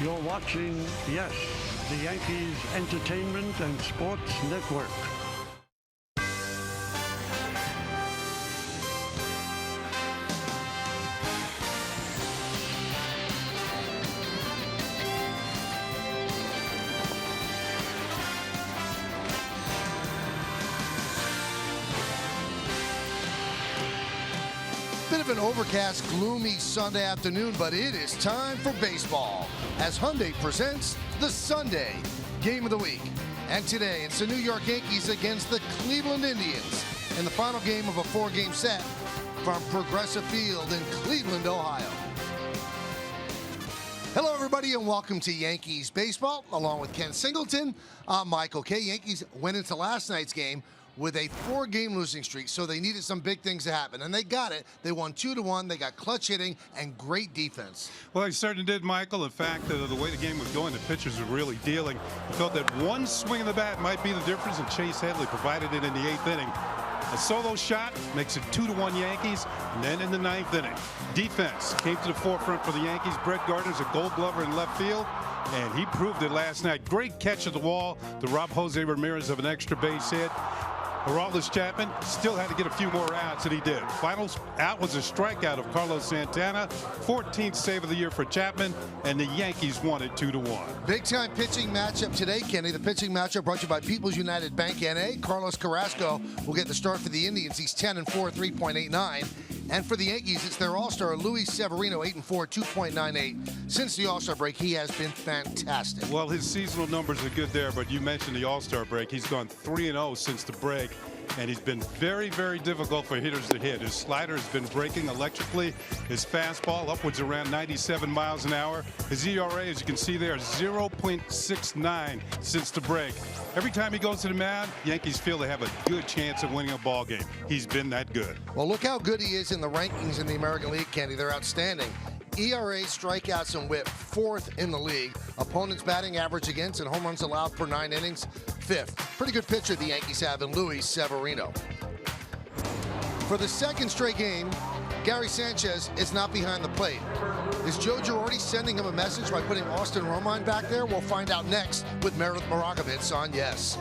You're watching, yes, the Yankees Entertainment and Sports Network. Bit of an overcast, gloomy Sunday afternoon, but it is time for baseball as Hyundai presents the Sunday Game of the Week. And today it's the New York Yankees against the Cleveland Indians in the final game of a four-game set from Progressive Field in Cleveland, Ohio. Hello, everybody, and welcome to Yankees Baseball. Along with Ken Singleton, I'm Michael K. Yankees went into last night's game with a four-game losing streak, so they needed some big things to happen, and they got it. They won 2-1. They got clutch hitting and great defense. Well, they certainly did, Michael. In fact, the way the game was going, the pitchers were really dealing. I felt that one swing of the bat might be the difference, and Chase Headley provided it in the 8th inning. A solo shot makes it 2-1 Yankees, and then in the 9th inning, defense came to the forefront for the Yankees. Brett Gardner's a Gold Glover in left field, and he proved it last night. Great catch at the wall to rob Jose Ramirez of an extra base hit. Aroldis Chapman still had to get a few more outs, and he did. Final out was a strikeout of Carlos Santana. 14th save of the year for Chapman, and the Yankees won it 2-1. Big-time pitching matchup today, Kenny. The pitching matchup brought to you by People's United Bank N.A. Carlos Carrasco will get the start for the Indians. He's 10-4, 3.89. And for the Yankees, it's their all-star, Luis Severino, 8-4, 2.98. Since the all-star break, he has been fantastic. Well, his seasonal numbers are good there, but you mentioned the all-star break. He's gone 3-0 since the break, and he's been very, very difficult for hitters to hit. His slider has been breaking electrically. His fastball upwards around 97 miles an hour. His ERA, as you can see there, 0.69 since the break. Every time he goes to the mound, Yankees feel they have a good chance of winning a ball game. He's been that good. Well, look how good he is in the rankings in the American League, Kenny. They're outstanding. ERA, strikeouts, and whip, 4th in the league. Opponents' batting average against and home runs allowed per 9 innings, 5th. Pretty good pitcher the Yankees have in Luis Severino. For the second straight game, Gary Sanchez is not behind the plate. Is Joe Girardi sending him a message by putting Austin Romine back there? We'll find out next with Meredith Maragovitz on Yes.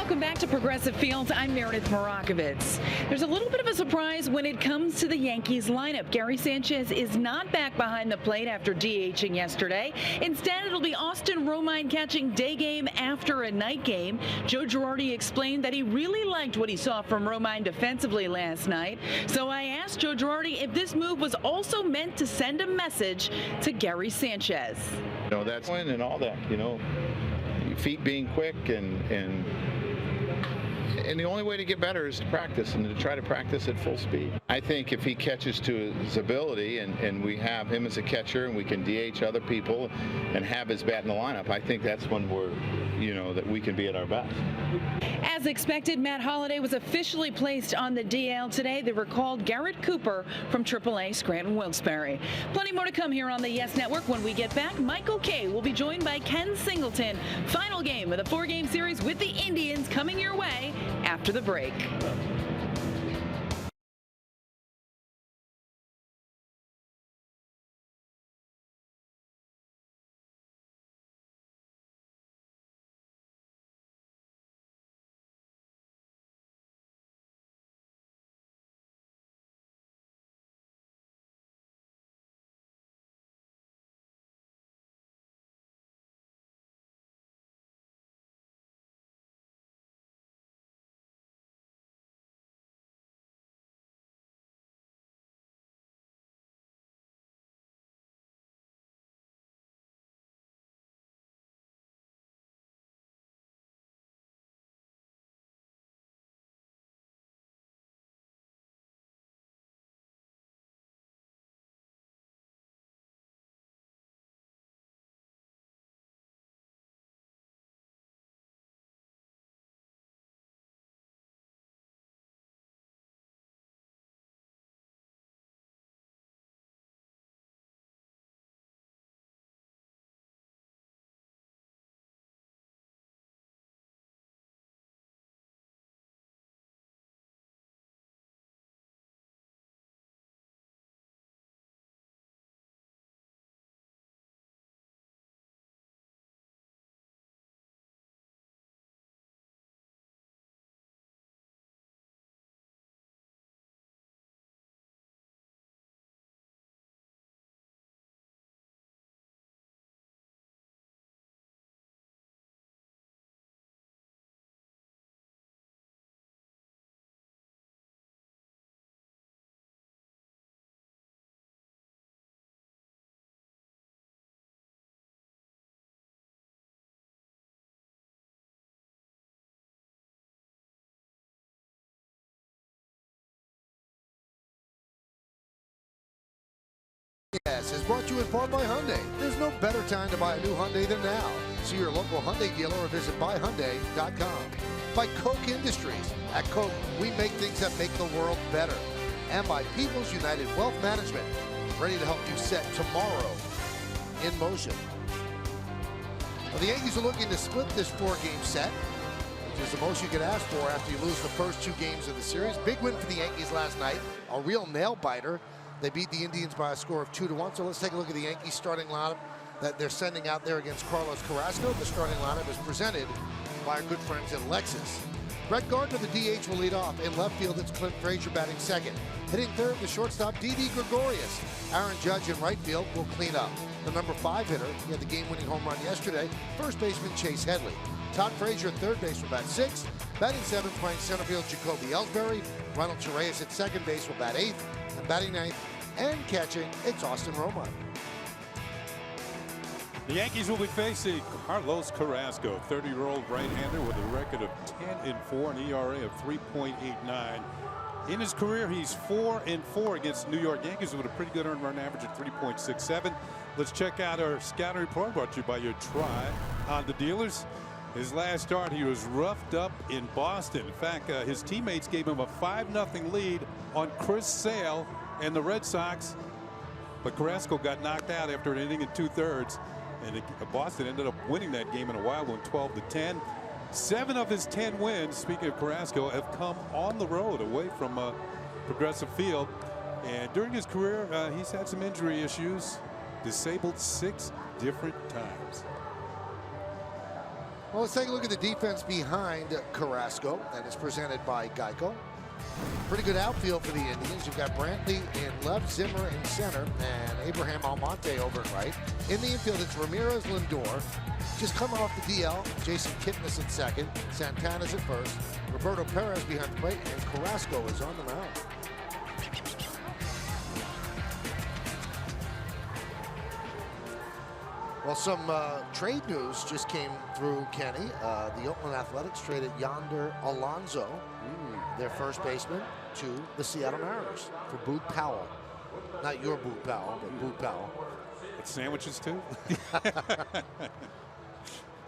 Welcome back to Progressive Fields. I'm Meredith Morakovitz. There's a little bit of a surprise when it comes to the Yankees lineup. Gary Sanchez is not back behind the plate after DHing yesterday. Instead, it'll be Austin Romine catching day game after a night game. Joe Girardi explained that he really liked what he saw from Romine defensively last night. So I asked Joe Girardi if this move was also meant to send a message to Gary Sanchez. That's when and all that, feet being quick and the only way to get better is to practice and to try to practice at full speed. I think if he catches to his ability and we have him as a catcher and we can DH other people and have his bat in the lineup, I think that's when we're, that we can be at our best. As expected, Matt Holliday was officially placed on the DL today. They recalled Garrett Cooper from AAA Scranton Wilkes-Barre. Plenty more to come here on the Yes Network. When we get back, Michael Kay will be joined by Ken Singleton. Final game of the 4-game series with the Indians coming your way after the break. Yes, is brought to you in part by Hyundai. There's no better time to buy a new Hyundai than now. See your local Hyundai dealer or visit buyhyundai.com. By Koch Industries. At Koch, we make things that make the world better. And by People's United Wealth Management, ready to help you set tomorrow in motion. Well, the Yankees are looking to split this 4-game set, which is the most you could ask for after you lose the first 2 games of the series. Big win for the Yankees last night, a real nail-biter. They beat the Indians by a score of 2-1. So let's take a look at the Yankees starting lineup that they're sending out there against Carlos Carrasco. The starting lineup is presented by our good friends at Lexus. Brett Gardner, the DH, will lead off. In left field, it's Clint Frazier batting second. Hitting third, the shortstop, Didi Gregorius. Aaron Judge in right field will clean up. The number 5 hitter, he had the game-winning home run yesterday, first baseman Chase Headley. Todd Frazier, third base, will bat 6th. Batting 7th, playing center field, Jacoby Ellsbury. Ronald Torreyes at second base will bat 8th. And batting 9th and catching, it's Austin Romine. The Yankees will be facing Carlos Carrasco, 30-year-old right-hander with a record of 10-4, an ERA of 3.89. In his career, he's 4-4 against New York Yankees with a pretty good earned run average of 3.67. Let's check out our scouting report brought to you by your Tri-Honda dealers. His last start, he was roughed up in Boston. In fact, his teammates gave him a 5-0 lead on Chris Sale and the Red Sox, but Carrasco got knocked out after an inning and 2/3, and Boston ended up winning that game in a wild one, 12-10. 7 of his 10 wins, speaking of Carrasco, have come on the road away from Progressive Field, and during his career he's had some injury issues, disabled 6 different times. Well, let's take a look at the defense behind Carrasco, and it's presented by Geico. Pretty good outfield for the Indians. You've got Brantley in left, Zimmer in center, and Abraham Almonte over at right. In the infield, it's Ramirez Lindor. Just coming off the DL, Jason Kipnis at second, Santana's at first, Roberto Perez behind the plate, and Carrasco is on the mound. Well, some trade news just came through, Kenny. The Oakland Athletics traded Yonder Alonso, their first baseman, to the Seattle Mariners for Boot Powell. Not your Boot Powell, but Boot Powell. It's sandwiches too.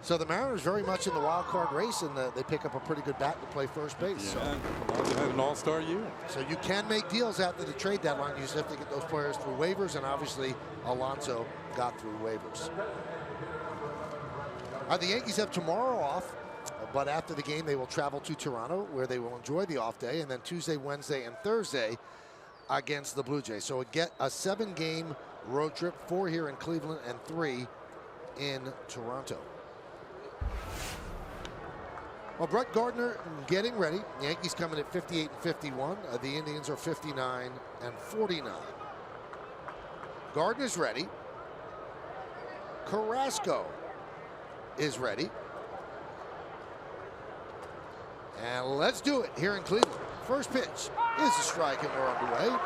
So the Mariners very much in the wild card race, and they pick up a pretty good bat to play first base. Yeah, Alonso had an all-star year. So you can make deals after the trade deadline. You just have to get those players through waivers, and obviously Alonso got through waivers. The Yankees have tomorrow off, but after the game they will travel to Toronto, where they will enjoy the off day, and then Tuesday, Wednesday, and Thursday against the Blue Jays. So get a 7-game road trip, 4 here in Cleveland and 3 in Toronto. Well, Brett Gardner getting ready. The Yankees coming at 58 and 51. The Indians are 59 and 49. Gardner's ready. Carrasco is ready. And let's do it here in Cleveland. First pitch is a strike, and we're underway.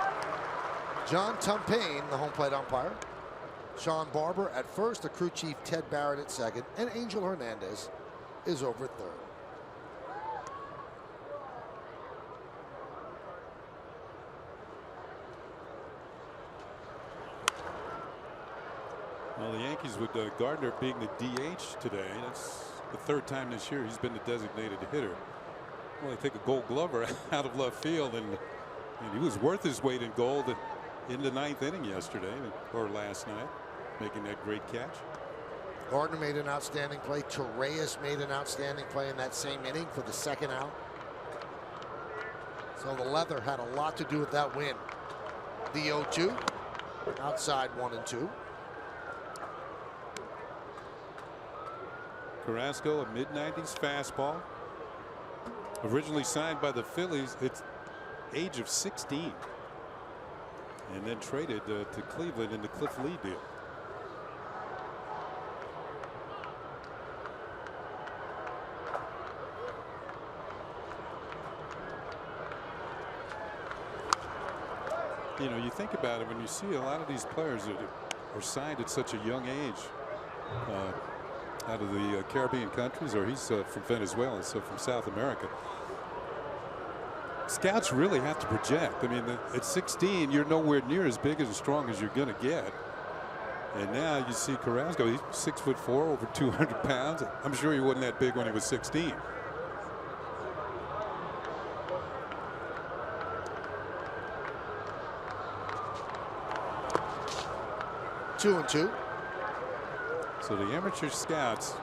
John Tumpane, the home plate umpire. Sean Barber at first, the crew chief Ted Barrett at second, and Angel Hernandez is over at third. Well, the Yankees with Gardner being the DH today. That's the 3rd time this year he's been the designated hitter. Well, they take a Gold Glover out of left field, and he was worth his weight in gold in the 9th inning yesterday or last night, making that great catch. Gardner made an outstanding play. Torreyes made an outstanding play in that same inning for the 2nd out. So the leather had a lot to do with that win. The 0-2, outside 1 and 2. Carrasco, a mid-90s fastball. Originally signed by the Phillies, it's age of 16. And then traded to Cleveland in the Cliff Lee deal. You know, you think about it when you see a lot of these players that are signed at such a young age. Out of the Caribbean countries, or he's from Venezuela, so from South America. Scouts really have to project. I mean, at 16, you're nowhere near as big as strong as you're going to get. And now you see Carrasco, he's 6'4", over 200 pounds. I'm sure he wasn't that big when he was 16. Two and 2. So the amateur scouts,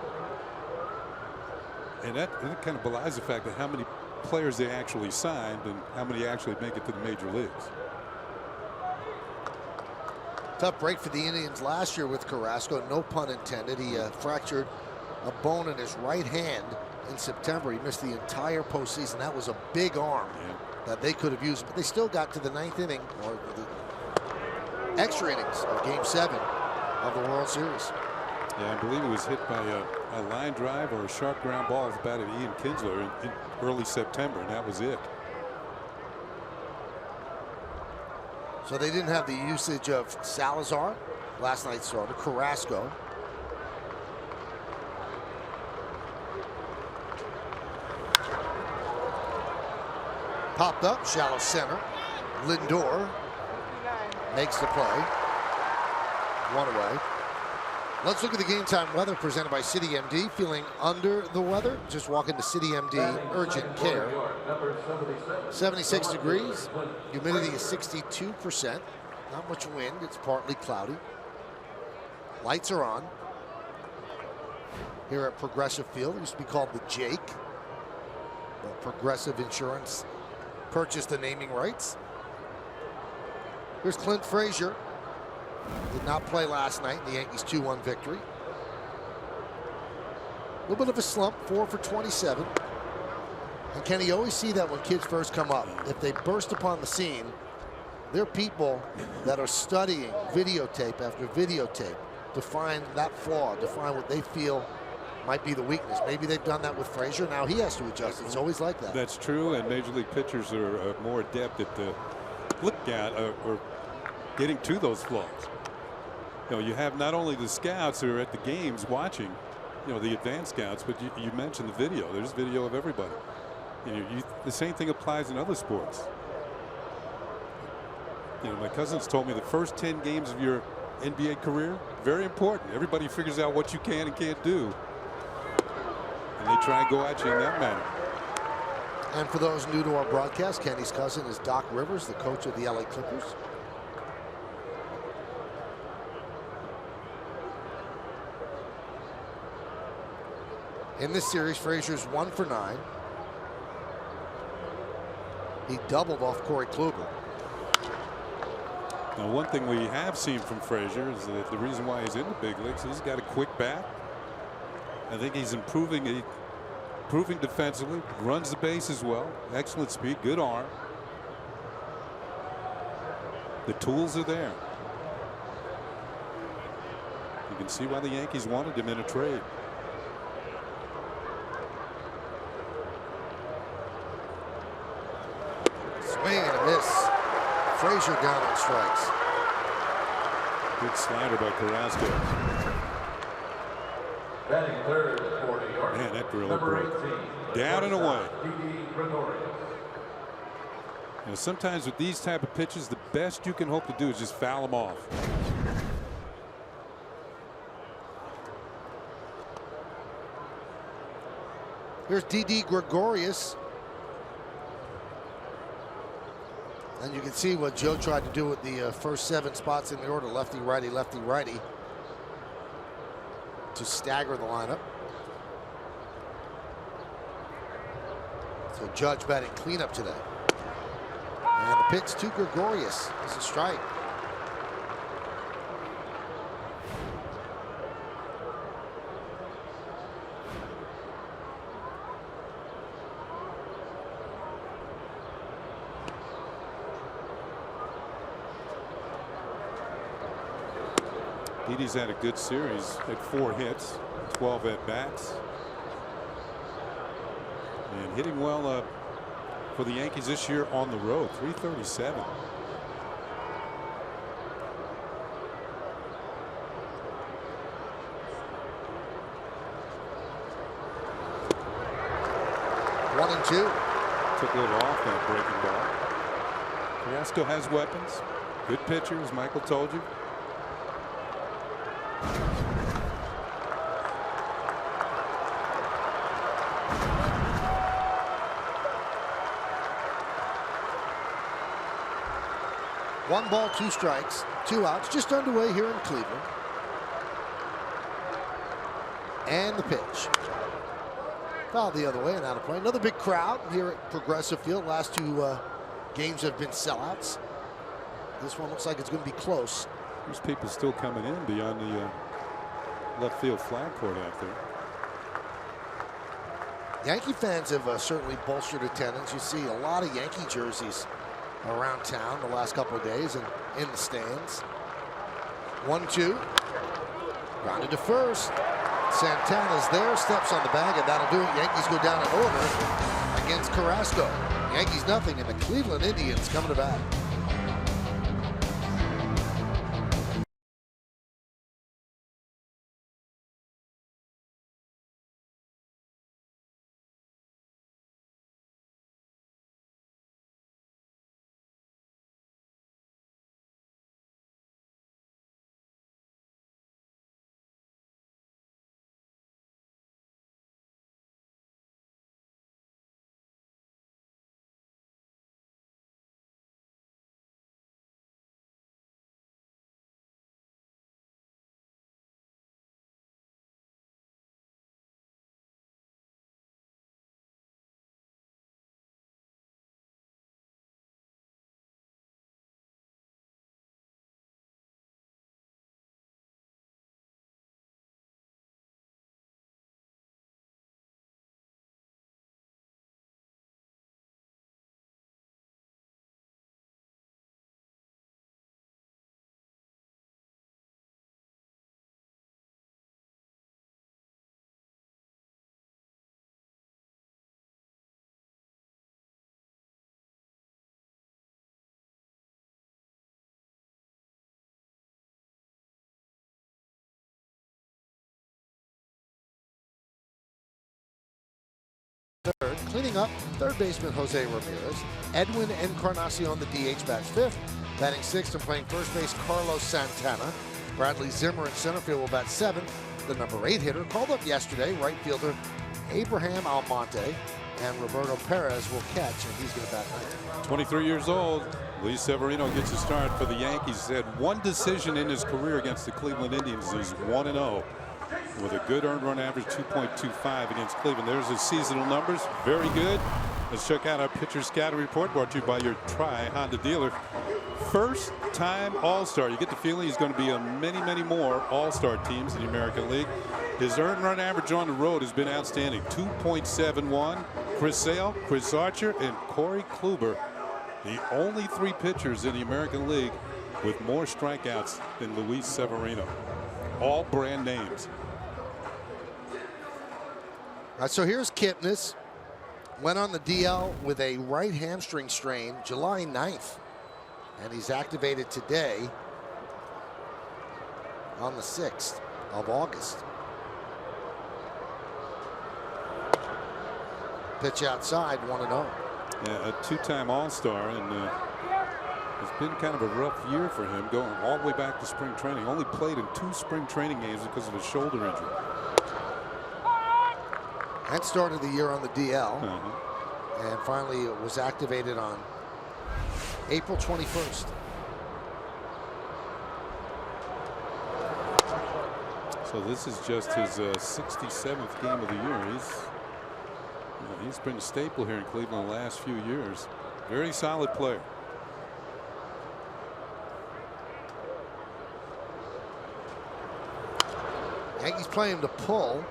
and that kind of belies the fact that how many players they actually signed and how many actually make it to the major leagues. Tough break for the Indians last year with Carrasco, no pun intended. He fractured a bone in his right hand in September. He missed the entire postseason. That was a big arm that they could have used, but they still got to the 9th inning, or the extra innings of Game 7 of the World Series. Yeah, I believe it was hit by a line drive or a sharp ground ball off the bat of Ian Kinsler in early September, and that was it. So they didn't have the usage of Salazar, last night's starter, Carrasco. Popped up, shallow center. Lindor makes the play. 1 away. Let's look at the game time weather presented by City MD. Feeling under the weather? Just walk into City MD Urgent Care. 76 degrees. Humidity is 62%. Not much wind. It's partly cloudy. Lights are on. Here at Progressive Field. It used to be called the Jake. But Progressive Insurance purchased the naming rights. Here's Clint Frazier. Did not play last night in the Yankees 2-1 victory. little bit of a slump, 4 for 27. And can you always see that when kids first come up? If they burst upon the scene, there are people that are studying videotape after videotape to find that flaw, to find what they feel might be the weakness. Maybe they've done that with Frazier. Now he has to adjust. It's always like that. That's true, and Major League pitchers are more adept at the lookout or getting to those flaws. You know, you have not only the scouts who are at the games watching, you know, the advanced scouts, but you mentioned the video. There's video of everybody. You know, the same thing applies in other sports. You know, my cousins told me the first 10 games of your NBA career, very important. Everybody figures out what you can and can't do. And they try and go at you in that manner. And for those new to our broadcast, Kenny's cousin is Doc Rivers, the coach of the LA Clippers. In this series, Frazier's 1 for 9. He doubled off Corey Kluber. Now, one thing we have seen from Frazier is that the reason why he's in the big leagues, he's got a quick bat. I think he's improving defensively, runs the base as well. Excellent speed, good arm. The tools are there. You can see why the Yankees wanted him in a trade. Swing and a miss. Frazier down on strikes. Good slider by Carrasco. Batting third for New York. Man, that really broke. Down and away. You know, sometimes with these type of pitches, the best you can hope to do is just foul them off. Here's Didi Gregorius. And you can see what Joe tried to do with the first 7 spots in the order, lefty, righty, to stagger the lineup. So Judge batting cleanup today. And the pitch to Gregorius is a strike. Didi's had a good series at 4 hits, 12 at bats, and hitting well for the Yankees this year on the road. 337. One and two. Took a little off that breaking ball. Carrasco has weapons. Good pitcher, as Michael told you. One ball, 2 strikes, 2 outs, just underway here in Cleveland. And the pitch. Foul the other way and out of play. Another big crowd here at Progressive Field. Last 2 games have been sellouts. This one looks like it's going to be close. There's people still coming in beyond the left field flag court out there. Yankee fans have certainly bolstered attendance. You see a lot of Yankee jerseys around town the last couple of days and in the stands. 1-2. Grounded to first. Santana's there, steps on the bag, and that'll do it. Yankees go down in order against Carrasco. Yankees nothing, and the Cleveland Indians coming to bat. Cleaning up, third baseman Jose Ramirez. Edwin Encarnacion, the DH, bats fifth. Batting sixth and playing first base, Carlos Santana. Bradley Zimmer in center field will bat seventh. The number 8 hitter called up yesterday, right fielder Abraham Almonte. And Roberto Perez will catch, and he's going to bat ninth. 23 years old. Luis Severino gets a start for the Yankees. He's had one decision in his career against the Cleveland Indians. He's 1-0 with a good earned run average, 2.25 against Cleveland. There's his seasonal numbers. Very good. Let's check out our pitcher scouting report, brought to you by your Tri-Honda dealer. First time All-Star. You get the feeling he's going to be on many, many more All-Star teams in the American League. His earned run average on the road has been outstanding, 2.71. Chris Sale, Chris Archer, and Corey Kluber, the only 3 pitchers in the American League with more strikeouts than Luis Severino. All brand names. So here's Kipnis. Went on the DL with a right hamstring strain July 9th. And he's activated today on the 6th of August. Pitch outside, 1-0. Yeah, a 2-time All-Star, and it's been kind of a rough year for him, going all the way back to spring training. Only played in 2 spring training games because of his shoulder injury. And started the year on the DL. And finally it was activated on April 21st. So this is just his 67th game of the year. He's been a staple here in Cleveland the last few years. Very solid player. Yankees play him to pull.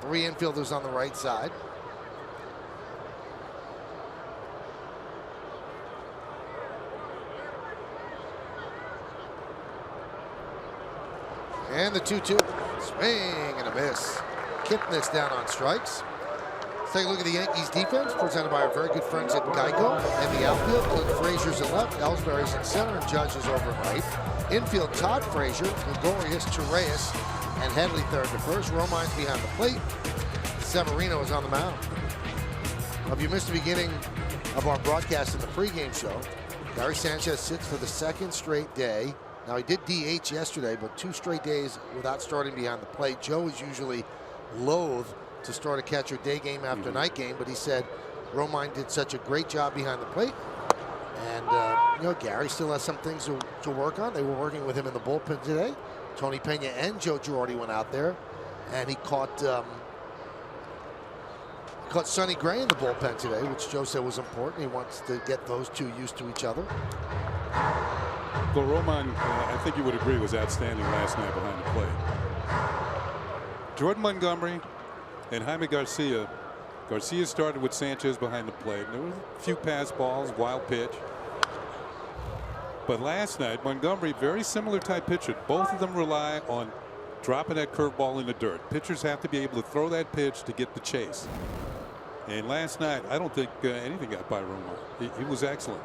3 infielders on the right side. And the 2-2. Swing and a miss. Kipnis down on strikes. Let's take a look at the Yankees defense, presented by our very good friends at Geico. And the outfield, Clint Frazier's in left, Ellsbury's in center, and Judge is over in right. Infield, Todd Frazier, Gregorius, Torreyes, and Headley third to first. Romine's behind the plate. Severino is on the mound. If you missed the beginning of our broadcast in the pregame show, Gary Sanchez sits for the 2nd straight day. Now, he did DH yesterday, but 2 straight days without starting behind the plate. Joe is usually loath to start a catcher day game after night game, but he said Romine did such a great job behind the plate. And, Gary still has some things to work on. They were working with him in the bullpen today. Tony Pena and Joe Girardi went out there, and he caught Sonny Gray in the bullpen today, which Joe said was important. He wants to get those 2 used to each other. Well, Roman, I think you would agree, was outstanding last night behind the plate. Jordan Montgomery and Jaime Garcia. Garcia started with Sanchez behind the plate. There were a few pass balls, wild pitch. But last night, Montgomery, very similar type pitcher. Both of them rely on dropping that curveball in the dirt. Pitchers have to be able to throw that pitch to get the chase. And last night, I don't think anything got by Roman. He was excellent.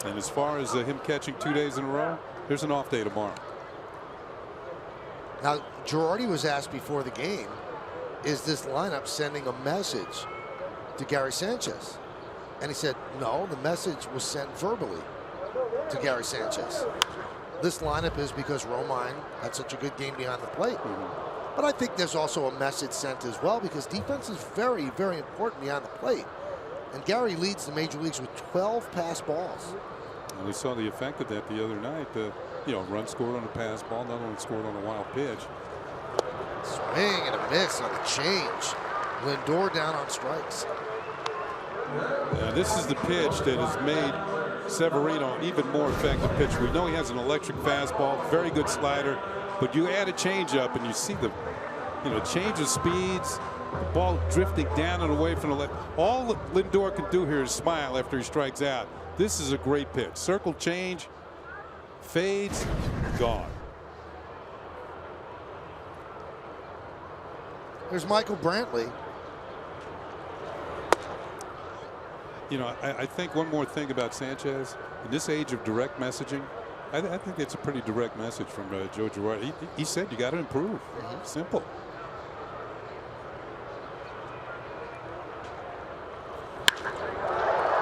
And as far as him catching 2 days in a row, there's an off day tomorrow. Now, Girardi was asked before the game, is this lineup sending a message to Gary Sanchez? And he said, no, the message was sent verbally to Gary Sanchez. This lineup is because Romine had such a good game behind the plate. But I think there's also a message sent as well, because defense is very, very important behind the plate. And Gary leads the major leagues with 12 pass balls. And we saw the effect of that the other night. Run scored on a pass ball, another one scored on a wild pitch. Swing and a miss on the change. Lindor down on strikes. This is the pitch that has made Severino even more effective pitcher. We know he has an electric fastball, very good slider, but you add a changeup and you see the change of speeds, the ball drifting down and away from the left. All that Lindor can do here is smile after he strikes out. This is a great pitch. Circle change, fades, gone. There's Michael Brantley. I think one more thing about Sanchez. In this age of direct messaging, I think it's a pretty direct message from Joe Girardi. He said you got to improve. Simple.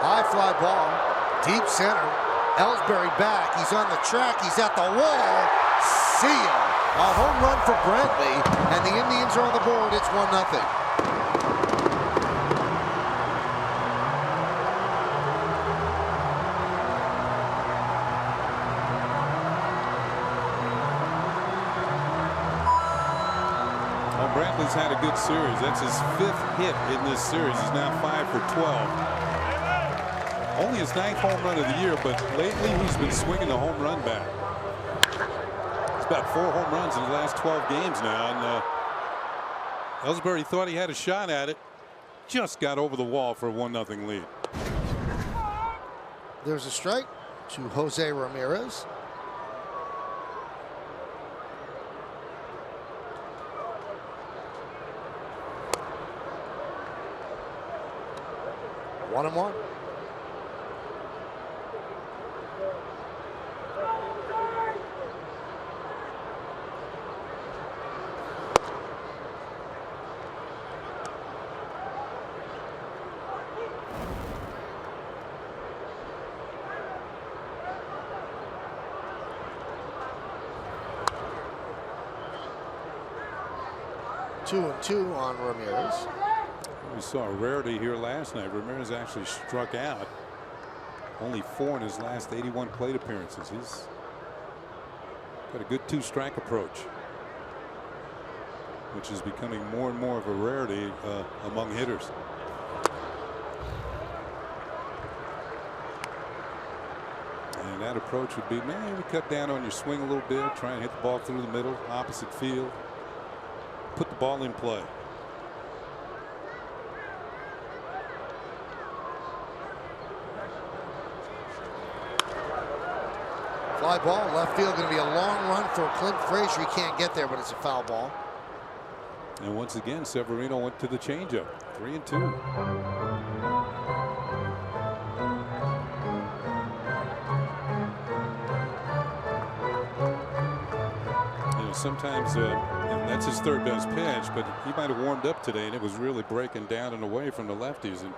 High fly ball, deep center. Ellsbury back. He's on the track. He's at the wall. See ya. A home run for Brantley, and the Indians are on the board. It's 1-0. Brantley's had a good series. That's his 5th hit in this series. He's now 5 for 12. Only his 9th home run of the year, but lately he's been swinging the home run bat. It's about 4 home runs in the last 12 games now, and Ellsbury thought he had a shot at it. Just got over the wall for a 1-0 lead. There's a strike to Jose Ramirez. One and one. Two and two on Ramirez. We saw a rarity here last night. Ramirez actually struck out. Only 4 in his last 81 plate appearances. He's got a good 2-strike approach, which is becoming more and more of a rarity among hitters. And that approach would be, maybe cut down on your swing a little bit, try and hit the ball through the middle, opposite field, put the ball in play. Fly ball, left field, going to be a long run for Clint Frazier. He can't get there, but it's a foul ball. And once again, Severino went to the changeup. 3-2. You know, sometimes and that's his 3rd best pitch, but he might have warmed up today, and it was really breaking down and away from the lefties, and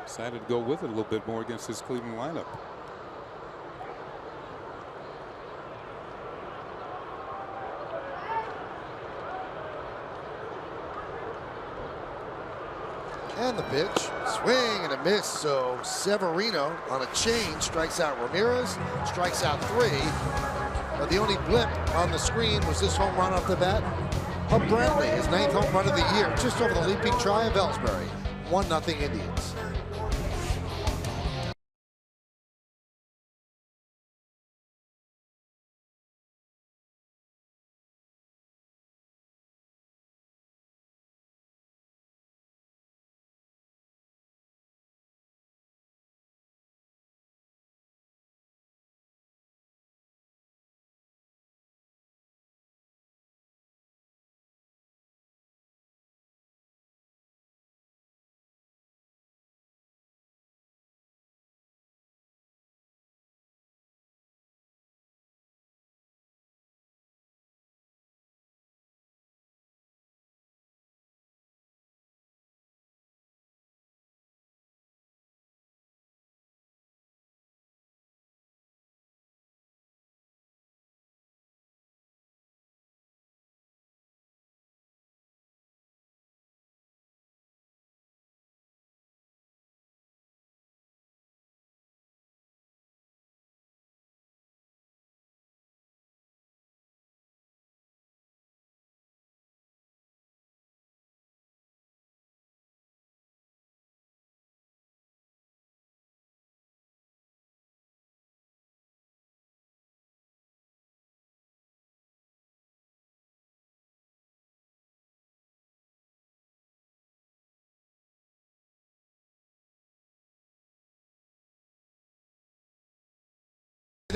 decided to go with it a little bit more against this Cleveland lineup. And the pitch, swing and a miss. So Severino on a change strikes out Ramirez, strikes out 3. But the only blip on the screen was this home run off the bat of Brantley, his 9th home run of the year, just over the leaping try of Ellsbury. 1-0 Indians.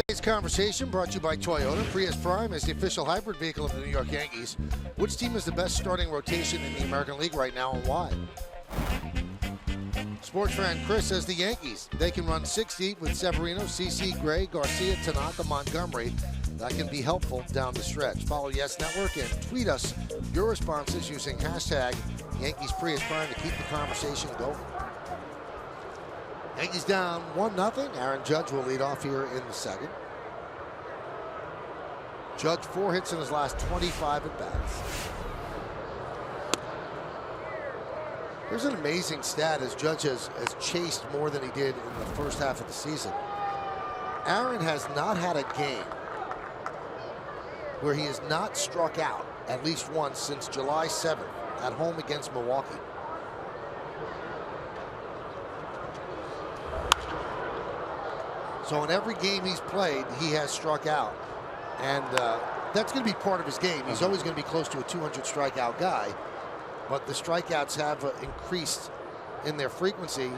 Today's conversation brought to you by Toyota. Prius Prime is the official hybrid vehicle of the New York Yankees. Which team is the best starting rotation in the American League right now, and why? Sports fan Chris says the Yankees, they can run 6 deep with Severino, CC, Gray, Garcia, Tanaka, Montgomery. That can be helpful down the stretch. Follow Yes Network and tweet us your responses using hashtag Yankees Prius Prime to keep the conversation going. Yankees down 1-0. Aaron Judge will lead off here in the second. Judge 4 hits in his last 25 at-bats. There's an amazing stat as Judge has chased more than he did in the first half of the season. Aaron has not had a game where he has not struck out at least once since July 7th at home against Milwaukee. So in every game he's played, he has struck out. And that's going to be part of his game. He's always going to be close to a 200 strikeout guy. But the strikeouts have increased in their frequency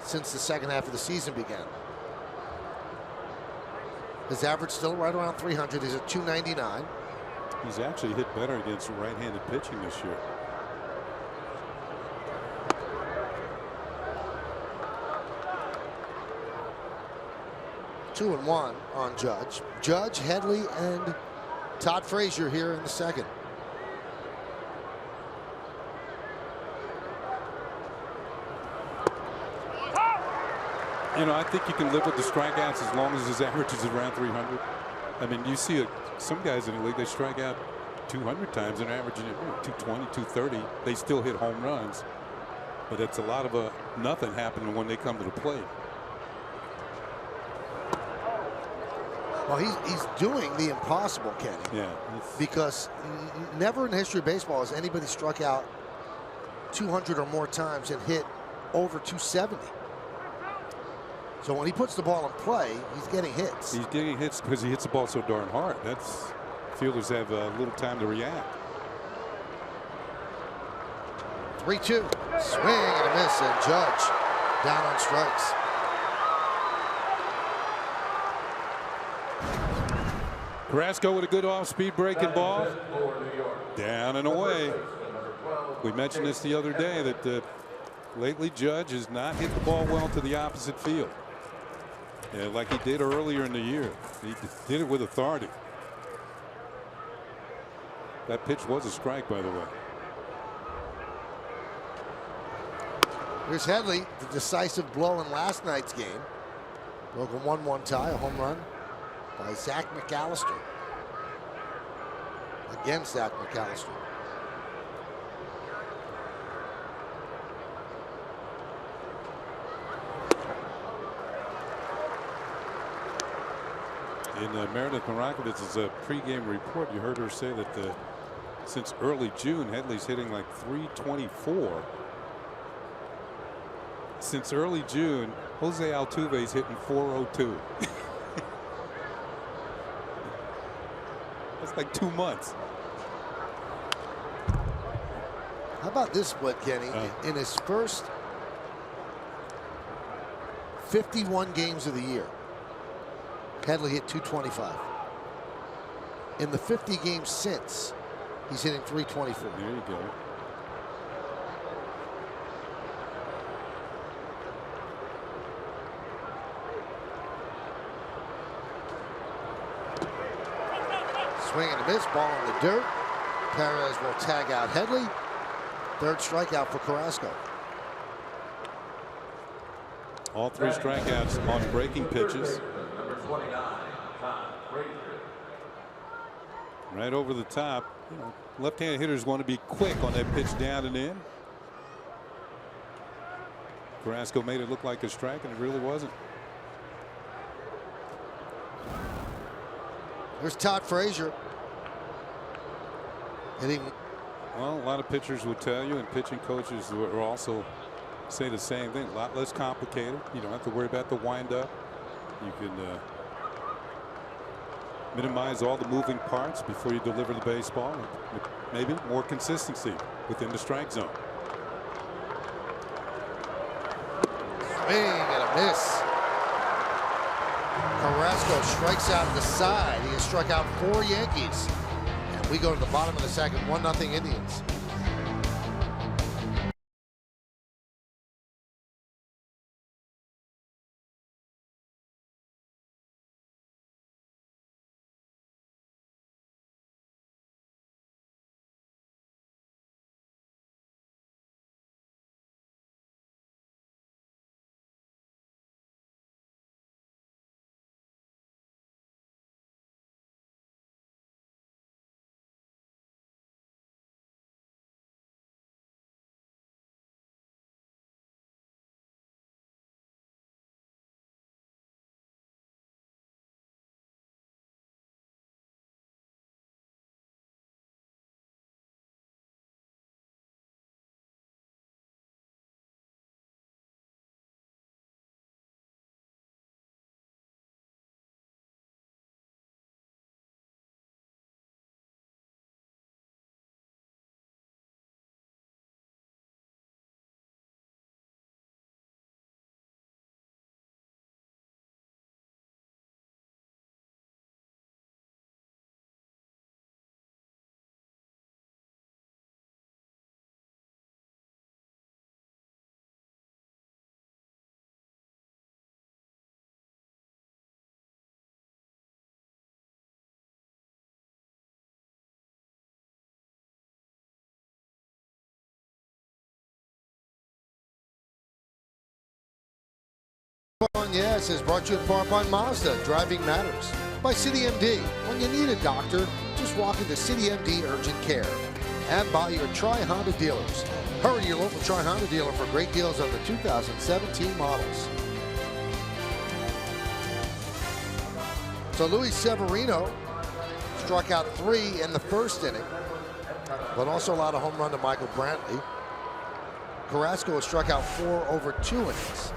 since the second half of the season began. His average still right around 300. He's at 299. He's actually hit better against right-handed pitching this year. Two and one on Judge. Judge, Headley, and Todd Frazier here in the second. You know, I think you can live with the strikeouts as long as his average is around 300. I mean, you see some guys in the league, they strike out 200 times and averaging 220, 230. They still hit home runs. But it's a lot of nothing happening when they come to the plate. Well, he's doing the impossible, Kenny. Yeah. Because never in the history of baseball has anybody struck out 200 or more times and hit over 270. So when he puts the ball in play, he's getting hits. He's getting hits because he hits the ball so darn hard. Fielders have a little time to react. 3-2. Swing and a miss, and Judge down on strikes. Carrasco with a good off-speed breaking ball. Down and away. We mentioned this the other day that lately Judge has not hit the ball well to the opposite field. Yeah, like he did earlier in the year. He did it with authority. That pitch was a strike, by the way. Here's Headley, the decisive blow in last night's game. Broke a 1-1 tie, a home run by Zach McAllister. Again, Zach McAllister. In Meredith Morakovitz's pregame report, you heard her say that since early June, Headley's hitting like 324. Since early June, Jose Altuve's hitting 402. That's like 2 months. How about this split, Kenny? In his first 51 games of the year, Headley hit 225. In the 50 games since, he's hitting 324. There you go. Swing and a miss, ball in the dirt. Perez will tag out Headley. Third strikeout for Carrasco. All three strikeouts on breaking pitches. Right over the top. You know, left-handed hitters want to be quick on that pitch down and in. Carrasco made it look like a strike, and it really wasn't. Here's Todd Frazier. Hitting. Well, a lot of pitchers would tell you, and pitching coaches will also say the same thing. A lot less complicated. You don't have to worry about the windup. You can minimize all the moving parts before you deliver the baseball. Maybe more consistency within the strike zone. Swing and a miss. Carrasco strikes out the side. He has struck out 4 Yankees. And we go to the bottom of the second, 1-0 Indians. Yes is brought to you in part by Mazda. Driving matters. By City MD. When you need a doctor, just walk into City MD Urgent Care. And by your Tri-Honda dealers. Hurry to your local Tri-Honda dealer for great deals on the 2017 models. So Luis Severino struck out 3 in the first inning, but also allowed a home run to Michael Brantley. Carrasco has struck out 4 over 2 innings.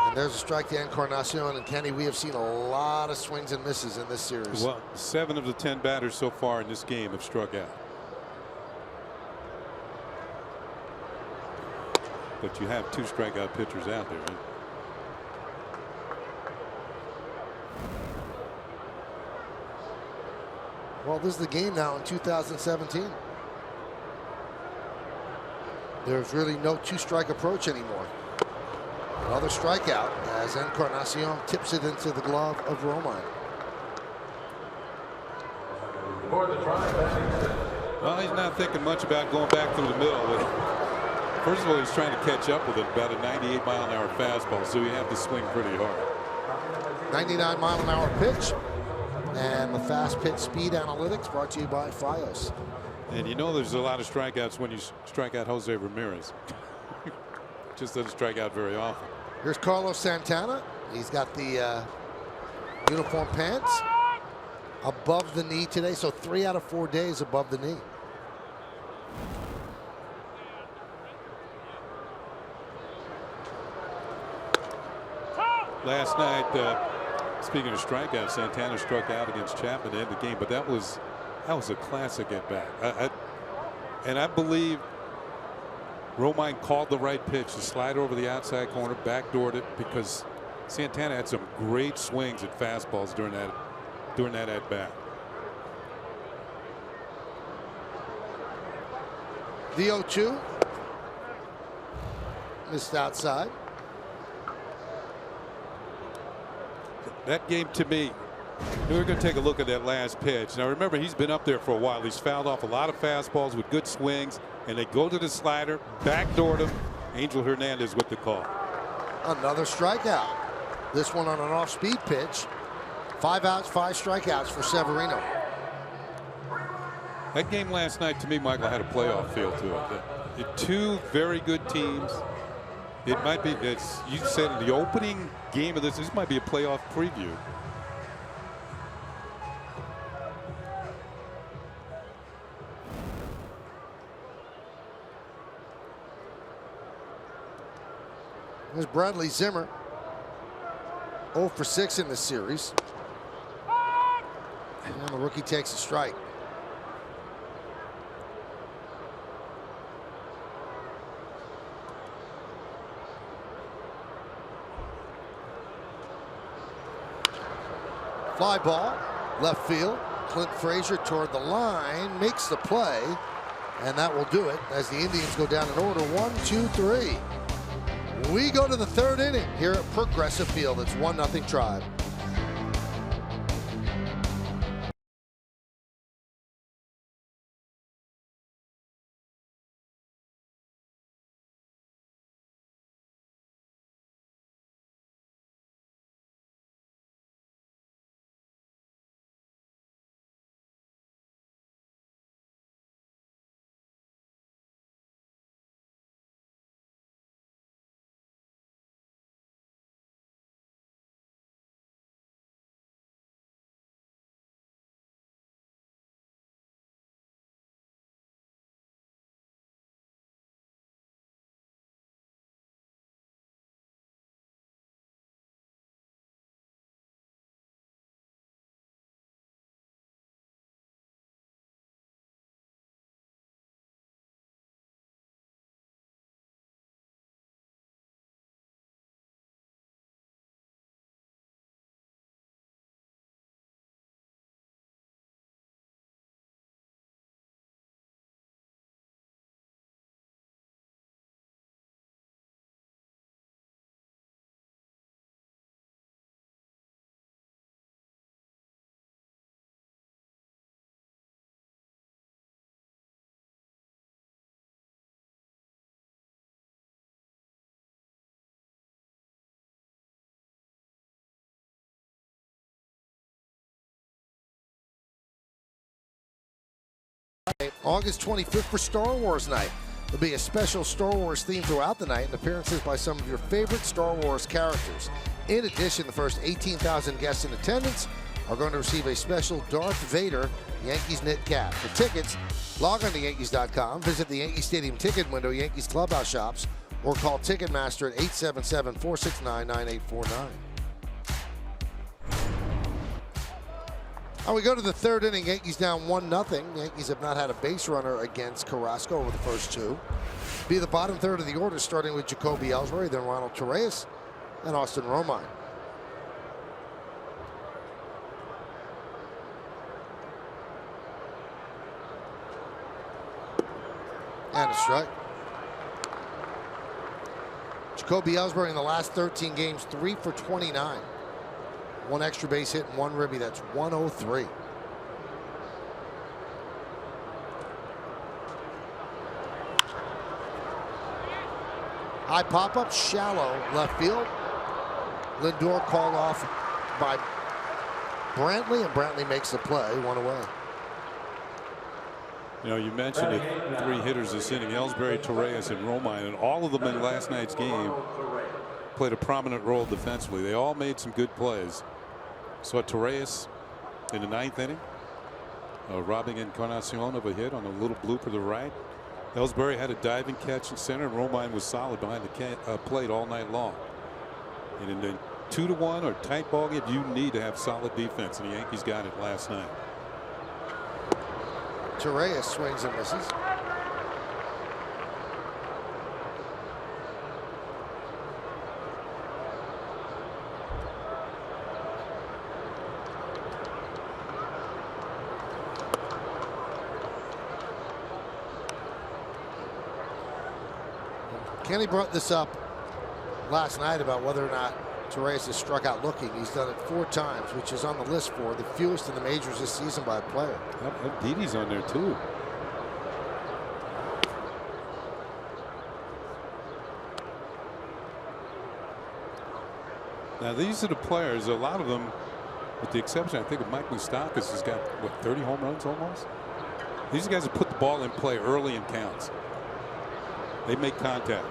And there's a strike to Encarnacion. And Kenny, we have seen a lot of swings and misses in this series. Well, 7 of the 10 batters so far in this game have struck out. But you have 2 strikeout pitchers out there, right? Well, this is the game now in 2017. There's really no 2-strike approach anymore. Another strikeout as Encarnacion tips it into the glove of Romine. Well, he's not thinking much about going back through the middle. First of all, he's trying to catch up with it, about a 98-mile-an-hour fastball, so you have to swing pretty hard. 99-mile-an-hour pitch. And the fast pitch speed analytics brought to you by Fios. And you know there's a lot of strikeouts when you strike out Jose Ramirez. Just doesn't strike out very often. Here's Carlos Santana. He's got the uniform pants above the knee today. So 3 out of 4 days above the knee. Last night, speaking of strikeouts, Santana struck out against Chapman to end the game, but that was a classic at bat. And I believe Romine called the right pitch, the slider over the outside corner, backdoored it, because Santana had some great swings at fastballs during that at bat. The 0-2 missed outside. That game, to me, we're going to take a look at that last pitch. Now remember, he's been up there for a while. He's fouled off a lot of fastballs with good swings, and they go to the slider, backdoored him. Angel Hernandez with the call. Another strikeout. This one on an off-speed pitch. 5 outs, 5 strikeouts for Severino. That game last night, to me, Michael, had a playoff feel to it. 2 very good teams. It might be, as you said, in the opening game of this might be a playoff preview. There's Bradley Zimmer. 0 for 6 in this series. And the rookie takes a strike. Fly ball, left field. Clint Frazier toward the line, makes the play, and that will do it as the Indians go down in order. 1, 2, 3. We go to the 3rd inning here at Progressive Field. It's 1-0 Tribe. August 25th for Star Wars night. There'll be a special Star Wars theme throughout the night and appearances by some of your favorite Star Wars characters. In addition, the first 18,000 guests in attendance are going to receive a special Darth Vader Yankees knit cap. For tickets, log on to Yankees.com, visit the Yankee Stadium ticket window, Yankees clubhouse shops, or call Ticketmaster at 877-469-9849. Now we go to the third inning. Yankees down 1-0. Yankees have not had a base runner against Carrasco over the first two. Be the bottom third of the order, starting with Jacoby Ellsbury, then Ronald Torreyes, and Austin Romine. And a strike. Jacoby Ellsbury in the last 13 games, 3 for 29. One extra base hit and one ribby. That's 103. High pop-up, shallow left field. Lindor called off by Brantley, and Brantley makes the play, one away. You know, you mentioned the three hitters this inning, Ellsbury, Torreyes, and Romine, and all of them in last night's game played a prominent role defensively. They all made some good plays. Saw Torreyes in the ninth inning, robbing Encarnacion of a hit on a little blooper to the right. Ellsbury had a diving catch in center, and Romine was solid behind the plate all night long. And in the 2-1 or tight ball game, you need to have solid defense, and the Yankees got it last night. Torreyes swings and misses. Kenny brought this up last night about whether or not Torreyes has struck out looking. He's done it 4 times, which is on the list for the fewest in the majors this season by a player. Yep, Didi's on there too. Now these are the players, a lot of them, with the exception I think of Mike Moustakas, has got what, 30 home runs almost. These are guys that put the ball in play early in counts. They make contact.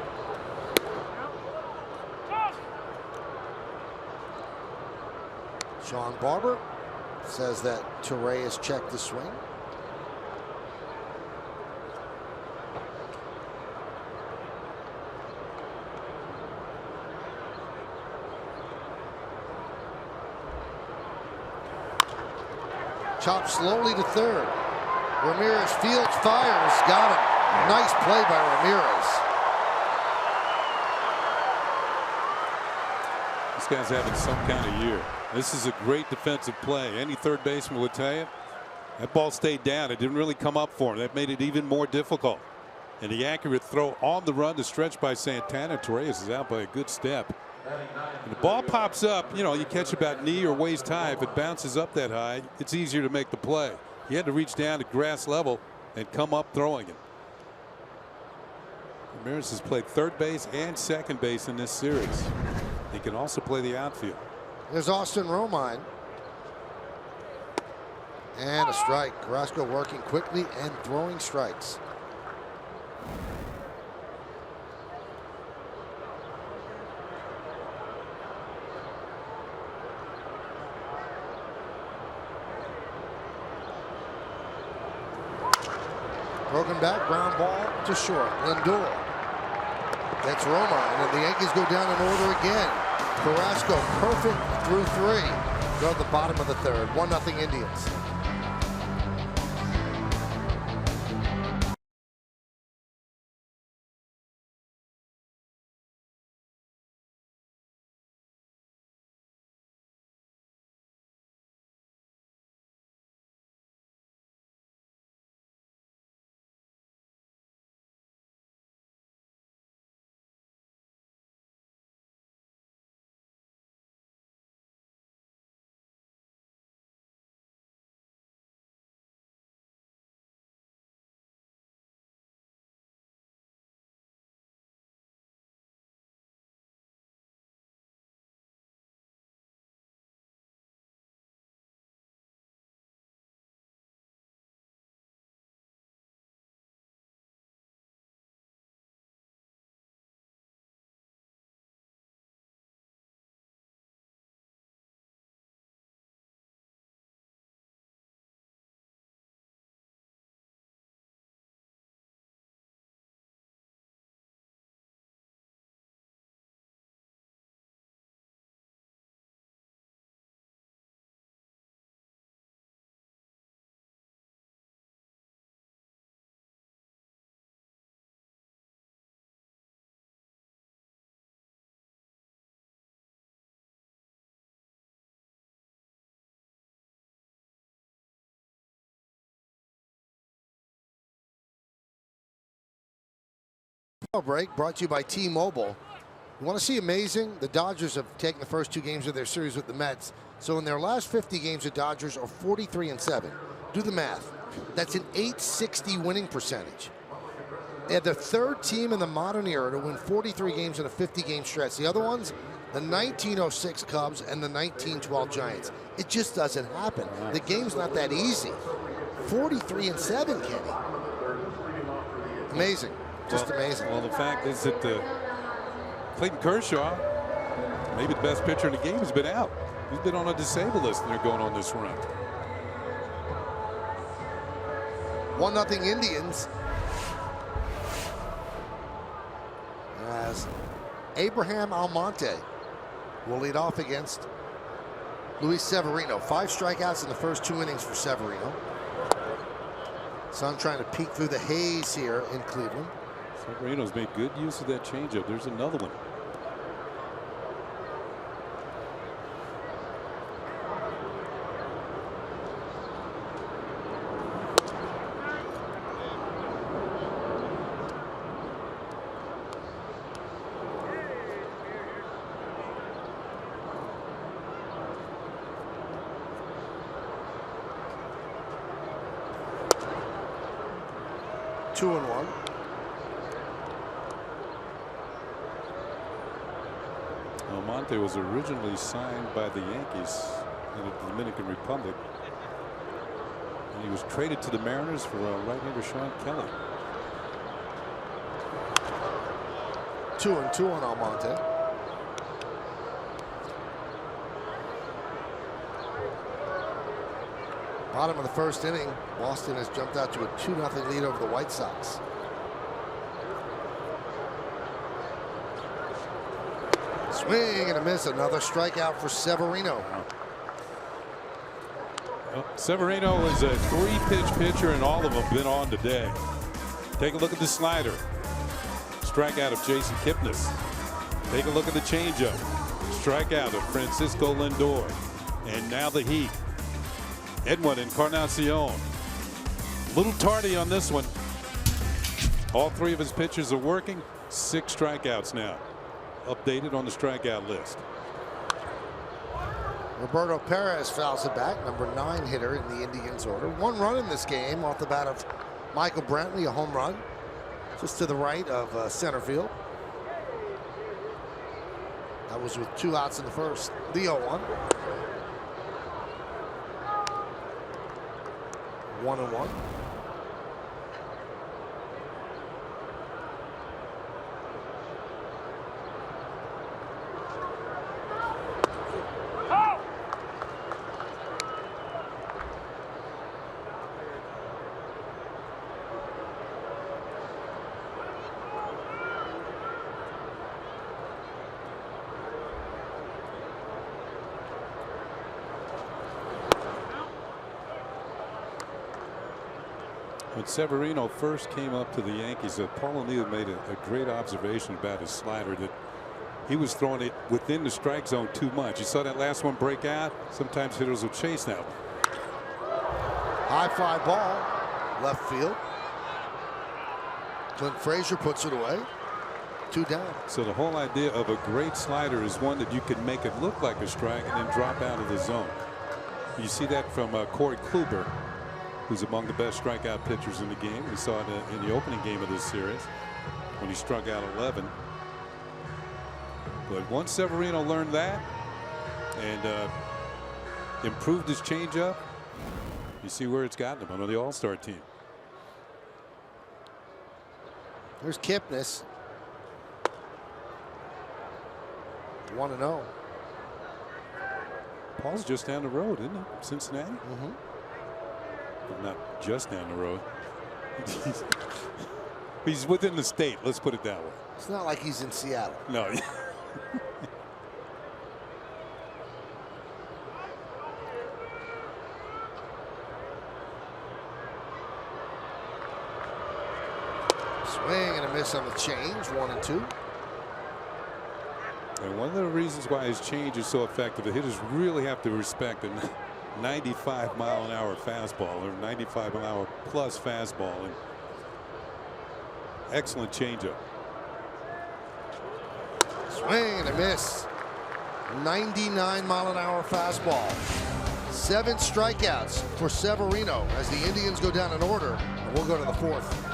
Sean Barber says that Torreyes checked the swing. Chopped slowly to third. Ramirez fields, fires, got him. Nice play by Ramirez. This guy's having some kind of year. This is a great defensive play. Any third baseman would tell you that ball stayed down. It didn't really come up for him. That made it even more difficult. And the accurate throw on the run to stretch by Santana. Torreyes is out by a good step. And the ball pops up, you know, you catch about knee or waist high. If it bounces up that high, it's easier to make the play. He had to reach down to grass level and come up throwing it. Ramirez has played third base and second base in this series. He can also play the outfield. There's Austin Romine. And a strike. Carrasco working quickly and throwing strikes. Broken back, ground ball to short. Lindor. That's Romine, and the Yankees go down in order again. Carrasco perfect through 3. Go to the bottom of the third. 1-0 Indians. Break brought to you by T-Mobile. You want to see amazing? The Dodgers have taken the first 2 games of their series with the Mets. So in their last 50 games, the Dodgers are 43-7. Do the math. That's an .860 winning percentage. They're the 3rd team in the modern era to win 43 games in a 50-game stretch. The other ones, the 1906 Cubs and the 1912 Giants. It just doesn't happen. The game's not that easy. 43-7, Kenny. Amazing. Just amazing. Well, the fact is that Clayton Kershaw, maybe the best pitcher in the game, has been out. He's been on a disabled list, and they're going on this run. 1-0 Indians. As Abraham Almonte will lead off against Luis Severino. 5 strikeouts in the first 2 innings for Severino. Sun trying to peek through the haze here in Cleveland. Severino's made good use of that changeup. There's another one. Two and one. Almonte was originally signed by the Yankees in the Dominican Republic, and he was traded to the Mariners for right-hander Sean Kelly. 2-2 on Almonte. Bottom of the first inning, Boston has jumped out to a 2-0 lead over the White Sox. Swing and a miss. Another strikeout for Severino. Well, Severino is a 3-pitch pitcher, and all of them have been on today. Take a look at the slider. Strikeout of Jason Kipnis. Take a look at the changeup. Strikeout of Francisco Lindor. And now the heat. Edwin Encarnacion. Little tardy on this one. All 3 of his pitchers are working. 6 strikeouts now. Updated on the strikeout list. Roberto Perez fouls it back, number 9 hitter in the Indians order. 1 run in this game off the bat of Michael Brantley, a home run just to the right of center field. That was with 2 outs in the first. The 0-1. 1-1. When Severino first came up to the Yankees, Paul O'Neill made a great observation about his slider, that he was throwing it within the strike zone too much. You saw that last one break out. Sometimes hitters will chase that one. High fly ball, left field. Clint Frazier puts it away. 2 down. So the whole idea of a great slider is one that you can make it look like a strike and then drop out of the zone. You see that from Corey Kluber, who's among the best strikeout pitchers in the game. We saw it in the opening game of this series when he struck out 11. But once Severino learned that and improved his changeup, you see where it's gotten him on the All-Star team. There's Kipnis. 1-0. Paul's just down the road, isn't it? Cincinnati? Mm-hmm. But not just down the road. He's within the state, let's put it that way. It's not like he's in Seattle. No. Swing and a miss on the change. 1-2. And one of the reasons why his change is so effective, the hitters really have to respect a 95-mile-an-hour fastball or 95-mile-an-hour plus fastball. And excellent changeup. Swing and a miss. 99-mile-an-hour fastball. 7 strikeouts for Severino as the Indians go down in order. And we'll go to the 4th.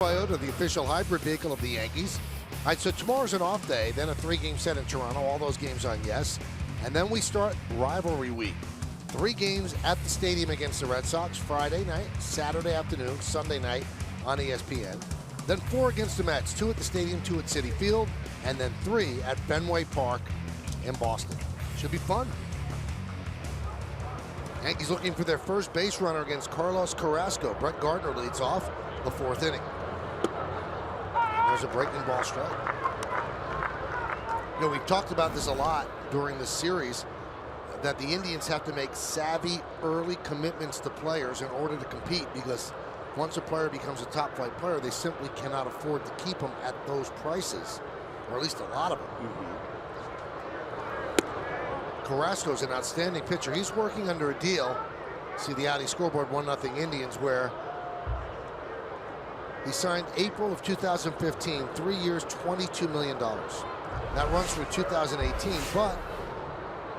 Toyota, the official hybrid vehicle of the Yankees. All right, so tomorrow's an off day, then a 3-game set in Toronto, all those games on yes. And then we start rivalry week. 3 games at the stadium against the Red Sox, Friday night, Saturday afternoon, Sunday night on ESPN. Then 4 against the Mets, 2 at the stadium, 2 at Citi Field, and then 3 at Fenway Park in Boston. Should be fun. Yankees looking for their first base runner against Carlos Carrasco. Brett Gardner leads off the 4th inning. There's a breaking ball strike. You know, we've talked about this a lot during this series, that the Indians have to make savvy early commitments to players in order to compete, because once a player becomes a top flight player, they simply cannot afford to keep them at those prices, or at least a lot of them. Carrasco's an outstanding pitcher. He's working under a deal. See the Audi scoreboard, 1-0 Indians, where he signed April of 2015, 3 years, $22 million. That runs through 2018, but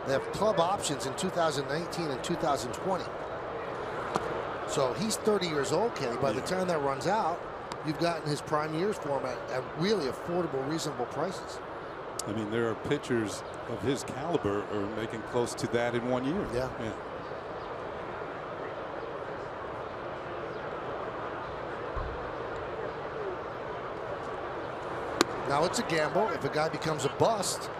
they have club options in 2019 and 2020. So he's 30 years old, Kenny. By the time that runs out, you've gotten his prime years for him at really affordable, reasonable prices. I mean, there are pitchers of his caliber are making close to that in 1 year. Yeah. Now it's a gamble. If a guy becomes a bust,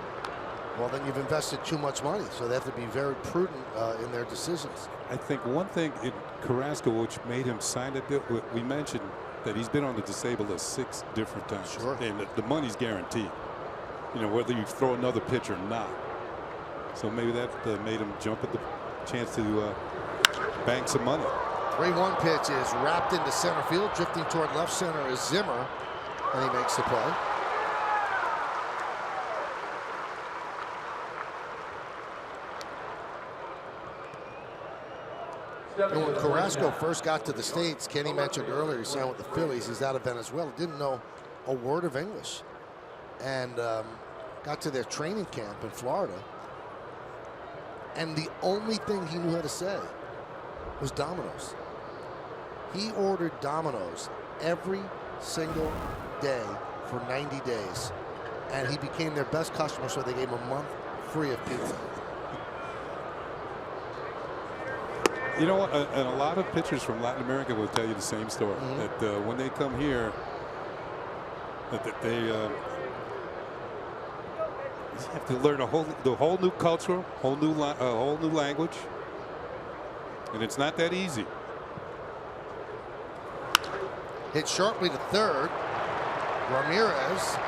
well, then you've invested too much money. So they have to be very prudent in their decisions. I think one thing in Carrasco, which made him sign that deal, we mentioned that he's been on the disabled list 6 different times. Sure. And the money's guaranteed, you know, whether you throw another pitch or not. So maybe that made him jump at the chance to bank some money. 3-1 pitch is wrapped into center field. Drifting toward left center is Zimmer, and he makes the play. And when Carrasco first got to the States, Kenny mentioned earlier, he signed with the Phillies. He's out of Venezuela. Didn't know a word of English. And got to their training camp in Florida. And the only thing he knew how to say was Domino's. He ordered Domino's every single day for 90 days. And he became their best customer, so they gave him a month free of pizza. You know what? And a lot of pitchers from Latin America will tell you the same story. That when they come here, that they have to learn the whole new culture, whole new language, and it's not that easy. Hit sharply to third. Ramirez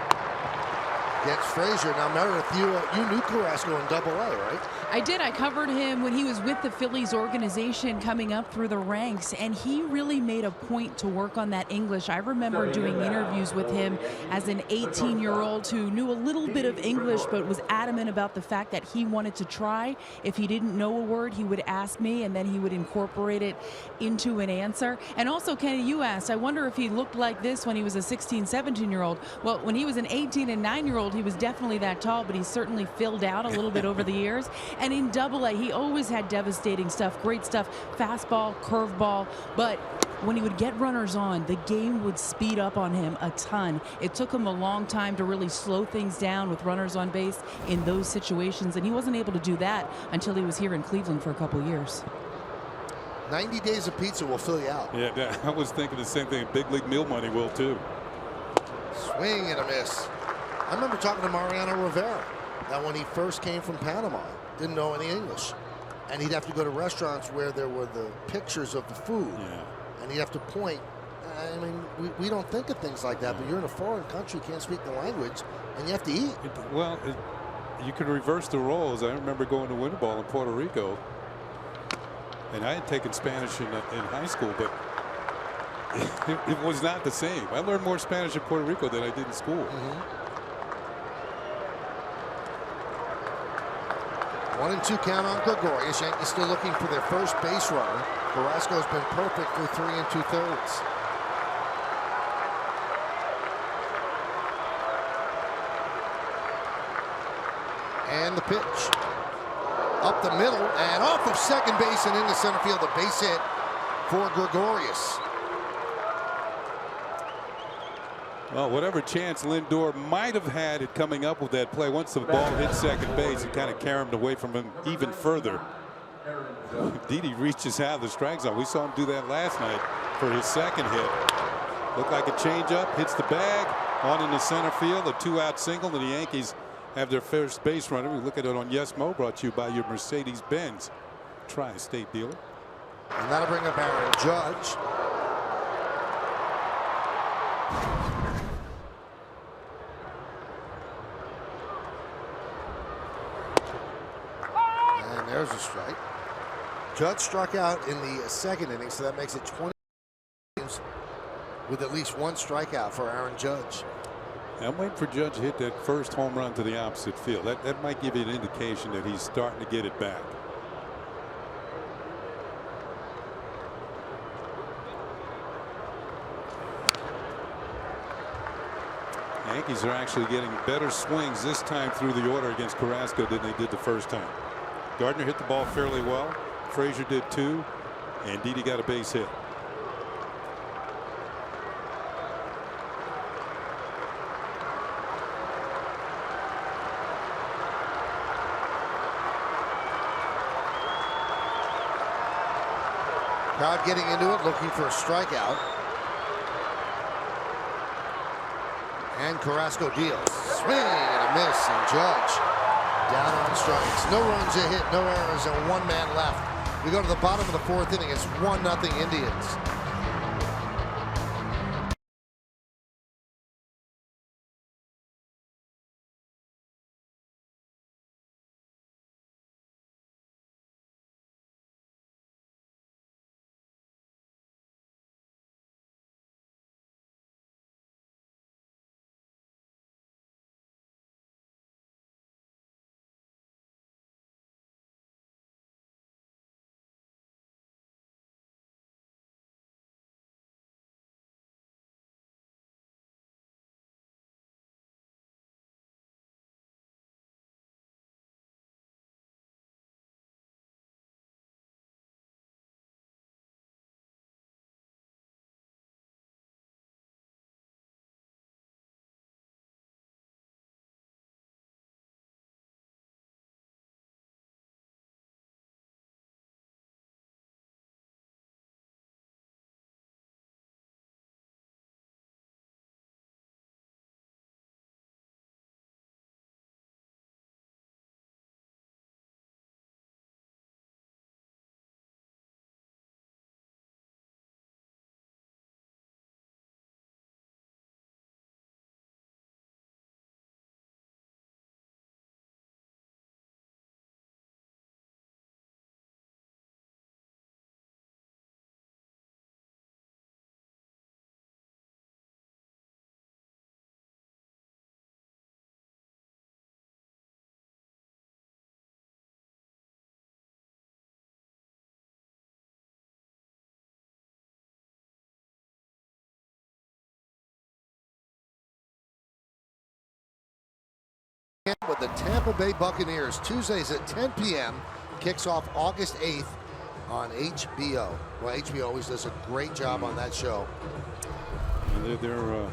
gets Frazier. Now, Meredith, you knew Carrasco in Double-A, right? I did. I covered him when he was with the Phillies organization coming up through the ranks, and he really made a point to work on that English. I remember doing interviews with him as an 18-year-old who knew a little bit of English but was adamant about the fact that he wanted to try. If he didn't know a word, he would ask me, and then he would incorporate it into an answer. And also, Kenny, you asked, I wonder if he looked like this when he was a 16, 17-year-old. Well, when he was an 18 and 9-year-old, he was definitely that tall, but he certainly filled out a little bit over the years. And in Double-A, he always had devastating stuff, great stuff, fastball, curveball. But when he would get runners on, the game would speed up on him a ton. It took him a long time to really slow things down with runners on base in those situations, and he wasn't able to do that until he was here in Cleveland for a couple years. 90 days of pizza will fill you out. Yeah, I was thinking the same thing. Big league meal money will too. Swing and a miss. I remember talking to Mariano Rivera that when he first came from Panama, didn't know any English, and he'd have to go to restaurants where there were the pictures of the food, and he'd have to point. I mean, we don't think of things like that, but you're in a foreign country, can't speak the language, and you have to eat. You can reverse the roles. I remember going to winter ball in Puerto Rico, and I had taken Spanish in high school, but it was not the same. I learned more Spanish in Puerto Rico than I did in school. 1-2 count on Gregorius. Yankees still looking for their first base runner. Carrasco's been perfect for 3 2/3. And the pitch. Up the middle and off of second base and into center field. A base hit for Gregorius. Well, whatever chance Lindor might have had at coming up with that play, once the ball hit second base, it kind of carried away from him even further. Didi reaches out of the strike zone. We saw him do that last night for his second hit. Looked like a changeup, hits the bag, on into center field, a 2-out single, and the Yankees have their first base runner. We look at it on Yes Mo, brought to you by your Mercedes-Benz Tri-State dealer. And that'll bring up Aaron Judge. And there's a strike. Judge struck out in the second inning, so that makes it 20 games with at least one strikeout for Aaron Judge. I'm waiting for Judge to hit that first home run to the opposite field. That might give you an indication that he's starting to get it back. Yankees are actually getting better swings this time through the order against Carrasco than they did the first time. Gardner hit the ball fairly well. Frazier did too. And Didi got a base hit. Crowd getting into it, looking for a strikeout. And Carrasco deals. Swing and a miss, and Judge down on strikes. No runs a hit, no errors, and 1 man left. We go to the bottom of the 4th inning. It's 1-0 Indians. with the Tampa Bay Buccaneers. Tuesdays at 10 p.m. Kicks off August 8th on HBO. Well, HBO always does a great job on that show. And there are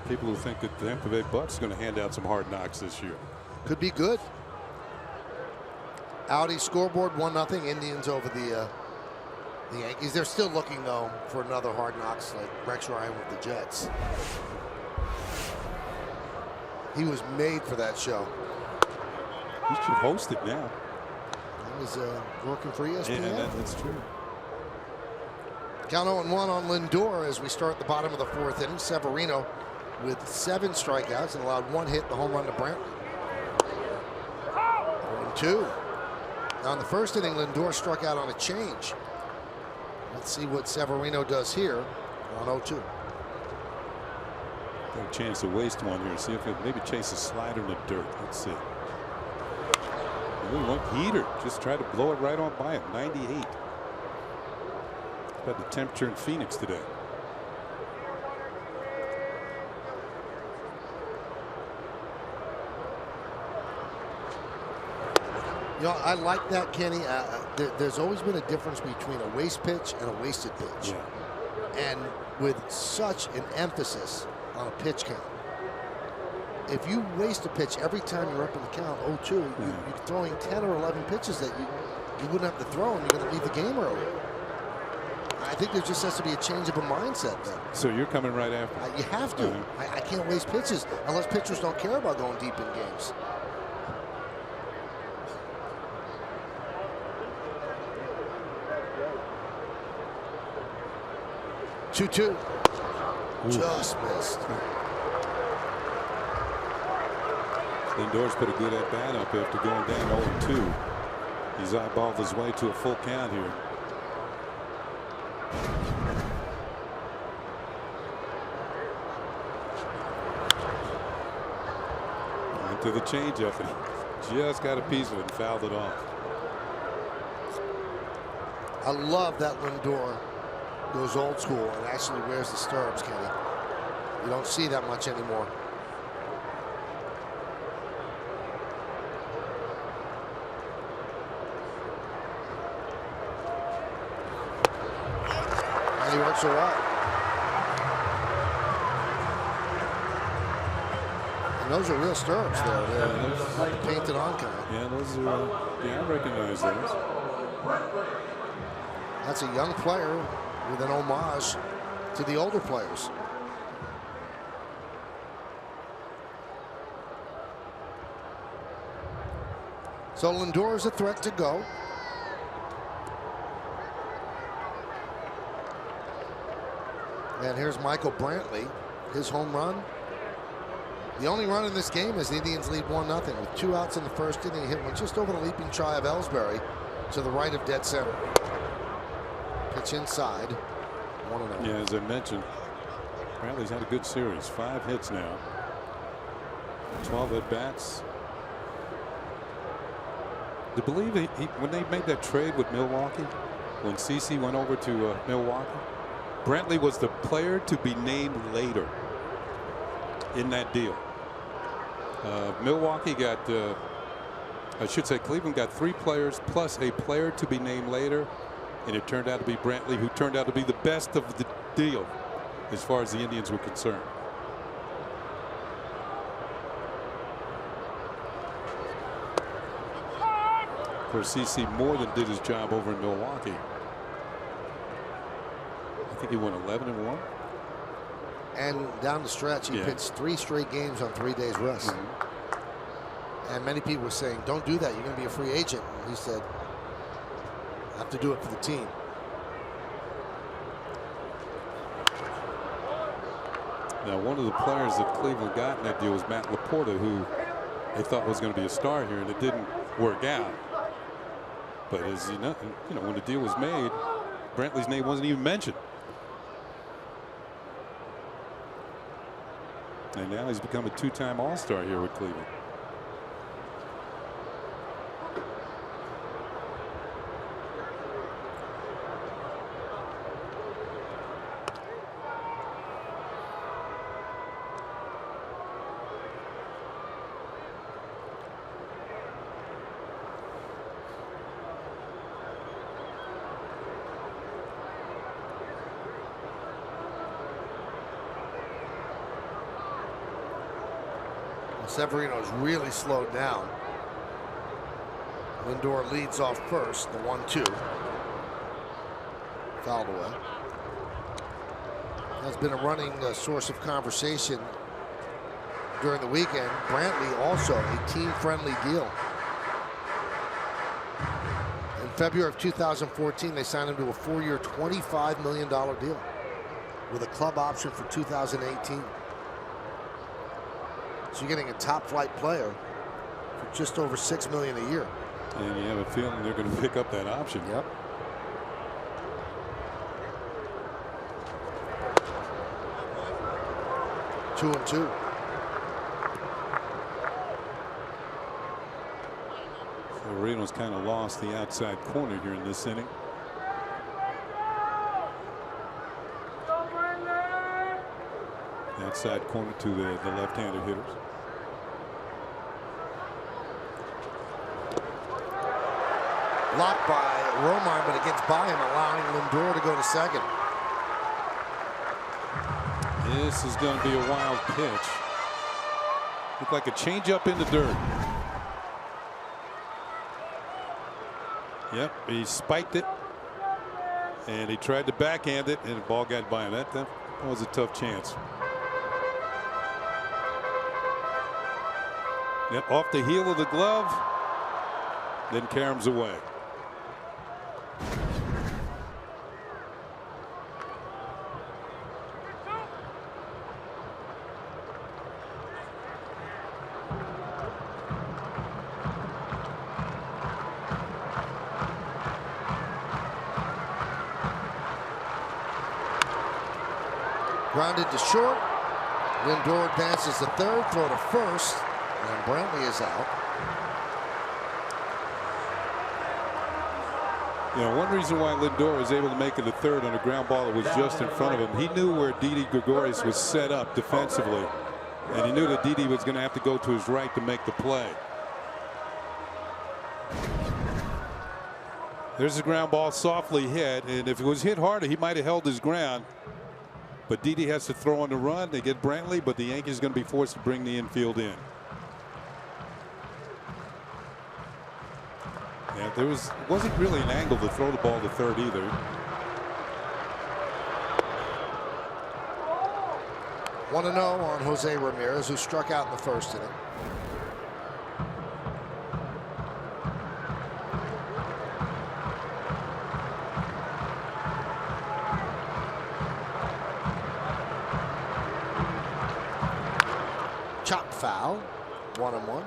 people who think that the Tampa Bay Bucks are going to hand out some hard knocks this year. Could be good. Audi scoreboard 1-0 Indians over the Yankees. They're still looking though for another hard knocks like Rex Ryan with the Jets. He was made for that show. He should host it now. He was working for ESPN. Yeah, that's true. Count 0-1 on Lindor as we start the bottom of the 4th inning. Severino with 7 strikeouts and allowed 1 hit, the home run to Brantley. 0-2. Now in the 1st inning, Lindor struck out on a change. Let's see what Severino does here on 0-2. Got a chance to waste one here. See if it maybe chase a slider in the dirt. Let's see. One heater. Just try to blow it right on by him. 98. About the temperature in Phoenix today. You know, I like that, Kenny. There's always been a difference between a waste pitch and a wasted pitch. Yeah. And with such an emphasis on a pitch count, if you waste a pitch every time you're up in the count 0-2, you're throwing 10 or 11 pitches that you wouldn't have to throw, and you're going to leave the game early. I think there just has to be a change of a mindset then. So you're coming right after. You have to. I can't waste pitches unless pitchers don't care about going deep in games. Two. Just missed. Lindor's put a good at bat up after going down 0-2. He's eyeballed his way to a full count here. Went to the changeup and he just got a piece of it and fouled it off. I love that Lindor goes old school and actually wears the stirrups, Kenny. You don't see that much anymore. And he works her out. And those are real stirrups there. They're painted on kind of. Yeah, those are, yeah, I recognize those. That's a young player with an homage to the older players. So Lindor is a threat to go. And here's Michael Brantley, his home run. The only run in this game is the Indians lead 1-0 with 2 outs in the 1st inning. He hit one just over the leaping try of Ellsbury to the right of dead center. Pitch inside. 1-0. Yeah, as I mentioned, Brantley's had a good series. 5 hits now. 12 at bats. To believe when they made that trade with Milwaukee, when CC went over to Milwaukee, Brantley was the player to be named later in that deal. Milwaukee got, I should say, Cleveland got 3 players plus a player to be named later. And it turned out to be Brantley, who turned out to be the best of the deal as far as the Indians were concerned. Of course, CC more than did his job over in Milwaukee. I think he won 11-1. And down the stretch, he pitched 3 straight games on 3 days rest. And many people were saying, don't do that. You're going to be a free agent. And he said, I have to do it for the team. Now, one of the players that Cleveland got in that deal was Matt Laporta, who they thought was going to be a star here, and it didn't work out. But as you know, when the deal was made, Brantley's name wasn't even mentioned. And now he's become a 2-time All-Star here with Cleveland. Severino's really slowed down. Lindor leads off first, the 1-2. Fouled away. Has been a running source of conversation during the weekend. Brantley also a team-friendly deal. In February of 2014, they signed him to a 4-year, $25 million deal with a club option for 2018. So you're getting a top-flight player for just over $6 million a year. And you have a feeling they're going to pick up that option. Yep. Two and two. Severino's kind of lost the outside corner here in this inning. The outside corner to the left-handed hitters. Blocked by Romine, but it gets by him, allowing Lindor to go to second. This is going to be a wild pitch. Looked like a changeup in the dirt. Yep, he spiked it, and he tried to backhand it, and the ball got by him. That was a tough chance. Yep, off the heel of the glove, then caroms away. Grounded to short. Lindor advances to third, throw to first, and Brantley is out. You know, one reason why Lindor was able to make it to third on a ground ball that was just in front of him, he knew where Didi Gregorius was set up defensively, and he knew that Didi was going to have to go to his right to make the play. There's a ground ball softly hit, and if it was hit harder, he might have held his ground. But Didi has to throw on the run. They get Brantley, but the Yankees are going to be forced to bring the infield in. Yeah, wasn't really an angle to throw the ball to third either. One 1-0 on Jose Ramirez, who struck out in the first inning. Chop foul, 1-1.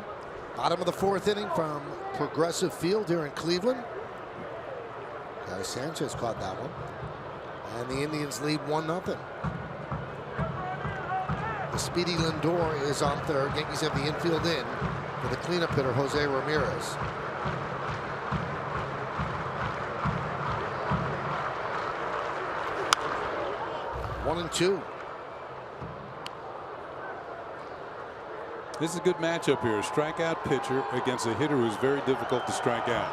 Bottom of the fourth inning from Progressive Field here in Cleveland. Gary Sanchez caught that one. And the Indians lead 1-0. The speedy Lindor is on third. Yankees have the infield in for the cleanup hitter, Jose Ramirez. One and two. This is a good matchup here. A strikeout pitcher against a hitter who's very difficult to strike out.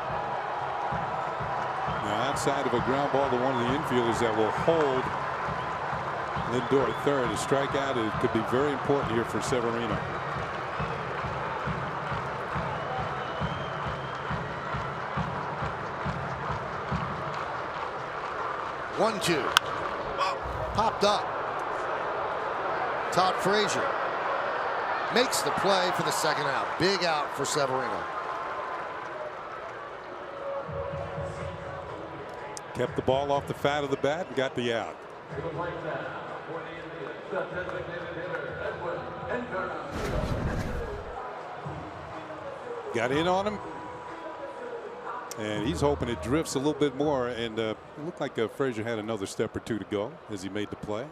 Now, outside of a ground ball to one of the infielders that will hold Lindor at third, a strikeout could be very important here for Severino. One, two. Popped up. Todd Frazier makes the play for the second out. Big out for Severino. Kept the ball off the fat of the bat and got the out. Got in on him. And he's hoping it drifts a little bit more. And it looked like Frazier had another step or two to go as he made the play.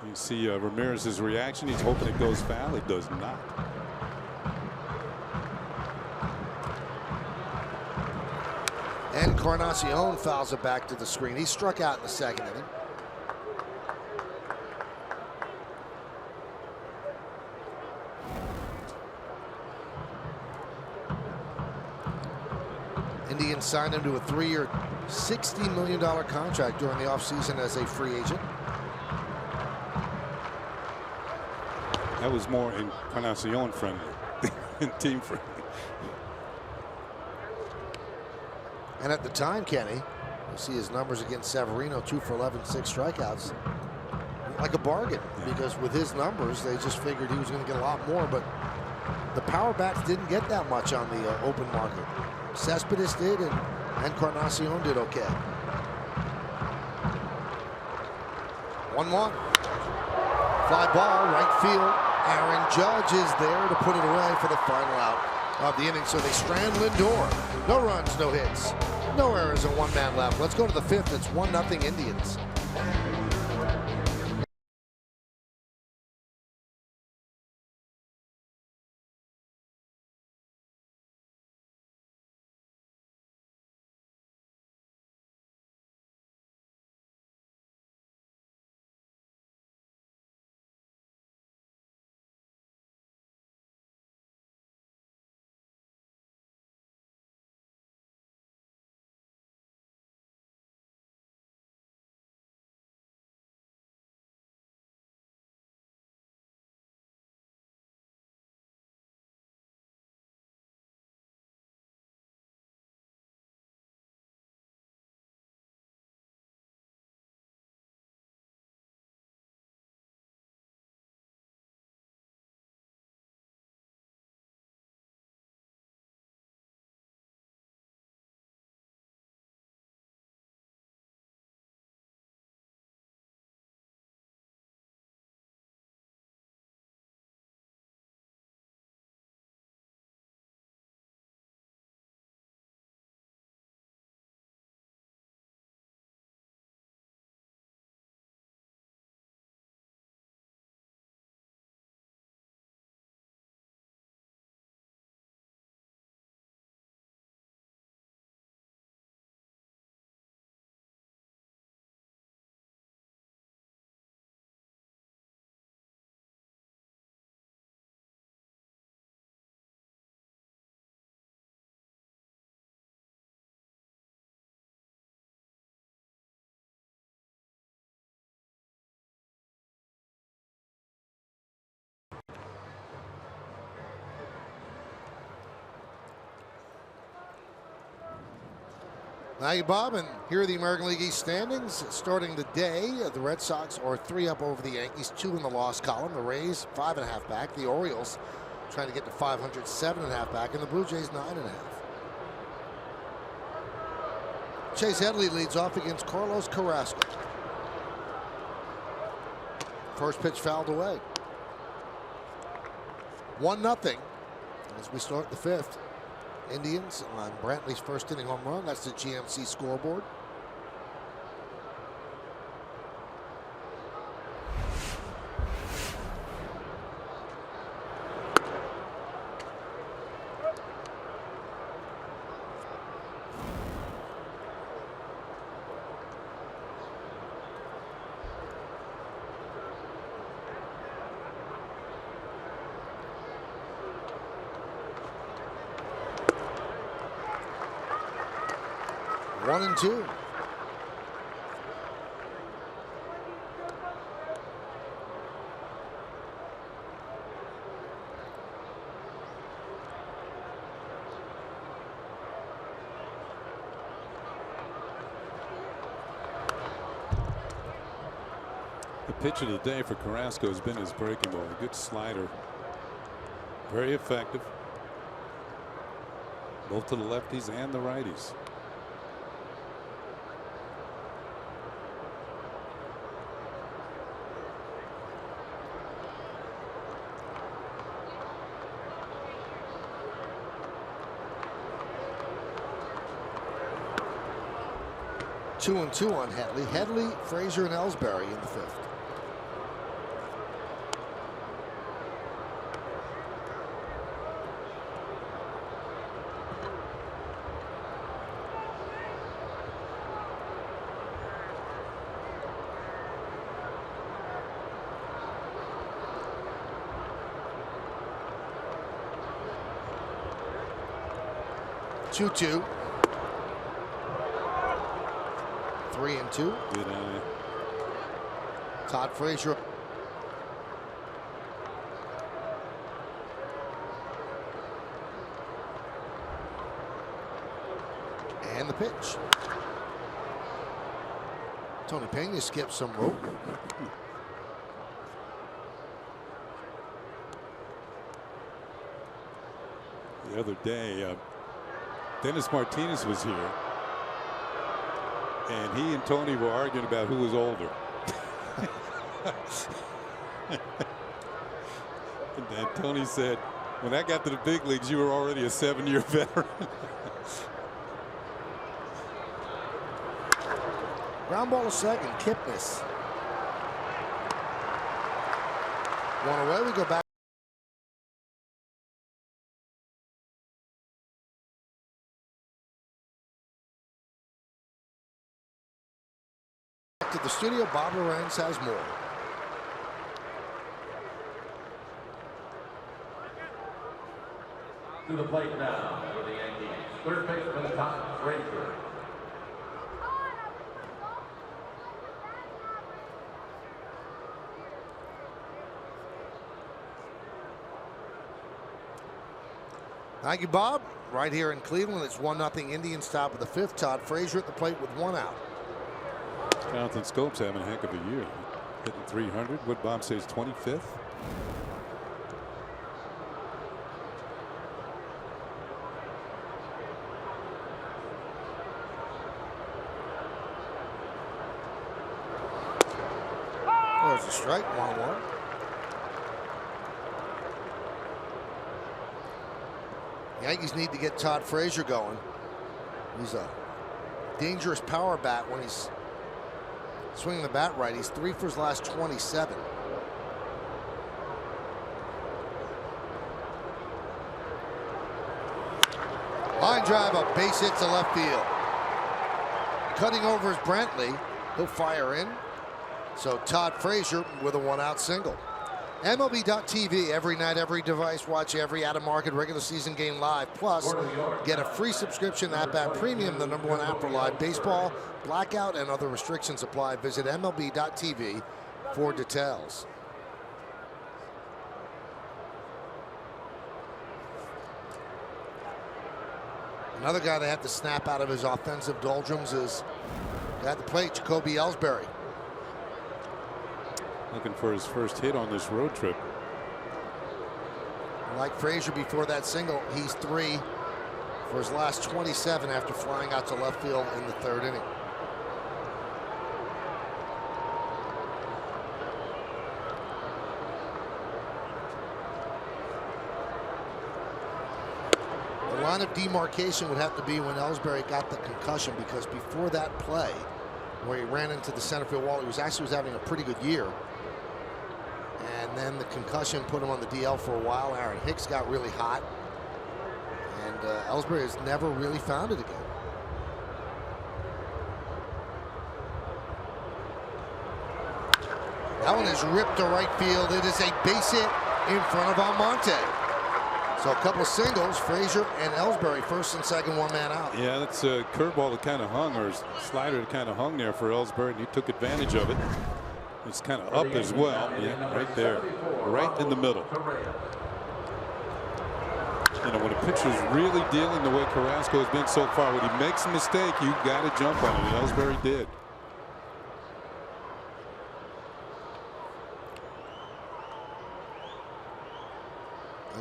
You can see Ramirez's reaction. He's hoping it goes foul. It does not. Encarnacion fouls it back to the screen. He struck out in the second inning. Indians signed him to a 3-year, $60 million contract during the offseason as a free agent. That was more Encarnacion friendly than team friendly. And at the time, Kenny, you see his numbers against Severino, 2 for 11, 6 strikeouts. Like a bargain, because with his numbers, they just figured he was going to get a lot more, but the power bats didn't get that much on the open market. Cespedes did, and Encarnacion did okay. 1-1. Fly ball, right field. Aaron Judge is there to put it away for the final out of the inning. So they strand Lindor. No runs, no hits, no errors, and 1 man left. Let's go to the 5th. It's 1-0 Indians. Now you, Bob, and here are the American League East standings. Starting the day, the Red Sox are 3 up over the Yankees, 2 in the loss column. The Rays 5.5 back. The Orioles trying to get to 500, 7.5 back, and the Blue Jays 9.5. Chase Headley leads off against Carlos Carrasco. First pitch fouled away. 1-0 as we start the 5th. Indians on Brantley's first inning home run. That's the GMC scoreboard. One and two. The pitch of the day for Carrasco has been his breaking ball. A good slider. Very effective. Both to the lefties and the righties. Two and two on Headley. Headley, Frazier, and Ellsbury in the 5th. Two. 3 and 2. Good eye. Todd Frazier. And the pitch. Tony Pena skips some rope. The other day, Dennis Martinez was here, and he and Tony were arguing about who was older. And Tony said, when I got to the big leagues, you were already a 7-year veteran. Ground ball to second. Kipnis. One away. We go back to the studio. Bob Lorenz has more. To the plate now for the Yankees. Third baseman Todd Frazier. Thank you, Bob. Right here in Cleveland, it's 1-0 Indians, top of the 5th. Todd Frazier at the plate with 1 out. Jonathan Scope's having a heck of a year. Hitting 300. What Bob says, 25th. There's a strike. 1-1. Yankees need to get Todd Frazier going. He's a dangerous power bat when he's swinging the bat right. He's 3 for his last 27. Line drive up, base hit to left field. Cutting over is Brantley. He'll fire in. So Todd Frazier with a 1-out single. MLB.TV, every night, every device. Watch every out-of-market regular season game live. Plus, get a free subscription at Bat Premium, the #1 app for live baseball. Blackout and other restrictions apply. Visit MLB.TV for details. Another guy they have to snap out of his offensive doldrums is at the plate, Jacoby Ellsbury. Looking for his first hit on this road trip. Like Frazier before that single, he's 3 for his last 27 after flying out to left field in the 3rd inning. The line of demarcation would have to be when Ellsbury got the concussion, because before that play where he ran into the center field wall, he was having a pretty good year. And then the concussion put him on the DL for a while. Aaron Hicks got really hot. And Ellsbury has never really found it again. That one is ripped to right field. It is a base hit in front of Almonte. So a couple of singles, Frazier and Ellsbury, first and second, 1-man out. Yeah, that's a curveball that kind of hung, or slider that kind of hung there for Ellsbury, and he took advantage of it. It's kind of up as well. Yeah, right there, right in the middle. You know, when a pitcher's really dealing the way Carrasco has been so far, when he makes a mistake, you got to jump on it. And Ellsbury did.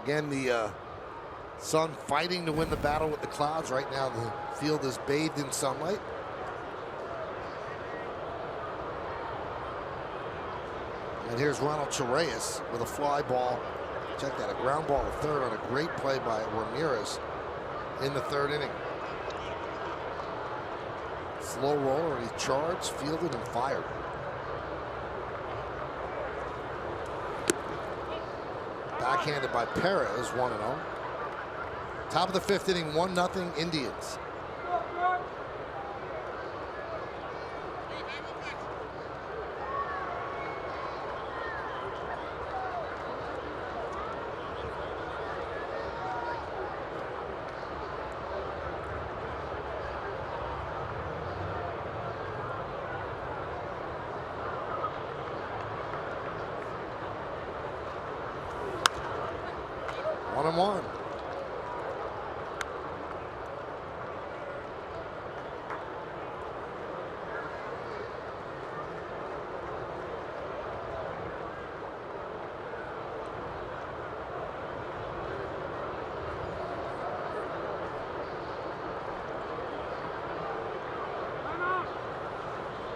Again, the sun fighting to win the battle with the clouds. Right now, the field is bathed in sunlight. And here's Ronald Chirias with a fly ball. Check that, a ground ball to third on a great play by Ramirez in the 3rd inning. Slow roller, and he charged, fielded, and fired. Backhanded by Perez, 1-0. Top of the 5th inning, 1-0 Indians.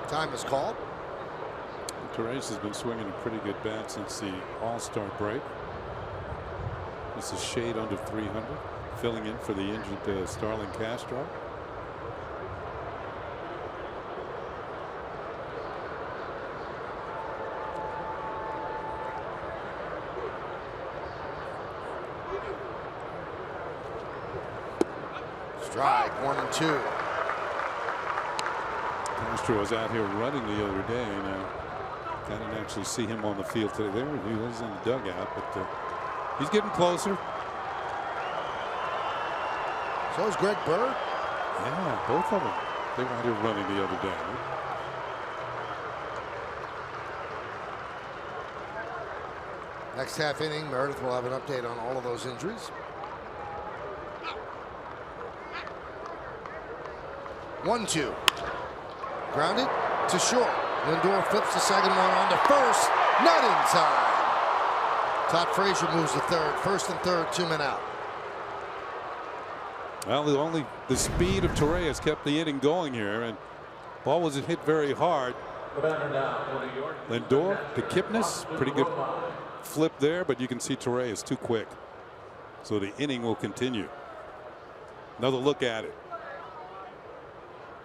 Time is called. Torres has been swinging a pretty good bat since the All-Star break. This is shade under 300, filling in for the injured Starlin Castro. Strike, 1-2. Castro was out here running the other day. Now, I didn't actually see him on the field today. There he was in the dugout, but he's getting closer. So is Greg Bird. Yeah, both of them. They were out here running the other day. Next half inning, Meredith will have an update on all of those injuries. 1-2. Grounded to short. Lindor flips the second one on to first. Not in time. Todd Frazier moves to third. First and third, 2 men out. Well, the speed of Torres kept the inning going here, and ball wasn't hit very hard. Lindor, the Kipnis, pretty good flip there, but you can see Torres too quick. So the inning will continue. Another look at it.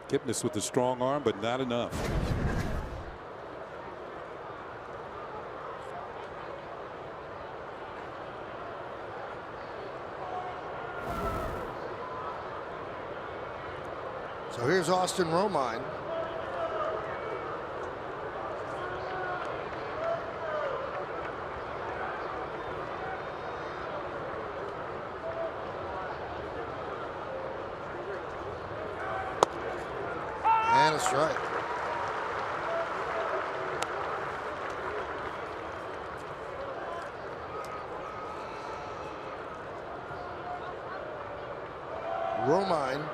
Kipnis with the strong arm, but not enough. So here's Austin Romine. And a strike. Romine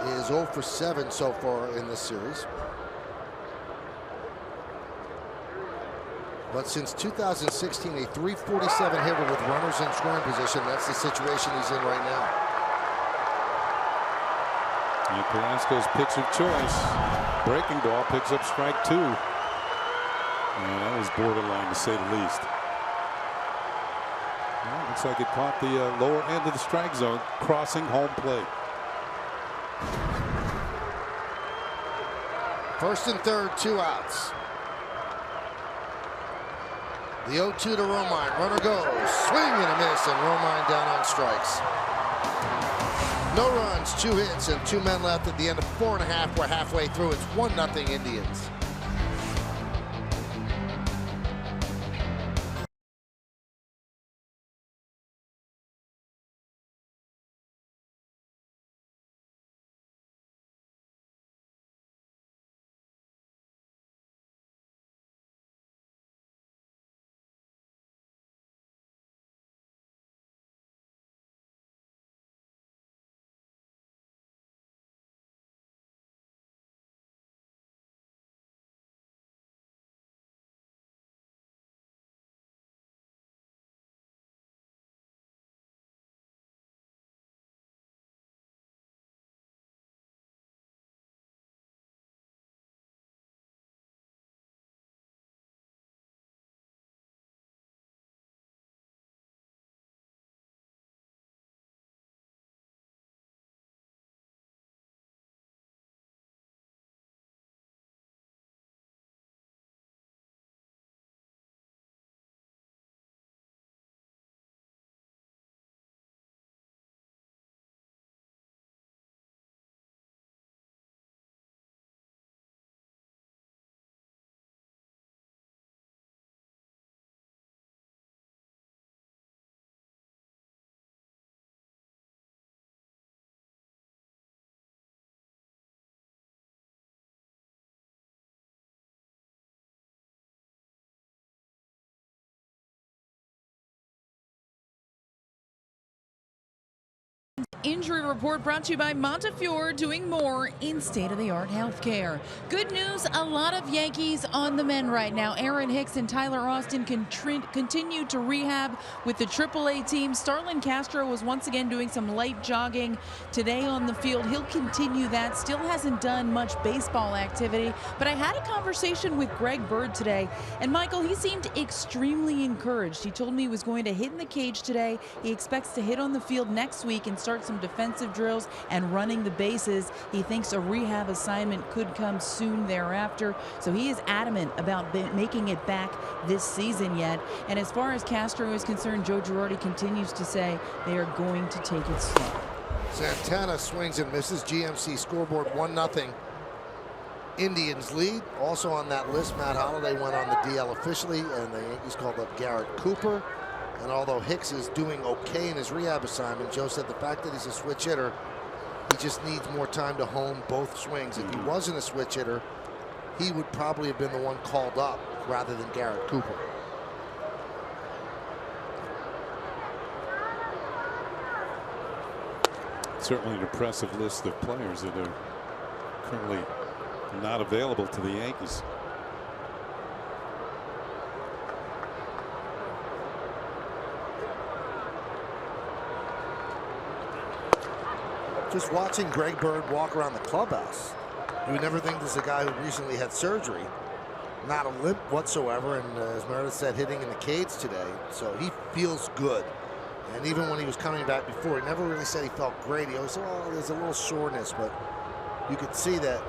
is 0 for 7 so far in this series. But since 2016, a .347 hitter with runners in scoring position. That's the situation he's in right now. And Carrasco's pitch of choice. Breaking ball, picks up strike 2. And that was borderline, to say the least. Well, looks like it caught the lower end of the strike zone, crossing home plate. First and third, 2 outs. The 0-2 to Romine. Runner goes. Swing and a miss, and Romine down on strikes. No runs, 2 hits, and 2 men left at the end of 4.5. We're halfway through. It's 1-0 Indians. Injury report brought to you by Montefiore, doing more in state-of-the-art healthcare. Good news, a lot of Yankees on the mend right now. Aaron Hicks and Tyler Austin continue to rehab with the AAA team. Starlin Castro was once again doing some light jogging today on the field. He'll continue that. Still hasn't done much baseball activity, but I had a conversation with Greg Bird today, and Michael, he seemed extremely encouraged. He told me he was going to hit in the cage today. He expects to hit on the field next week and start some defensive drills and running the bases. He thinks a rehab assignment could come soon thereafter, so he is adamant about making it back this season yet. And as far as Castro is concerned, Joe Girardi continues to say they are going to take it slow. Santana swings and misses. GMC scoreboard 1-0. Indians lead. Also on that list, Matt Holliday went on the DL officially, and the Yankees called up Garrett Cooper. And although Hicks is doing okay in his rehab assignment, Joe said the fact that he's a switch hitter, he just needs more time to hone both swings. If he wasn't a switch hitter, he would probably have been the one called up rather than Garrett Cooper. Certainly an impressive list of players that are currently not available to the Yankees. Just watching Greg Bird walk around the clubhouse, you would never think this is a guy who recently had surgery. Not a limp whatsoever, and as Meredith said, hitting in the cage today. So he feels good. And even when he was coming back before, he never really said he felt great. He always said, oh, there's a little soreness, but you could see that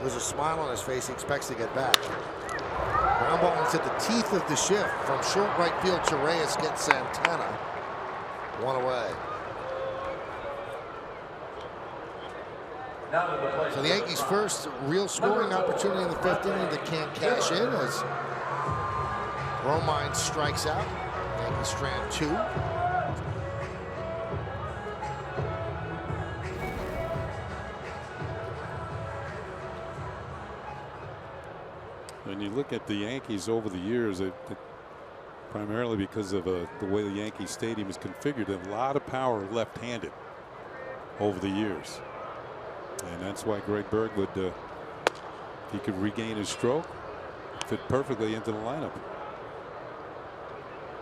there's a smile on his face. He expects to get back. Ground ball is at the teeth of the shift. From short right field, Reyes gets Santana. One away. So the Yankees' first real scoring opportunity in the 5th inning that can't cash in as Romine strikes out. Yankees strand 2. When you look at the Yankees over the years, primarily because of the way the Yankee Stadium is configured, a lot of power left-handed over the years. And that's why Greg Bird would, he could regain his stroke, fit perfectly into the lineup.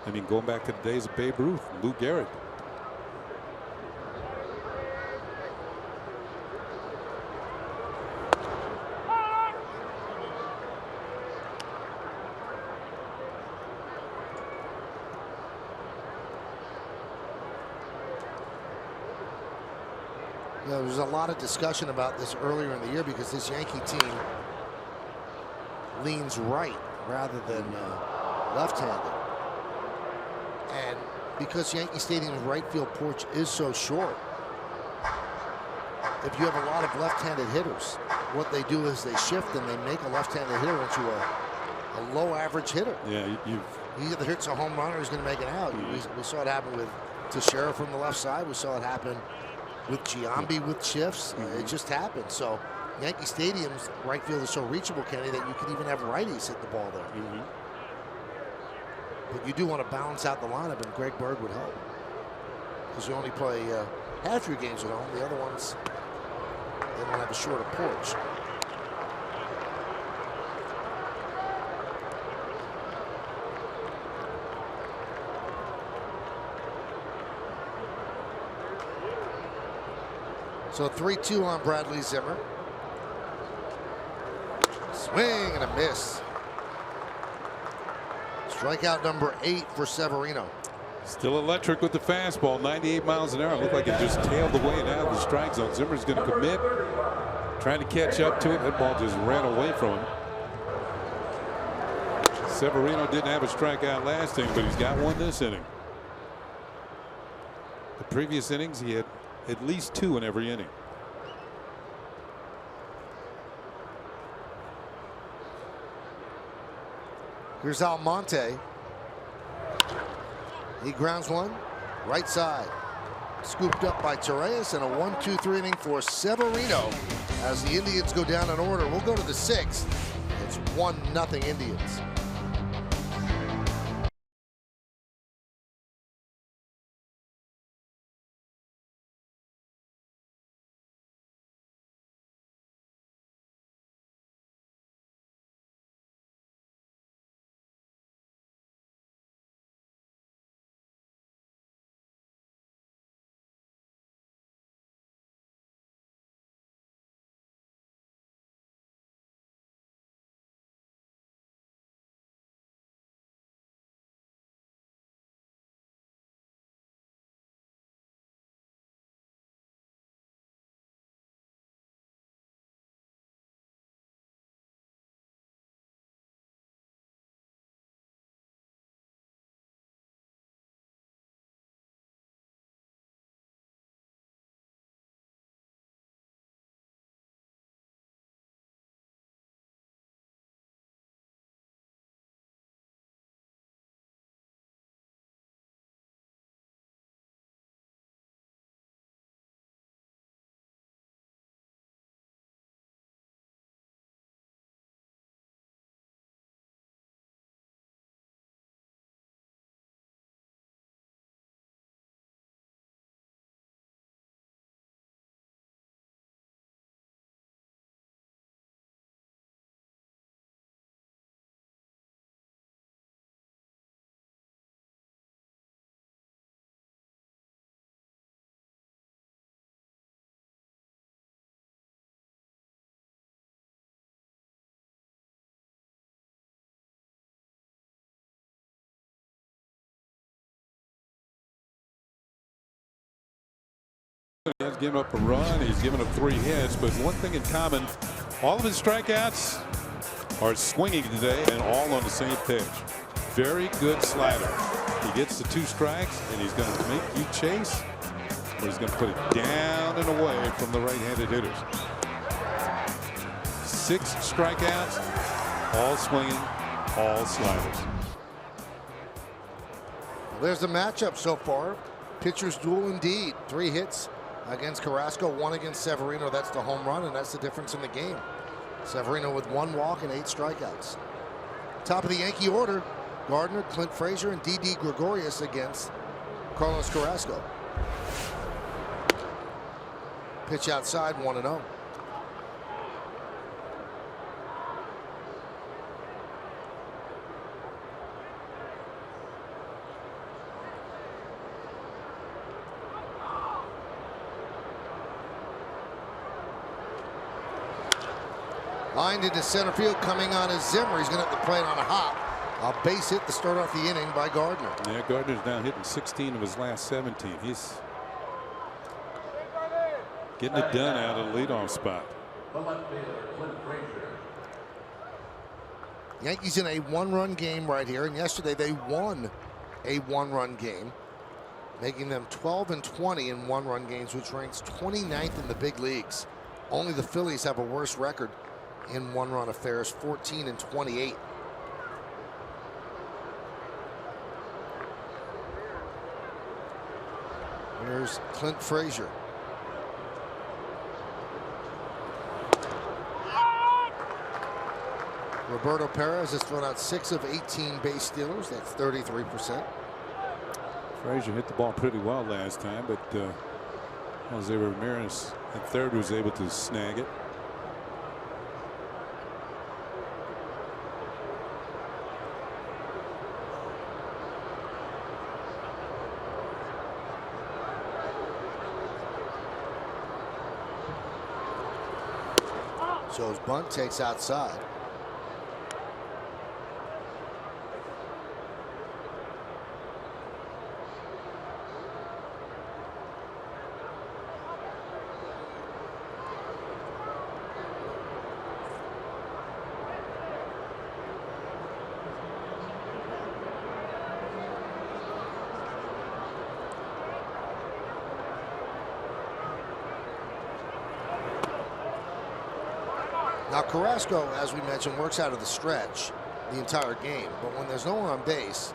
I mean, going back to the days of Babe Ruth, Lou Gehrig. You know, there's a lot of discussion about this earlier in the year because this Yankee team leans right rather than left-handed. And because Yankee Stadium's right field porch is so short, if you have a lot of left-handed hitters, what they do is they shift and they make a left-handed hitter into a low average hitter. Yeah, he either hits a home run or he's going to make it out. We saw it happen with Teixeira from the left side. We saw it happen with Giambi with shifts. It just happened. So Yankee Stadium's right field is so reachable, Kenny, that you could even have righties hit the ball there. But you do want to balance out the lineup, and Greg Bird would help. Because you only play half your games at home. The other ones, they don't have a shorter porch. So 3-2 on Bradley Zimmer. Swing and a miss. Strikeout number 8 for Severino. Still electric with the fastball, 98 miles an hour. Looked like it just tailed away and out of the strike zone. Zimmer's going to commit, trying to catch up to it. That ball just ran away from him. Severino didn't have a strikeout last inning, but he's got one this inning. The previous innings, he had at least 2 in every inning. Here's Almonte. He grounds one right side. Scooped up by Torres, and a 1-2-3 inning for Severino as the Indians go down in order. We'll go to the 6th. It's 1-0 Indians. He has given up a run. He's given up 3 hits. But one thing in common, all of his strikeouts are swinging today and all on the same pitch. Very good slider. He gets the 2 strikes, and he's going to make you chase, or he's going to put it down and away from the right-handed hitters. 6 strikeouts, all swinging, all sliders. There's the matchup so far. Pitcher's duel indeed. 3 hits against Carrasco, 1 against Severino. That's the home run, and that's the difference in the game. Severino with 1 walk and 8 strikeouts. Top of the Yankee order, Gardner, Clint Frazier, and Didi Gregorius against Carlos Carrasco. Pitch outside, 1-0. Lined into center field, coming on is Zimmer. He's going to have to play it on a hop. A base hit to start off the inning by Gardner. Yeah, Gardner's now hitting 16 of his last 17. He's getting it done out of the leadoff spot. Yankees in a 1-run game right here, and yesterday they won a 1-run game, making them 12-20 in 1-run games, which ranks 29th in the big leagues. Only the Phillies have a worse record in 1-run affairs, 14-28. Here's Clint Frazier. Roberto Perez has thrown out 6 of 18 base stealers. That's 33%. Frazier hit the ball pretty well last time, but Jose Ramirez at third was able to snag it. So his bunt takes outside. Now Carrasco, as we mentioned, works out of the stretch the entire game, but when there's no one on base,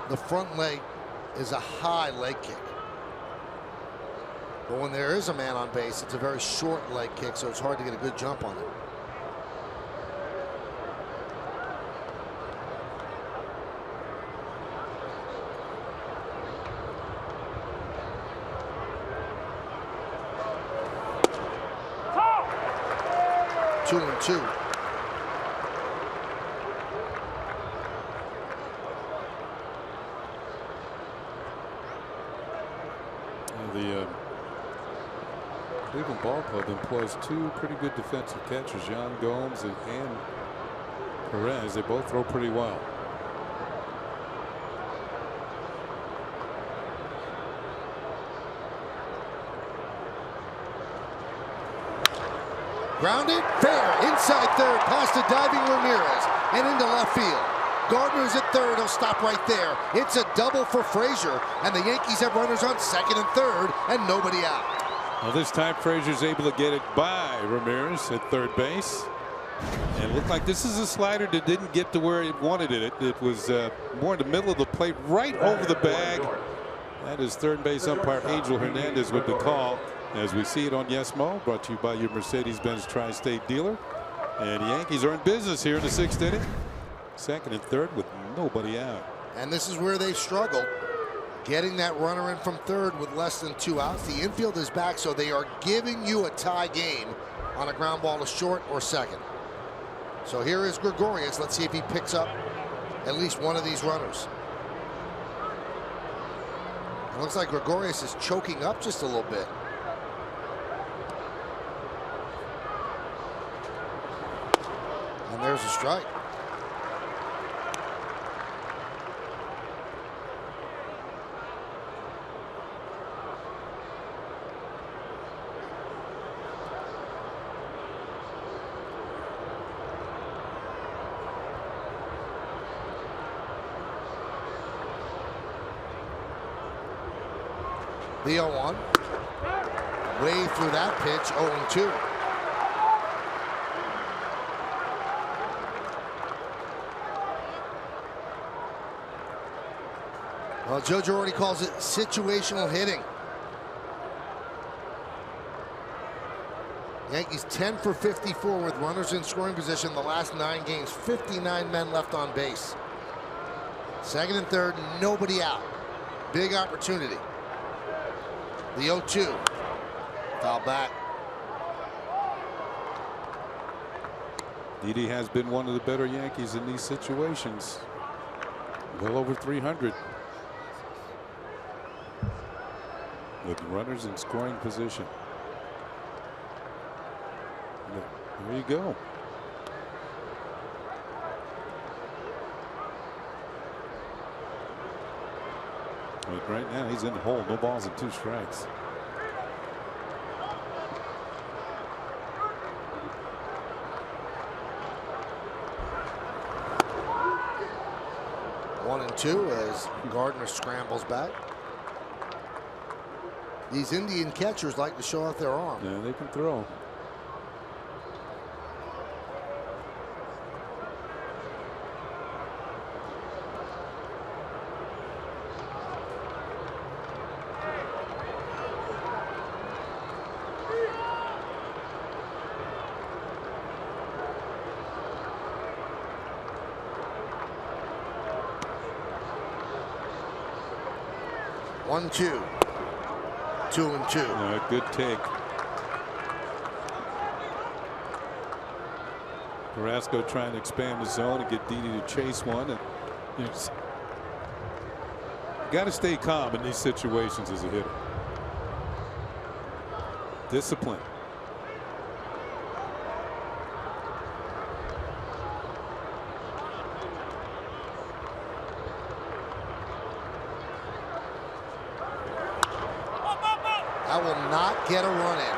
the front leg is a high leg kick. But when there is a man on base, it's a very short leg kick, so it's hard to get a good jump on it. Two and two. The Cleveland Ball Club employs 2 pretty good defensive catchers, Yan Gomes and Perez. They both throw pretty well. Grounded, fair, inside third, past a diving Ramirez, and into left field. Gardner's at third, he'll stop right there. It's a double for Frazier, and the Yankees have runners on second and third, and nobody out. Well, this time Frazier's able to get it by Ramirez at third base. And it looked like this is a slider that didn't get to where he wanted it. It was more in the middle of the plate, right over the bag. That is third base umpire Angel Hernandez with the call. As we see it on Yes Mo, brought to you by your Mercedes-Benz Tri-State dealer. And the Yankees are in business here in the 6th inning. Second and third with nobody out. And this is where they've struggled, getting that runner in from third with less than 2 outs. The infield is back, so they are giving you a tie game on a ground ball to short or second. So here is Gregorius. Let's see if he picks up at least one of these runners. It looks like Gregorius is choking up just a little bit. And there's a strike. The 0-1. Way through that pitch, 0-2. Well, JoJo already calls it situational hitting. Yankees 10 for 54 with runners in scoring position the last 9 games. 59 men left on base. Second and third, nobody out. Big opportunity. The 0-2. Foul back. Didi has been one of the better Yankees in these situations. Well over 300. With runners in scoring position. There you go. But right now he's in the hole. No balls and 2 strikes. One and 2 as Gardner scrambles back. These Indian catchers like to show off their arm. Yeah, they can throw. One, 2. 2 and 2. Good take. Carrasco trying to expand the zone and get Didi to chase one. And you know, got to stay calm in these situations as a hitter. Discipline. That will not get a run in.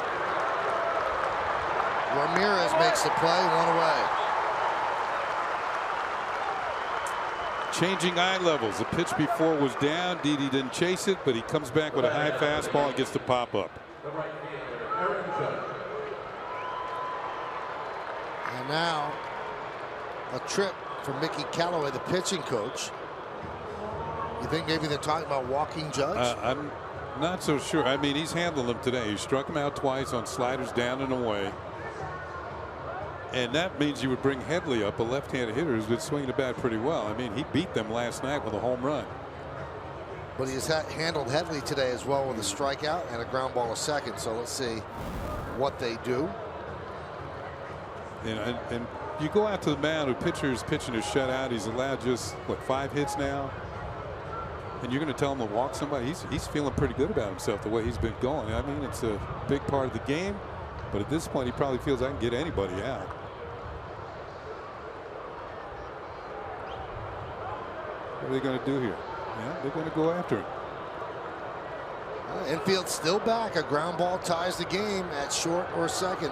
Ramirez makes the play, 1 away. Changing eye levels. The pitch before was down. Didi didn't chase it, but he comes back with a high fastball and gets the pop up. And now a trip from Mickey Callaway, the pitching coach. You think maybe they're talking about walking Judge? I'm not so sure. I mean, he's handled him today. He struck him out twice on sliders down and away. And that means you would bring Headley up, a left-handed hitter who's been swinging the bat pretty well. I mean, he beat them last night with a home run. But he has handled Headley today as well with a strikeout and a ground ball a second. So let's see what they do. And you go out to the mound, a pitcher is pitching a shutout. He's allowed just, what, 5 hits now? And you're going to tell him to walk somebody. He's feeling pretty good about himself the way he's been going. I mean, it's a big part of the game. But at this point, he probably feels I can get anybody out. What are they going to do here? Yeah, they're going to go after him. Infield still back. A ground ball ties the game at short or second.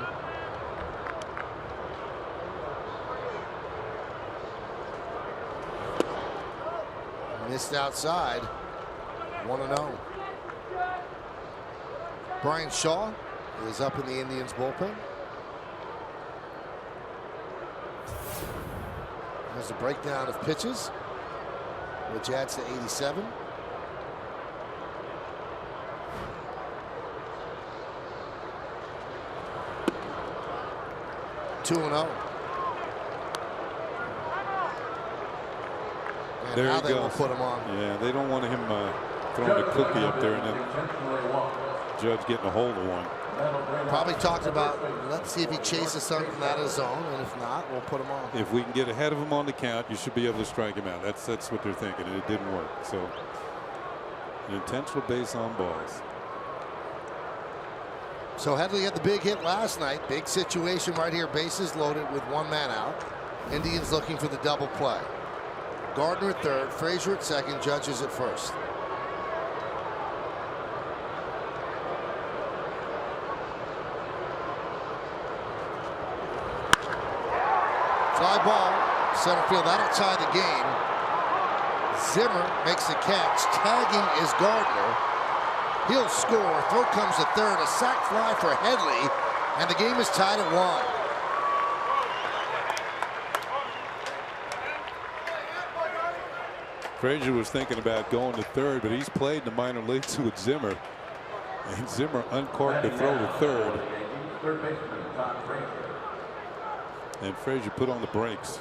Missed outside. 1-0. Brian Shaw is up in the Indians bullpen. There's a breakdown of pitches, which adds to 87. Two and 0. And now they will put him on. Yeah, they don't want him throwing a cookie up there and then Judge getting a hold of one. Probably talked about, let's see if he chases something out of his zone, and if not, we'll put him on. If we can get ahead of him on the count, you should be able to strike him out. That's what they're thinking, and it didn't work. So an intentional base on balls. So Headley had the big hit last night. Big situation right here. Bases loaded with 1 man out. Indians looking for the double play. Gardner at third, Frazier at second, Judges at first. Fly ball, center field. That'll tie the game. Zimmer makes the catch. Tagging is Gardner. He'll score. Throw comes to third. A sac fly for Headley, and the game is tied at 1. Frazier was thinking about going to third, but he's played in the minor leagues with Zimmer. And Zimmer uncorked the throw to third. And Frazier put on the brakes.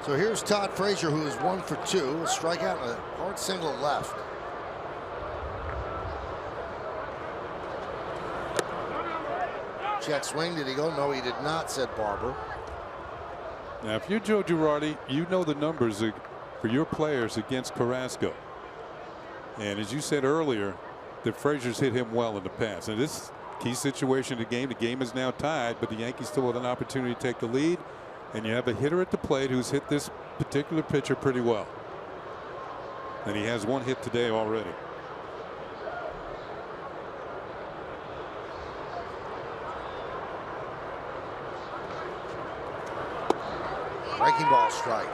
So here's Todd Frazier, who is 1 for 2. A strikeout and a hard single left. Check swing. Did he go? No, he did not, said Barber. Now, if you're Joe Girardi, you know the numbers for your players against Carrasco. And as you said earlier, that Frazier's hit him well in the past. And this key situation of the game is now tied, but the Yankees still have an opportunity to take the lead. And you have a hitter at the plate who's hit this particular pitcher pretty well. And he has 1 hit today already. Breaking ball strike.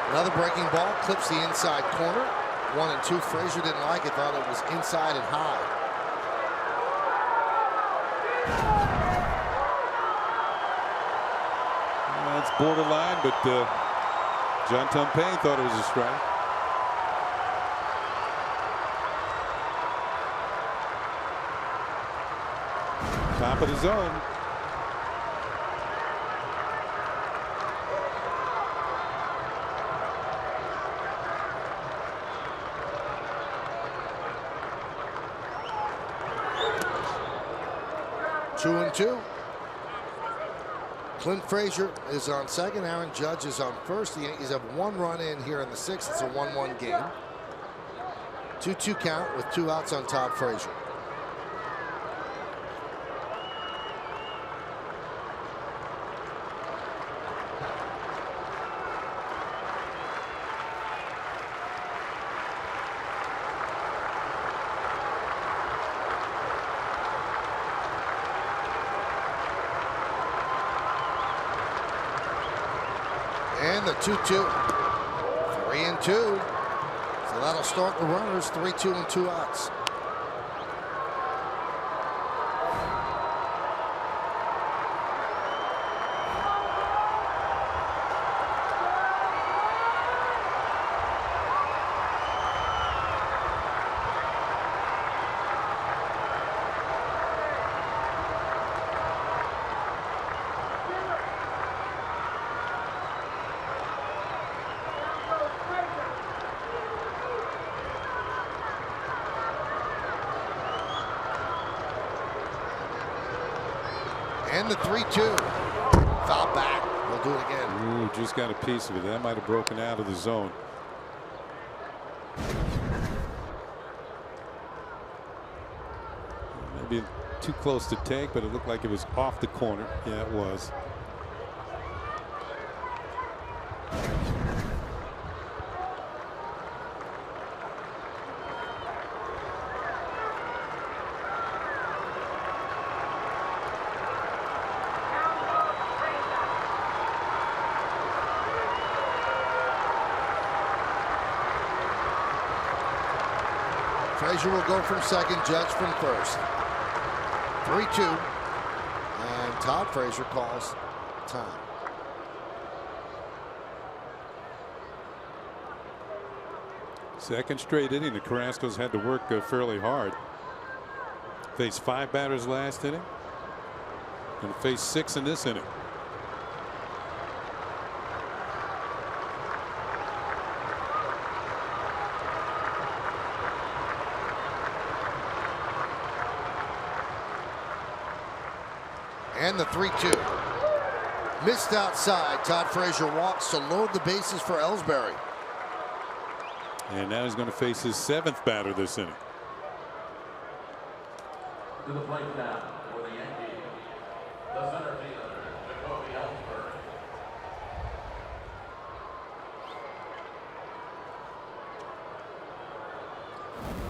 Another breaking ball clips the inside corner. 1 and 2. Frazier didn't like it, thought it was inside and high. That's borderline, but John Tumpane thought it was a strike. Top of the zone. Two and 2. Clint Frazier is on second. Aaron Judge is on first. The Yankees have 1 run in here in the 6th. It's a 1-1 game. 2-2 count with 2 outs on Todd Frazier. And the 2-2. 3 and 2. So that'll start the runners. 3-2 and 2 outs. And the 3-2. Foul back. We'll do it again. Ooh, just got a piece of it. That might have broken out of the zone. Maybe too close to take, but it looked like it was off the corner. Yeah, it was. Frazier will go from second, Judge from first. 3-2. And Todd Frazier calls time. Second straight inning. The Carrasco's had to work fairly hard. Faced 5 batters last inning. And faced 6 in this inning. And the 3-2. Missed outside. Todd Frazier walks to load the bases for Ellsbury. And now he's going to face his 7th batter this inning. To the plate now for the Yankees, the center fielder, Jacoby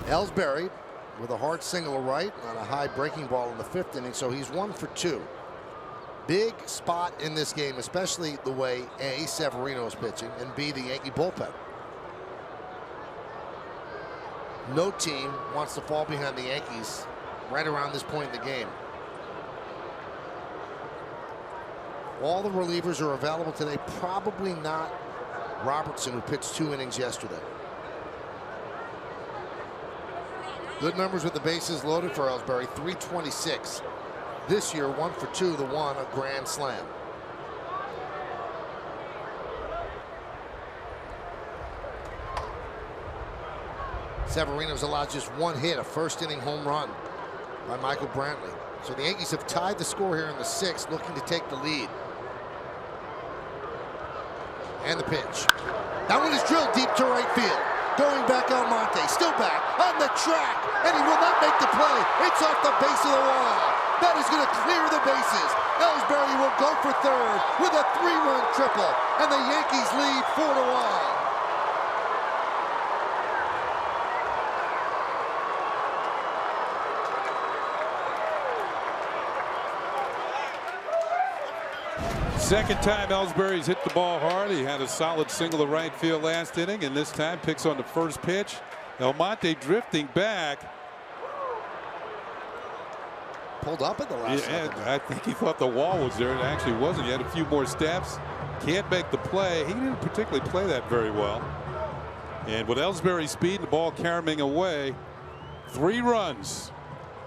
Ellsbury. Ellsbury with a hard single to right on a high breaking ball in the 5th inning, so he's 1 for 2. Big spot in this game, especially the way A, Severino is pitching, and B, the Yankee bullpen. No team wants to fall behind the Yankees right around this point in the game. All the relievers are available today. Probably not Robertson, who pitched 2 innings yesterday. Good numbers with the bases loaded for Ellsbury. 326. This year, 1 for 2. The one a grand slam. Severino's allowed just 1 hit, a 1st inning home run by Michael Brantley. So the Yankees have tied the score here in the 6th, looking to take the lead. And the pitch. That one is drilled deep to right field. Going back Almonte, still back on the track, and he will not make the play. It's off the base of the wall. That is going to clear the bases. Ellsbury will go for 3rd with a 3-run triple, and the Yankees lead 4-1. Second time Ellsbury's hit the ball hard. He had a solid single to right field last inning, and this time picks on the first pitch. Almonte drifting back. Pulled up at the last second. I think he thought the wall was there. It actually wasn't. He had a few more steps. Can't make the play. He didn't particularly play that very well. And with Ellsbury's speed and the ball carrying away, 3 runs.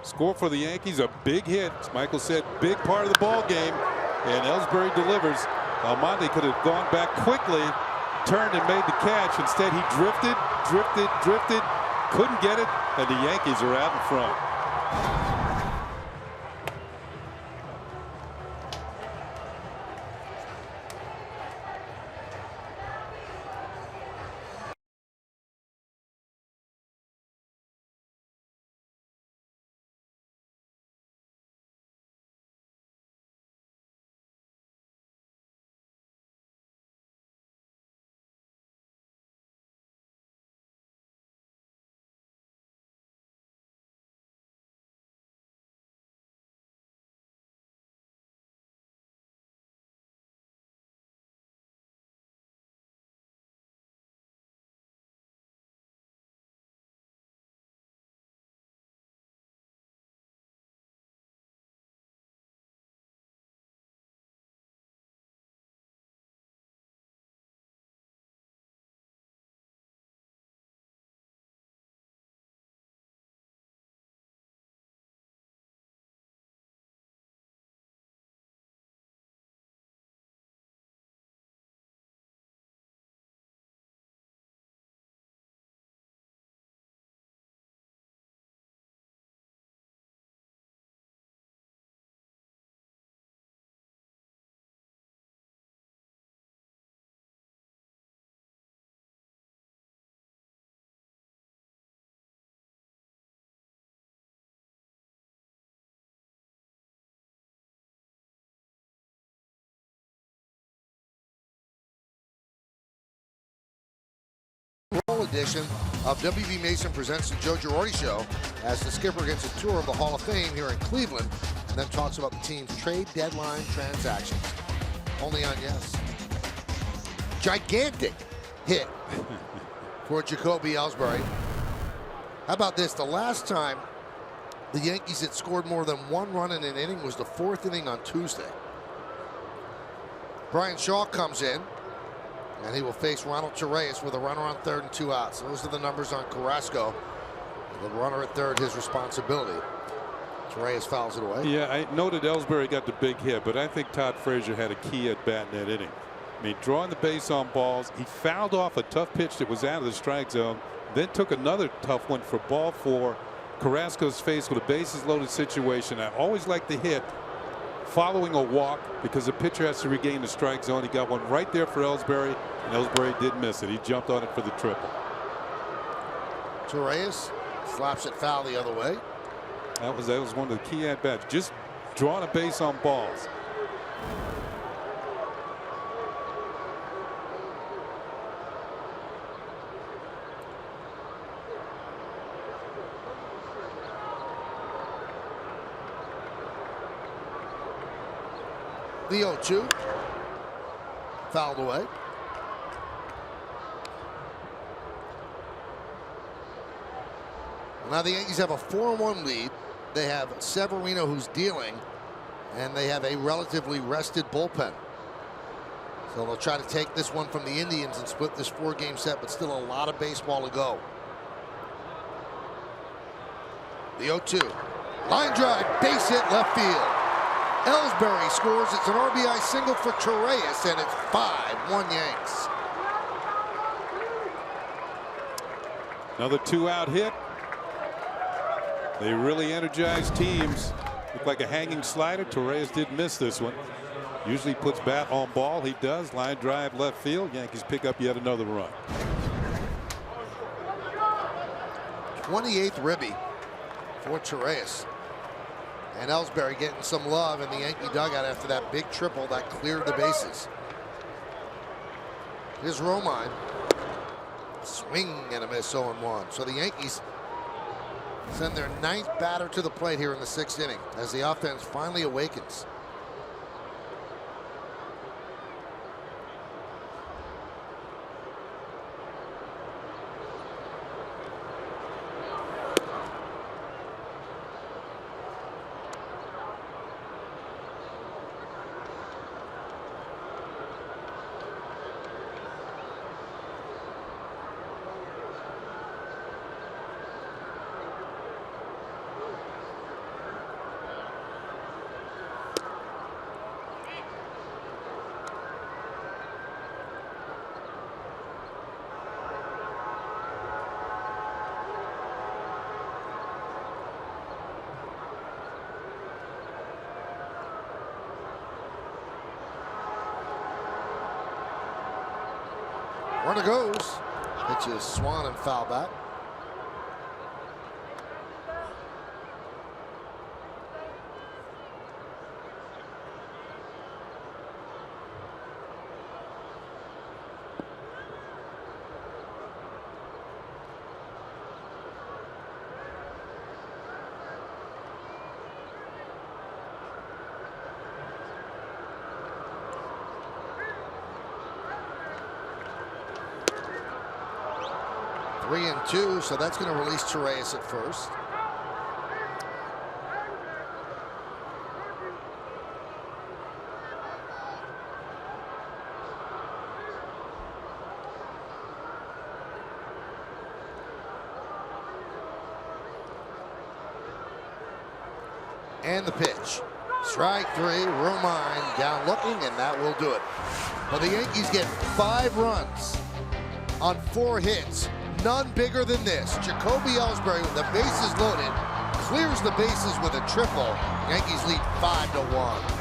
Score for the Yankees, a big hit. As Michael said, big part of the ball game. And Ellsbury delivers. Almonte could have gone back quickly, turned and made the catch. Instead, he drifted, couldn't get it, and the Yankees are out in front. Edition of WB Mason Presents the Joe Girardi Show as the skipper gets a tour of the Hall of Fame here in Cleveland and then talks about the team's trade deadline transactions. Only on Yes. Gigantic hit for Jacoby Ellsbury. How about this? The last time the Yankees had scored more than 1 run in an inning was the 4th inning on Tuesday. Brian Shaw comes in, and he will face Ronald Torreyes with a runner on 3rd and 2 outs. Those are the numbers on Carrasco. The runner at 3rd, his responsibility. Torreyes fouls it away. Yeah, I noted Ellsbury got the big hit, but I think Todd Frazier had a key at bat in that inning. I mean, drawing the base on balls, he fouled off a tough pitch that was out of the strike zone, then took another tough one for ball 4. Carrasco's faced with a bases loaded situation. I always like the hit following a walk because the pitcher has to regain the strike zone. He got one right there for Ellsbury, and Ellsbury did miss it. He jumped on it for the triple. Torres slaps it foul the other way. That was one of the key at bats. Just drawing a base on balls. The 0-2. Fouled away. Now the Yankees have a 4-1 lead. They have Severino, who's dealing, and they have a relatively rested bullpen. So they'll try to take this one from the Indians and split this 4-game set, but still a lot of baseball to go. The 0-2. Line drive, base hit, left field. Ellsbury scores. It's an RBI single for Torres, and it's 5-1 Yanks. Another 2-out hit. They really energized teams. Looked like a hanging slider. Torres did miss this one. Usually puts bat on ball. He does. Line drive left field. Yankees pick up yet another run. 28th ribby for Torres. And Ellsbury getting some love in the Yankee dugout after that big triple that cleared the bases. Here's Romine. Swing and a miss, 0-1. So the Yankees send their 9th batter to the plate here in the 6th inning as the offense finally awakens. Runner goes. Pitches Swan and foul back. Three and two, so that's going to release Torres at first. And the pitch. Strike three, Romine down looking, and that will do it. Well, the Yankees get 5 runs on 4 hits. None bigger than this. Jacoby Ellsbury with the bases loaded clears the bases with a triple. Yankees lead 5-1.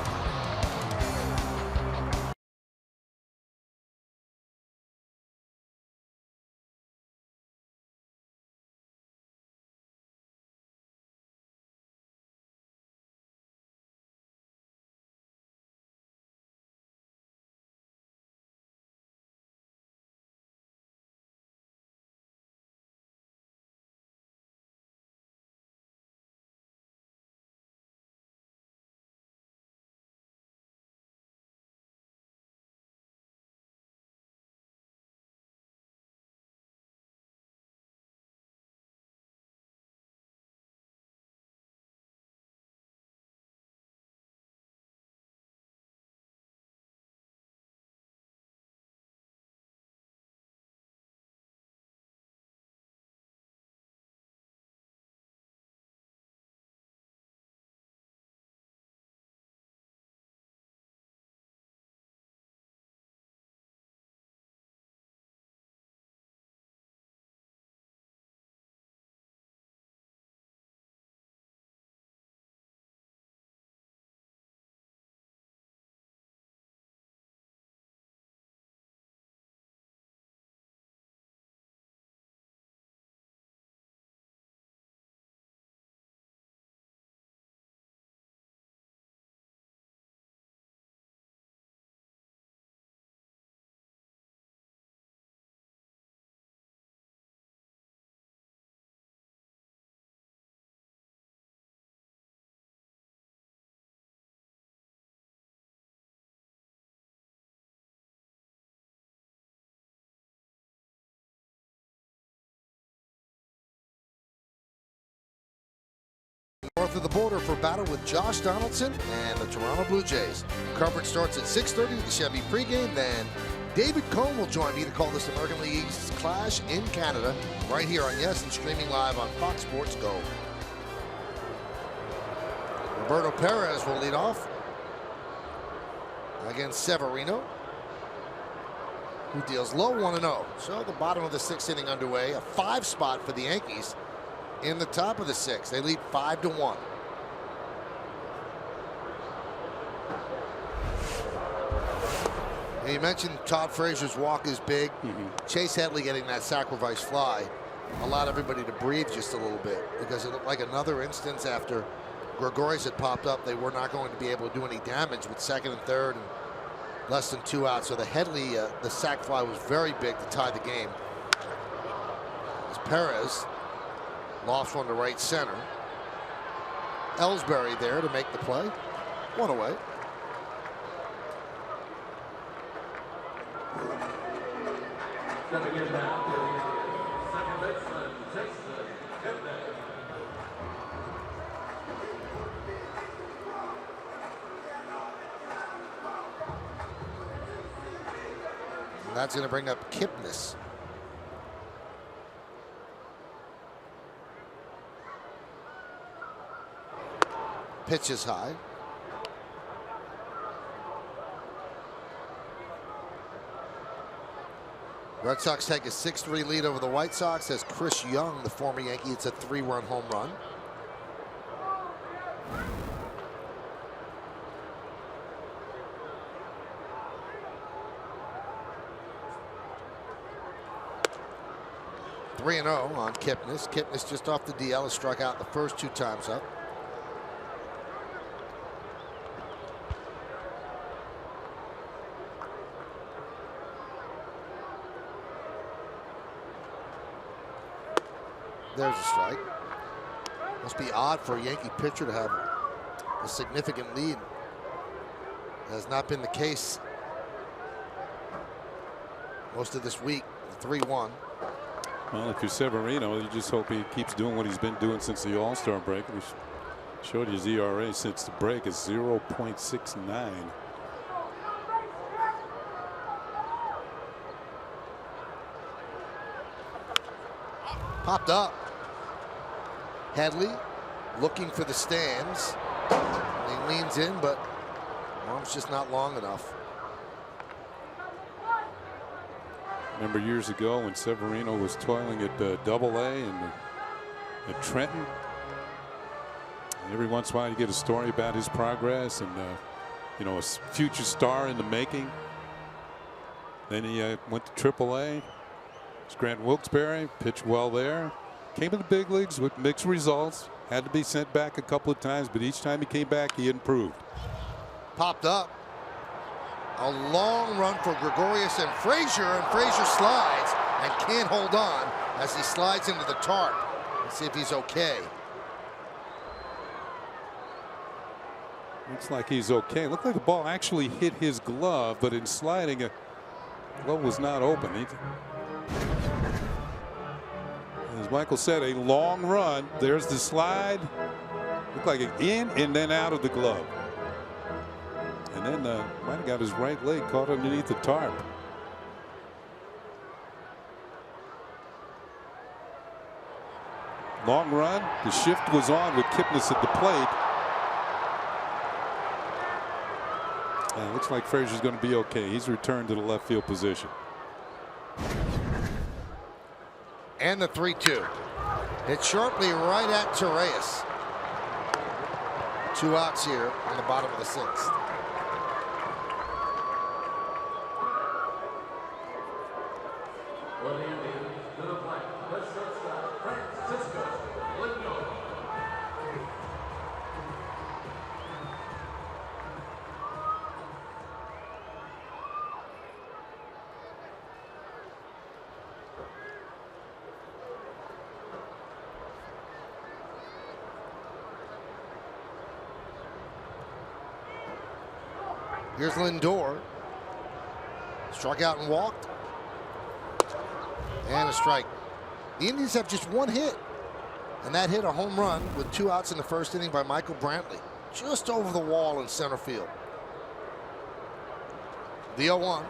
north of the border for battle with Josh Donaldson and the Toronto Blue Jays. Coverage starts at 6:30 with the Chevy pregame. Then David Cohn will join me to call this American League East clash in Canada right here on Yes and streaming live on Fox Sports Go. Roberto Perez will lead off against Severino, who deals low 1-0. So the bottom of the 6th inning underway. A 5 spot for the Yankees in the top of the 6th. They lead 5-1. You mentioned Todd Frazier's walk is big. Chase Headley getting that sacrifice fly allowed everybody to breathe just a little bit, because it looked like another instance after Gregorius had popped up. They were not going to be able to do any damage with 2nd and 3rd and less than 2 outs. So the Headley, the sac fly was very big to tie the game. As Perez lofts one to right center. Ellsbury there to make the play. 1 away. Stepping in now, second baseman, Jason Kipnis. And that's going to bring up Kipnis. Pitch is high. Red Sox take a 6-3 lead over the White Sox as Chris Young, the former Yankee, hits a 3-run home run. (3-0) on Kipnis. Kipnis just off the DL has struck out the first 2 times up. There's a strike. Must be odd for a Yankee pitcher to have a significant lead. That has not been the case most of this week. 3-1. Well, if you're Severino, you just hope he keeps doing what he's been doing since the All-Star break. We showed his ERA since the break is 0.69. Popped up. Headley looking for the stands. He leans in, but arm's just not long enough. Remember years ago when Severino was toiling at Double-A and at Trenton? Every once in a while you get a story about his progress and you know, a future star in the making. Then he went to Triple-A. Grant Wilkes-Barre pitched well there. Came to the big leagues with mixed results. Had to be sent back a couple of times, but each time he came back, he improved. Popped up. A long run for Gregorius and Frazier slides and can't hold on as he slides into the tarp. Let's see if he's okay. Looks like he's okay. Looked like the ball actually hit his glove, but in sliding, the glove was not open. As Michael said, a long run. There's the slide. Looked like it in and then out of the glove. And then might have got his right leg caught underneath the tarp. Long run. The shift was on with Kipnis at the plate. And it looks like Frazier's going to be okay. He's returned to the left field position. And the 3-2. Hit sharply right at Torreyes. 2 outs here on the bottom of the 6th. Here's Lindor. Struck out and walked. And a strike. The Indians have just 1 hit And that hit a home run with 2 outs in the first inning by Michael Brantley, just over the wall in center field. The 0-1.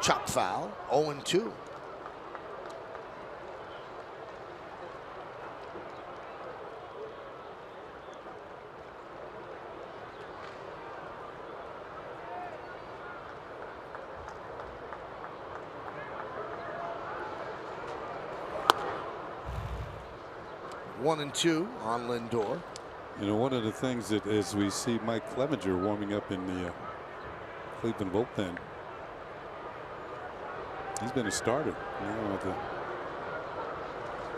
Chopped foul. 0-2. One and 2 on Lindor. You know, one of the things that as we see Mike Clevenger warming up in the Cleveland bullpen, he's been a starter now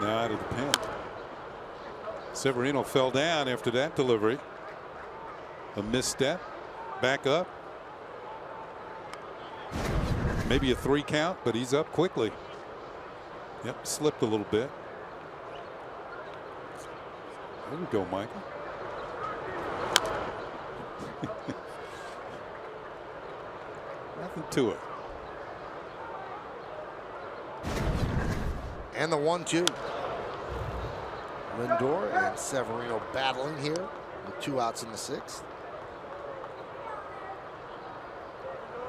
out of the pen. Severino fell down after that delivery. A misstep. Back up. Maybe a 3 count, but he's up quickly. Yep, slipped a little bit. There we go, Michael. Nothing to it. And the 1-2. Lindor and Severino battling here with 2 outs in the 6th.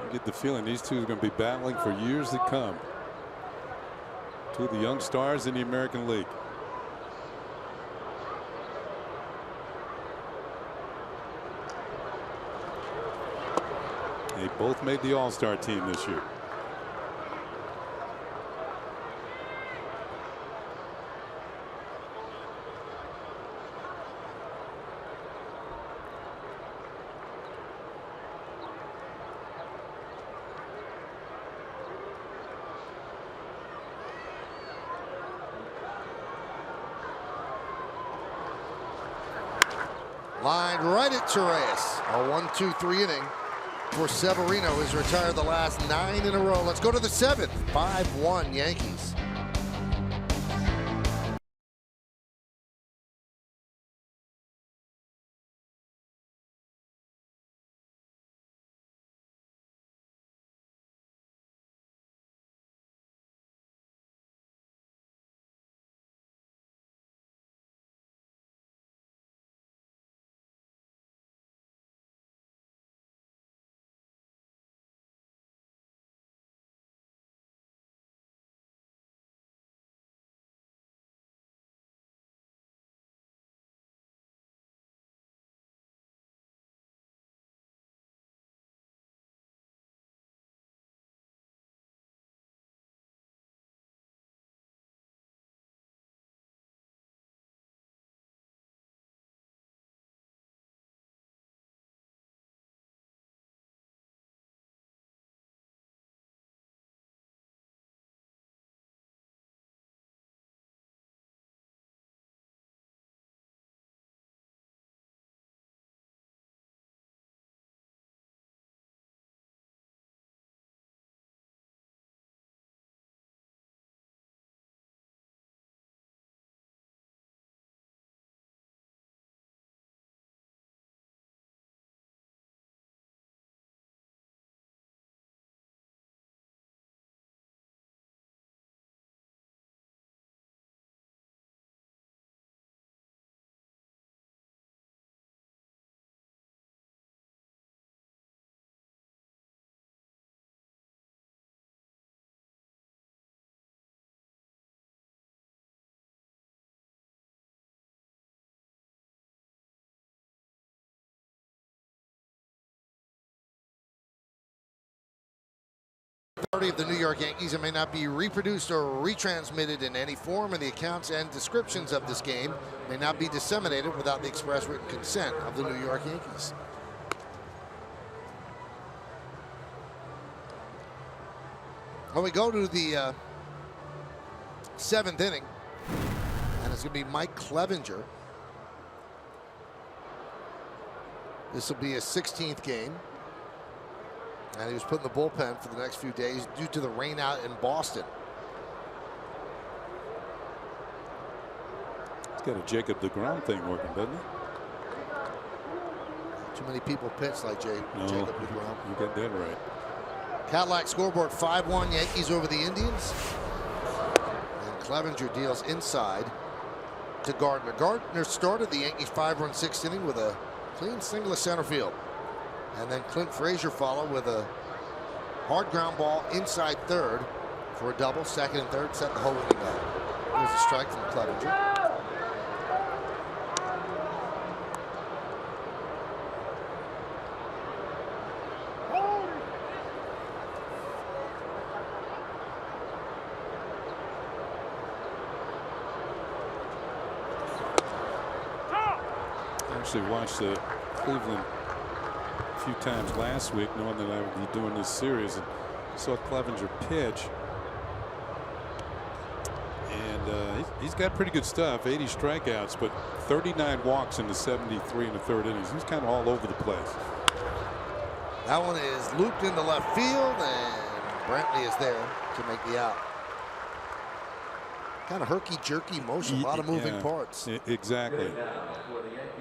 You get the feeling these two are going to be battling for years to come. Two of the young stars in the American League. They both made the All-Star team this year. Lined right at Torres. A 1-2-3 inning for Severino. Has retired the last 9 in a row. Let's go to the 7th. 5-1 Yankees. Of the New York Yankees, it may not be reproduced or retransmitted in any form, and the accounts and descriptions of this game may not be disseminated without the express written consent of the New York Yankees. When we go to the 7th inning, and it's going to be Mike Clevenger. This will be his 16th game. And he was put in the bullpen for the next few days due to the rain out in Boston. He's got a Jacob deGrom thing working, doesn't he? Too many people pitch like Jacob deGrom. You got that right. Cadillac scoreboard 5-1 Yankees over the Indians. And Clevenger deals inside to Gardner. Gardner started the Yankees 5-run 6th inning with a clean single to center field. And then Clint Frazier followed with a hard ground ball inside third for a double. Second and third set the whole inning up. Here's a strike from Clevenger. Actually watched Cleveland a few times last week, knowing that I would be doing this series, and saw Clevenger pitch. And he's got pretty good stuff, 80 strikeouts, but 39 walks in the 73 in the third innings. He's kind of all over the place. That one is looped into left field, and Brantley is there to make the out. Kind of herky-jerky motion, a lot of moving parts. Exactly.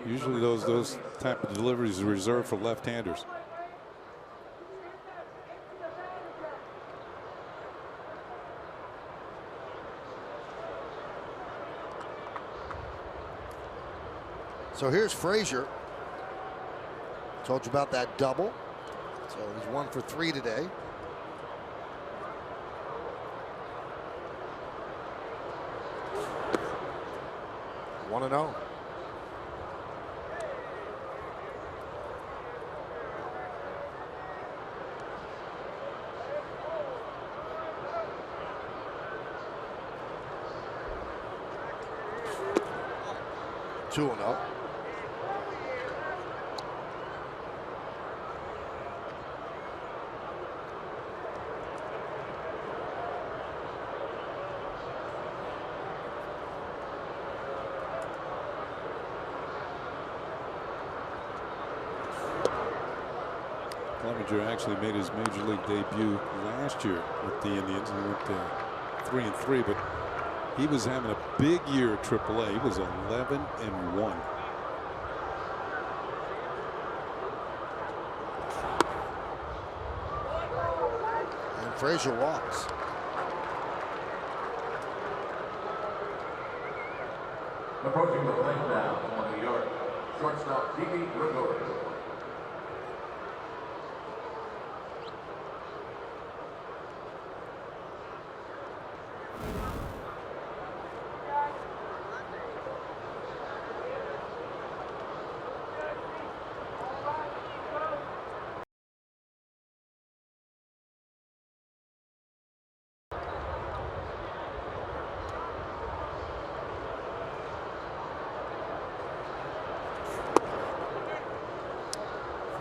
Usually those type of deliveries are reserved for left-handers. So here's Frazier. Told you about that double. So he's 1 for 3 today. One and 0. Two and 0. Clevenger actually made his major league debut last year with the Indians. He went 3-3, but he was having a big year at AAA. He was 11-1. And Frazier walks. Approaching the plate now for New York, shortstop Didi Gregorius.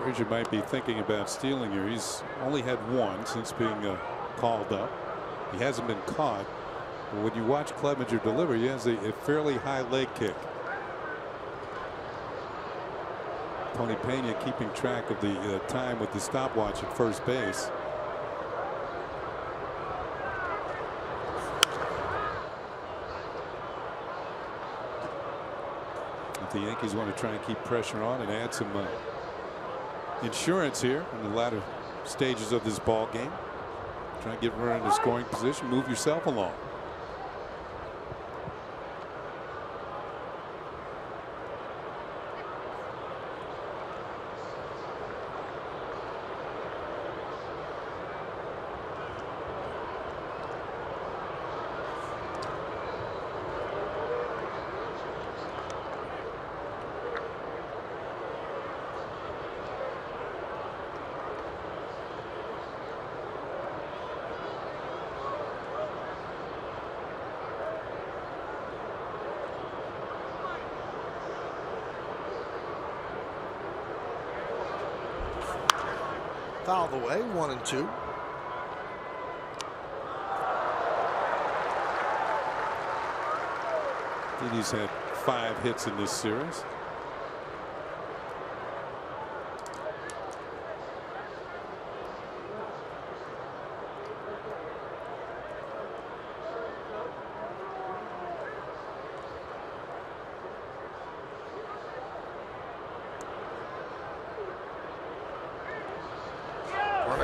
Frazier might be thinking about stealing here. He's only had one since being called up. He hasn't been caught. But when you watch Clevenger deliver, he has a fairly high leg kick. Tony Pena keeping track of the time with the stopwatch at first base. If the Yankees want to try and keep pressure on and add some insurance here in the latter stages of this ball game, try and get a runner in a scoring position, move yourself along. Fouled away, 1-2. Didi's had 5 hits in this series.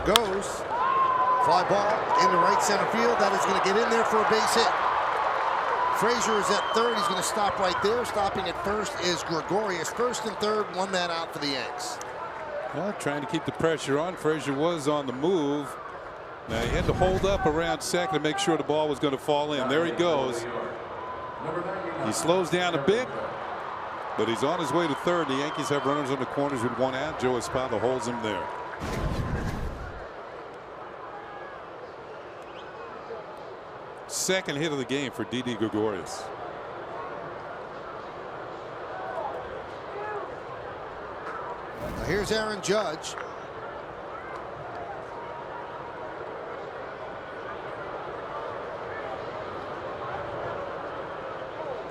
Goes. Fly ball into right center field. That is going to get in there for a base hit. Frazier is at third. He's going to stop right there. Stopping at first is Gregorius. First and third, one man out for the Yanks. Well, trying to keep the pressure on. Frazier was on the move. Now he had to hold up around second to make sure the ball was going to fall in. There he goes. He slows down a bit, but he's on his way to third. The Yankees have runners on the corners with one out. Joe Espada holds him there. Second hit of the game for Didi Gregorius. Now here's Aaron Judge.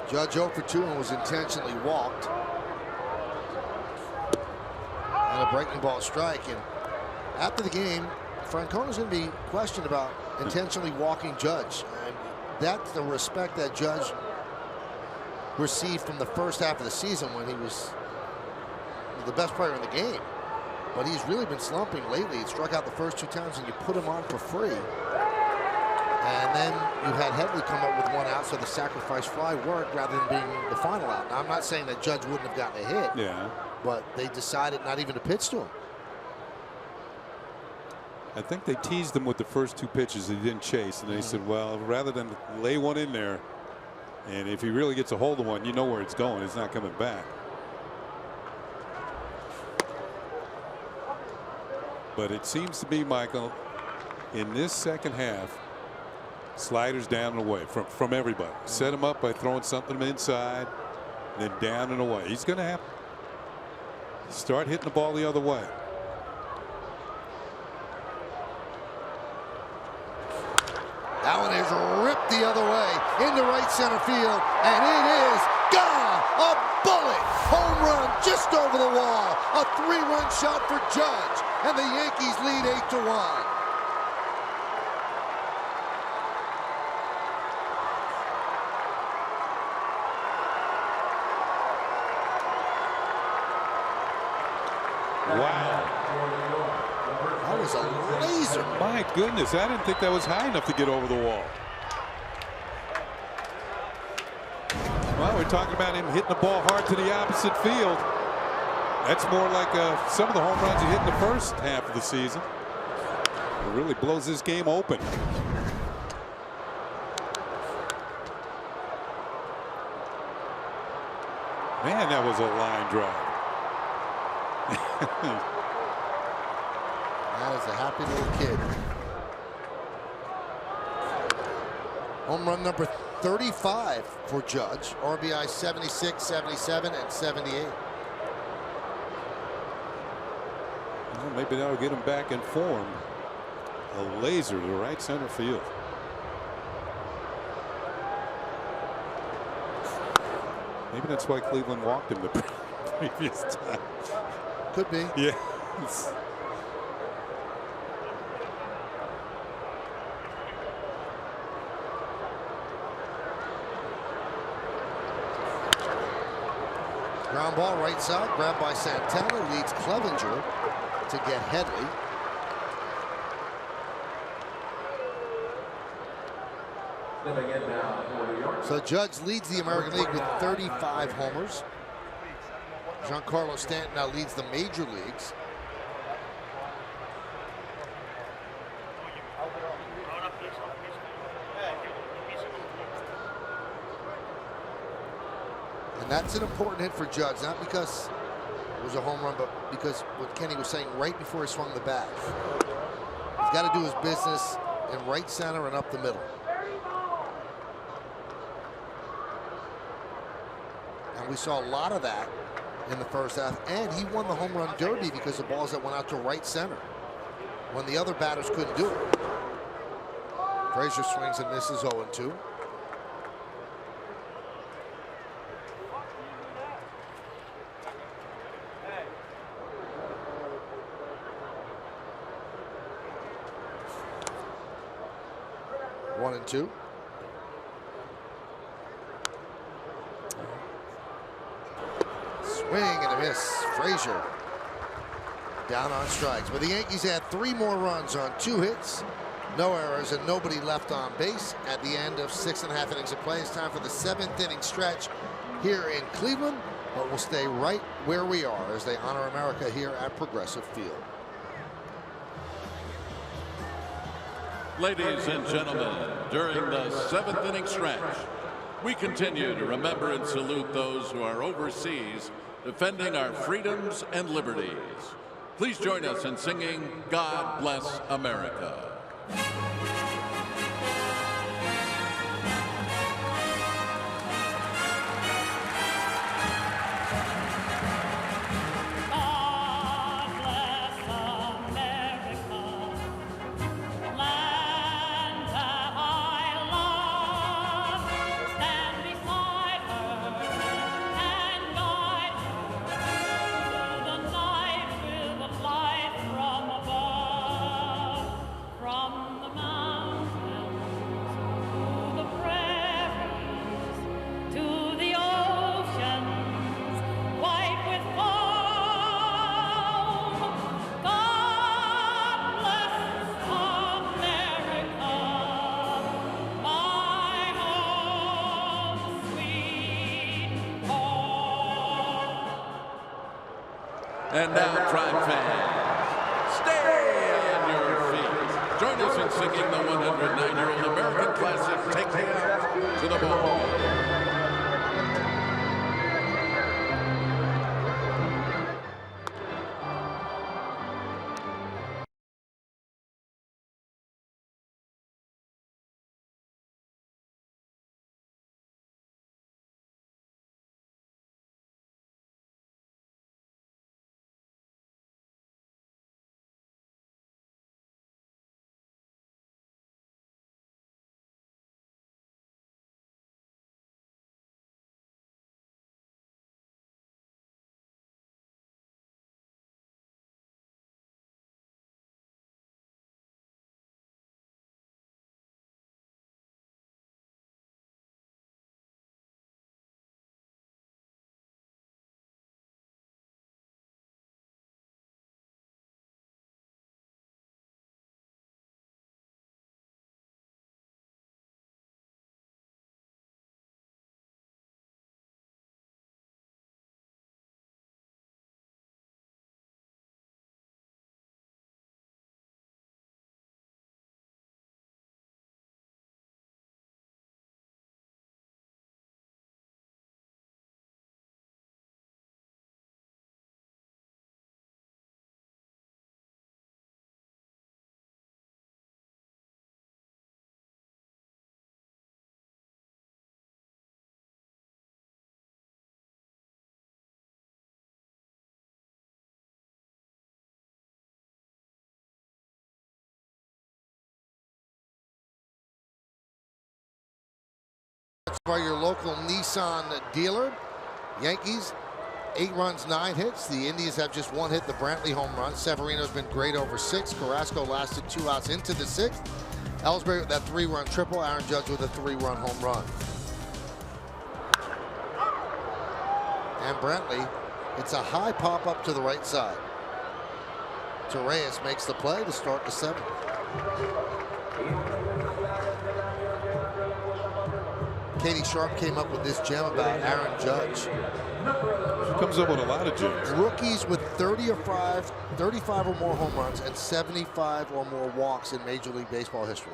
Judge 0 for 2 and was intentionally walked. And a breaking ball strike. And after the game, Francona's going to be questioned about intentionally walking Judge. And that's the respect that Judge received from the first half of the season when he was the best player in the game. But he's really been slumping lately. He struck out the first 2 times and you put him on for free. And then you had Headley come up with one out, so the sacrifice fly worked rather than being the final out. Now, I'm not saying that Judge wouldn't have gotten a hit. Yeah. But they decided not even to pitch to him. I think they teased him with the first 2 pitches he didn't chase, and they said, well, rather than lay one in there, and if he really gets a hold of one, you know where it's going. It's not coming back. But it seems to be, Michael, in this second half, sliders down and away from everybody. Set him up by throwing something inside, then down and away. He's going to have to start hitting the ball the other way. That one is ripped the other way into right center field, and it is gone. A bullet home run just over the wall. A 3-run shot for Judge, and the Yankees lead 8-1. Wow. That was a laser. My goodness, I didn't think that was high enough to get over the wall. Well, we're talking about him hitting the ball hard to the opposite field. That's more like some of the home runs he hit in the first half of the season. It really blows this game open. Man, that was a line drive. That is a happy little kid. Home run number 35 for Judge. RBI 76, 77, and 78. Well, maybe that'll get him back in form. A laser to right center field. Maybe that's why Cleveland walked him the previous time. Could be. Yeah. Ground ball right side, grabbed by Santana, leads Clevenger to get Headley. So Judge leads the American League with 35 homers. Giancarlo Stanton now leads the major leagues. And that's an important hit for Judge, not because it was a home run, but because what Kenny was saying right before he swung the bat. He's got to do his business in right center and up the middle. And we saw a lot of that in the first half, and he won the home run derby because of balls that went out to right center when the other batters couldn't do it. Frazier swings and misses 0-2. One and two. Swing and a miss. Frazier down on strikes. But the Yankees had 3 more runs on 2 hits No errors and nobody left on base at the end of 6.5 innings of play. It's time for the 7th inning stretch here in Cleveland, but we'll stay right where we are as they honor America here at Progressive Field. Ladies and gentlemen, during the 7th inning stretch, we continue to remember and salute those who are overseas defending our freedoms and liberties. Please join us in singing God Bless America. And now, Tribe fans, stay on your feet. Join us in singing the 109-year-old American classic, Take Me Out to the Ball. By your local Nissan dealer. Yankees 8 runs, 9 hits. The Indians have just 1 hit, the Brantley home run. Severino's been great over 6. Carrasco lasted 2 outs into the 6th. Ellsbury with that 3-run triple. Aaron Judge with a 3-run home run. And Brantley, it's a high pop up to the right side. Torreyes makes the play to start the 7th. Katie Sharp came up with this gem about Aaron Judge. She comes up with a lot of gems. Rookies with 35 or more home runs and 75 or more walks in Major League Baseball history.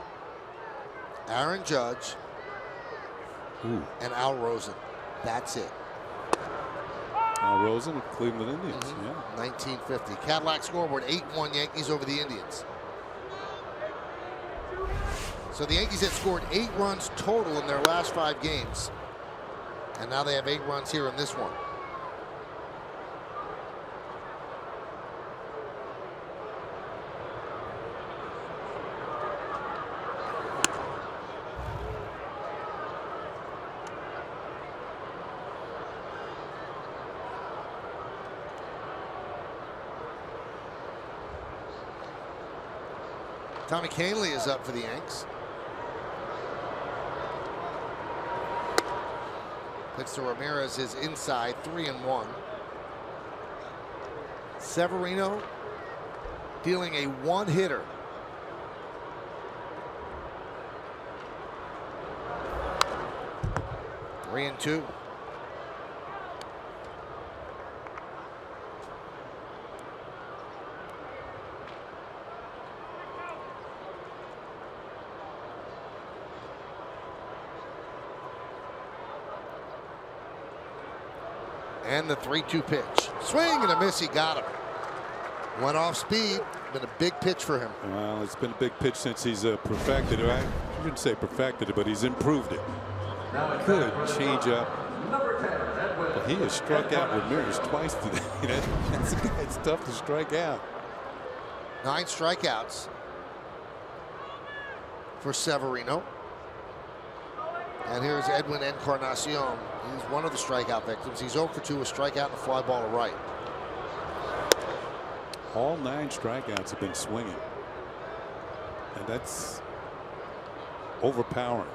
Aaron Judge and Al Rosen. That's it. Al Rosen with Cleveland Indians. Yeah. 1950. Cadillac scoreboard, 8-1 Yankees over the Indians. So the Yankees had scored 8 runs total in their last 5 games. And now they have 8 runs here in this one. Tommy Kahnle is up for the Yanks. Pitch to Ramirez is inside, 3-1. Severino dealing a 1-hitter 3-2. And the 3-2 pitch. Swing and a miss. He got him. Went off speed. Been a big pitch for him. Well, it's been a big pitch since he's perfected it. I shouldn't say perfected it, but he's improved it. Good change up. But he has struck out Ramirez twice today. It's tough to strike out. 9 strikeouts for Severino. And here's Edwin Encarnacion. He's one of the strikeout victims. He's 0 for 2, a strikeout and a fly ball to right. All 9 strikeouts have been swinging. And that's overpowering.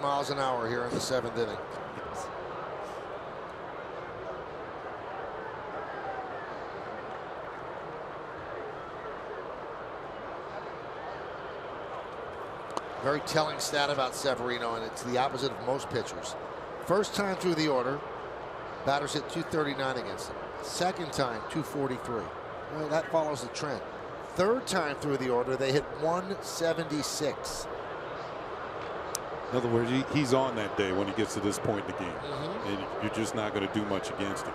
Miles an hour here in the 7th inning. Very telling stat about Severino, and it's the opposite of most pitchers. First time through the order, batters hit 239 against him. Second time, 243. Well, that follows the trend. Third time through the order, they hit 176. In other words, he's on that day when he gets to this point in the game. And you're just not going to do much against him.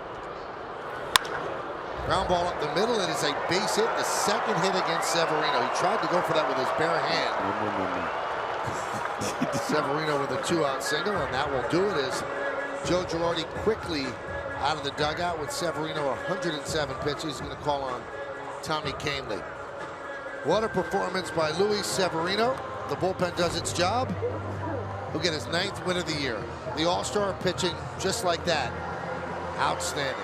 Ground ball up the middle. It is a base hit. The second hit against Severino. He tried to go for that with his bare hand. Severino with a 2-out single, and that will do it as Joe Girardi quickly out of the dugout with Severino 107 pitches. He's going to call on Tommy Kahnle. What a performance by Luis Severino. The bullpen does its job. He'll get his 9th win of the year. The All-Star pitching just like that. Outstanding.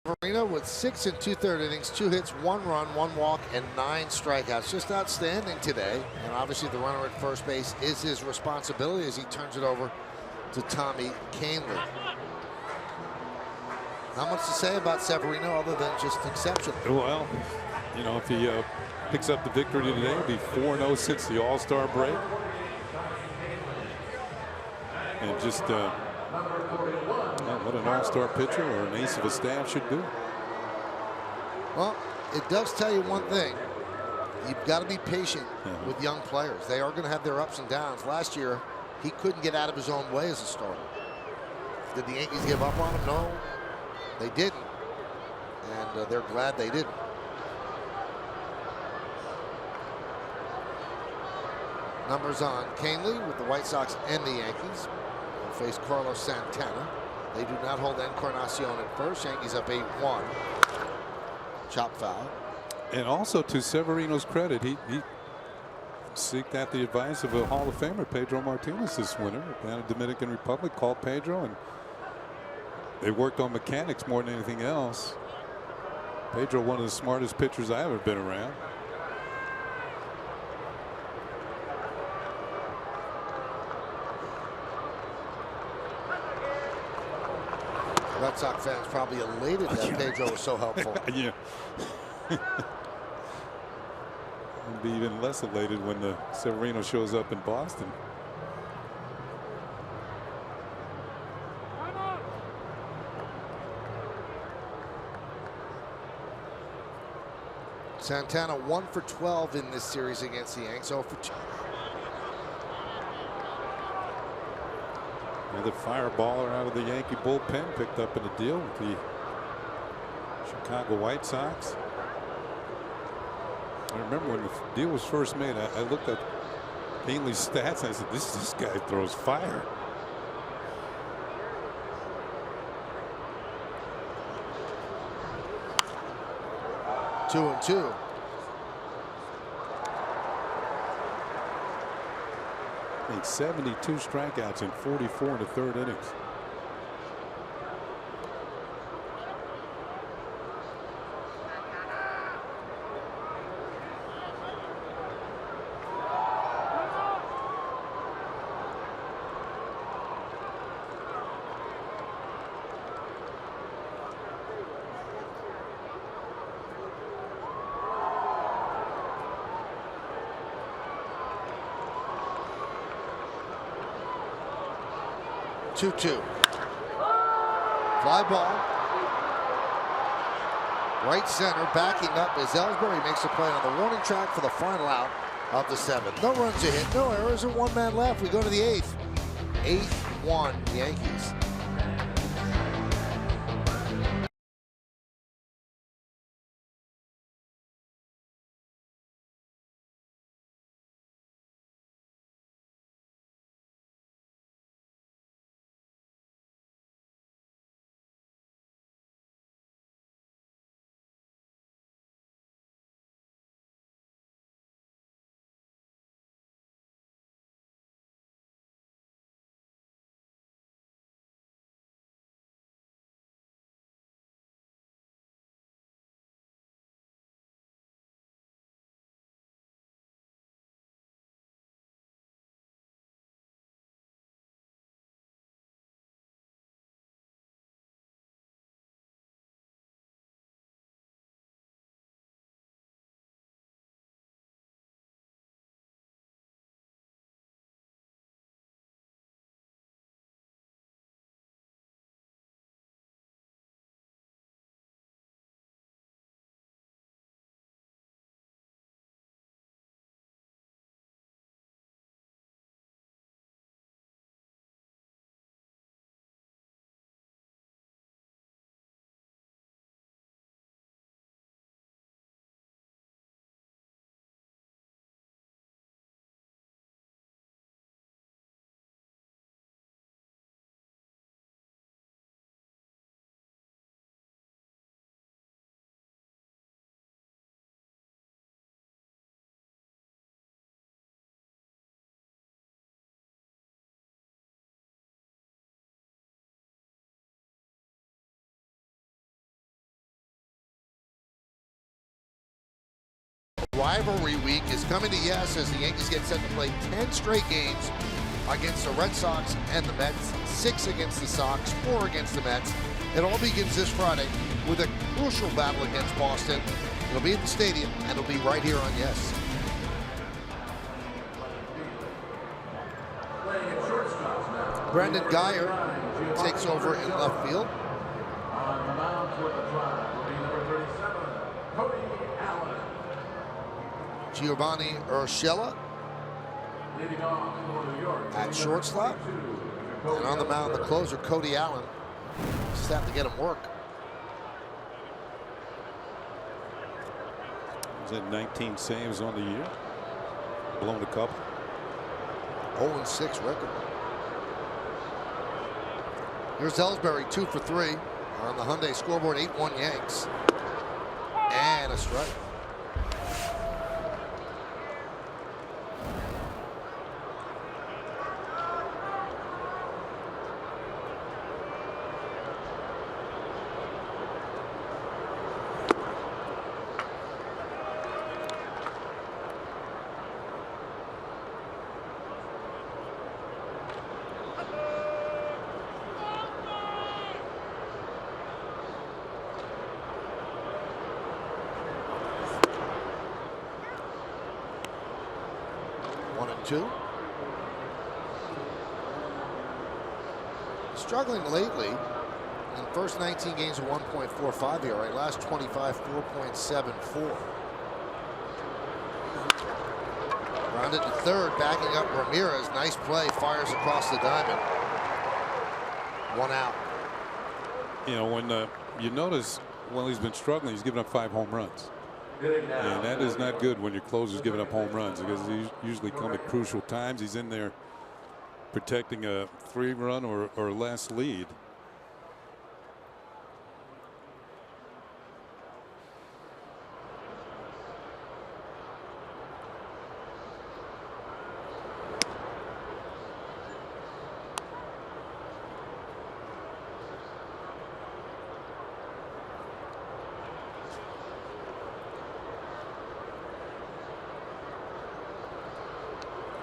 Severino with 6 2/3 innings, 2 hits, 1 run, 1 walk, and 9 strikeouts. Just outstanding today. And obviously the runner at first base is his responsibility as he turns it over to Tommy Kahnle. Not much to say about Severino other than just exceptional. Well, you know, if he picks up the victory today, it'll be 4-0 since the All-Star break. And just what an all-star pitcher or an ace of a staff should do. Well, it does tell you one thing. You've got to be patient with young players. They are going to have their ups and downs. Last year, he couldn't get out of his own way as a starter. Did the Yankees give up on them? No, they didn't. And they're glad they didn't. Numbers on Canely with the White Sox and the Yankees. Will face Carlos Santana. They do not hold Encarnacion at first. Yankees up 8-1. Chop foul. And also, to Severino's credit, he seeked out the advice of a Hall of Famer, Pedro Martinez, this winter down in Dominican Republic. Called Pedro, and they worked on mechanics more than anything else. Pedro, one of the smartest pitchers I've ever been around. Red Sox fans probably elated that Pedro was so helpful. Yeah. I'll be even less elated when the Severino shows up in Boston. Santana 1 for 12 in this series against the Yanks. 0 for 2. Another fireballer out of the Yankee bullpen, picked up in a deal with the Chicago White Sox. I remember when the deal was first made, I looked at Canely's stats and I said, this guy throws fire. Two and two. Made 72 strikeouts in 44 in the third innings. Two. Fly ball. Right center, backing up as Ellsbury makes a play on the warning track for the final out of the 7th. No runs to hit, no errors, and 1 man left. We go to the 8th. 8-1 Yankees. Rivalry week is coming to yes as the Yankees get set to play 10 straight games against the Red Sox and the Mets, 6 against the Sox, 4 against the Mets. It all begins this Friday with a crucial battle against Boston. It'll be at the stadium and it'll be right here on Yes. Brendan Geyer takes over in left field. On the mound for the Tribe will be number 37, Cody Allen. Giovanni Urshela Leading off for New York at shortstop. And on the mound, the closer, Cody Allen. Just have to get him work. He's had 19 saves on the year. Blown a couple. 0-6 record. Here's Ellsbury, 2 for 3 on the Hyundai scoreboard. 8-1 Yanks. And a strike. Two. Struggling lately. In the first 19 games, a 1.45 ERA. Last 25, 4.74. Rounded to third, backing up Ramirez. Nice play, fires across the diamond. 1 out. You know, when you notice, well, he's been struggling. He's given up 5 home runs. And that is not good when your closer's giving up home runs, because they usually come at crucial times. He's in there protecting a 3-run or less lead.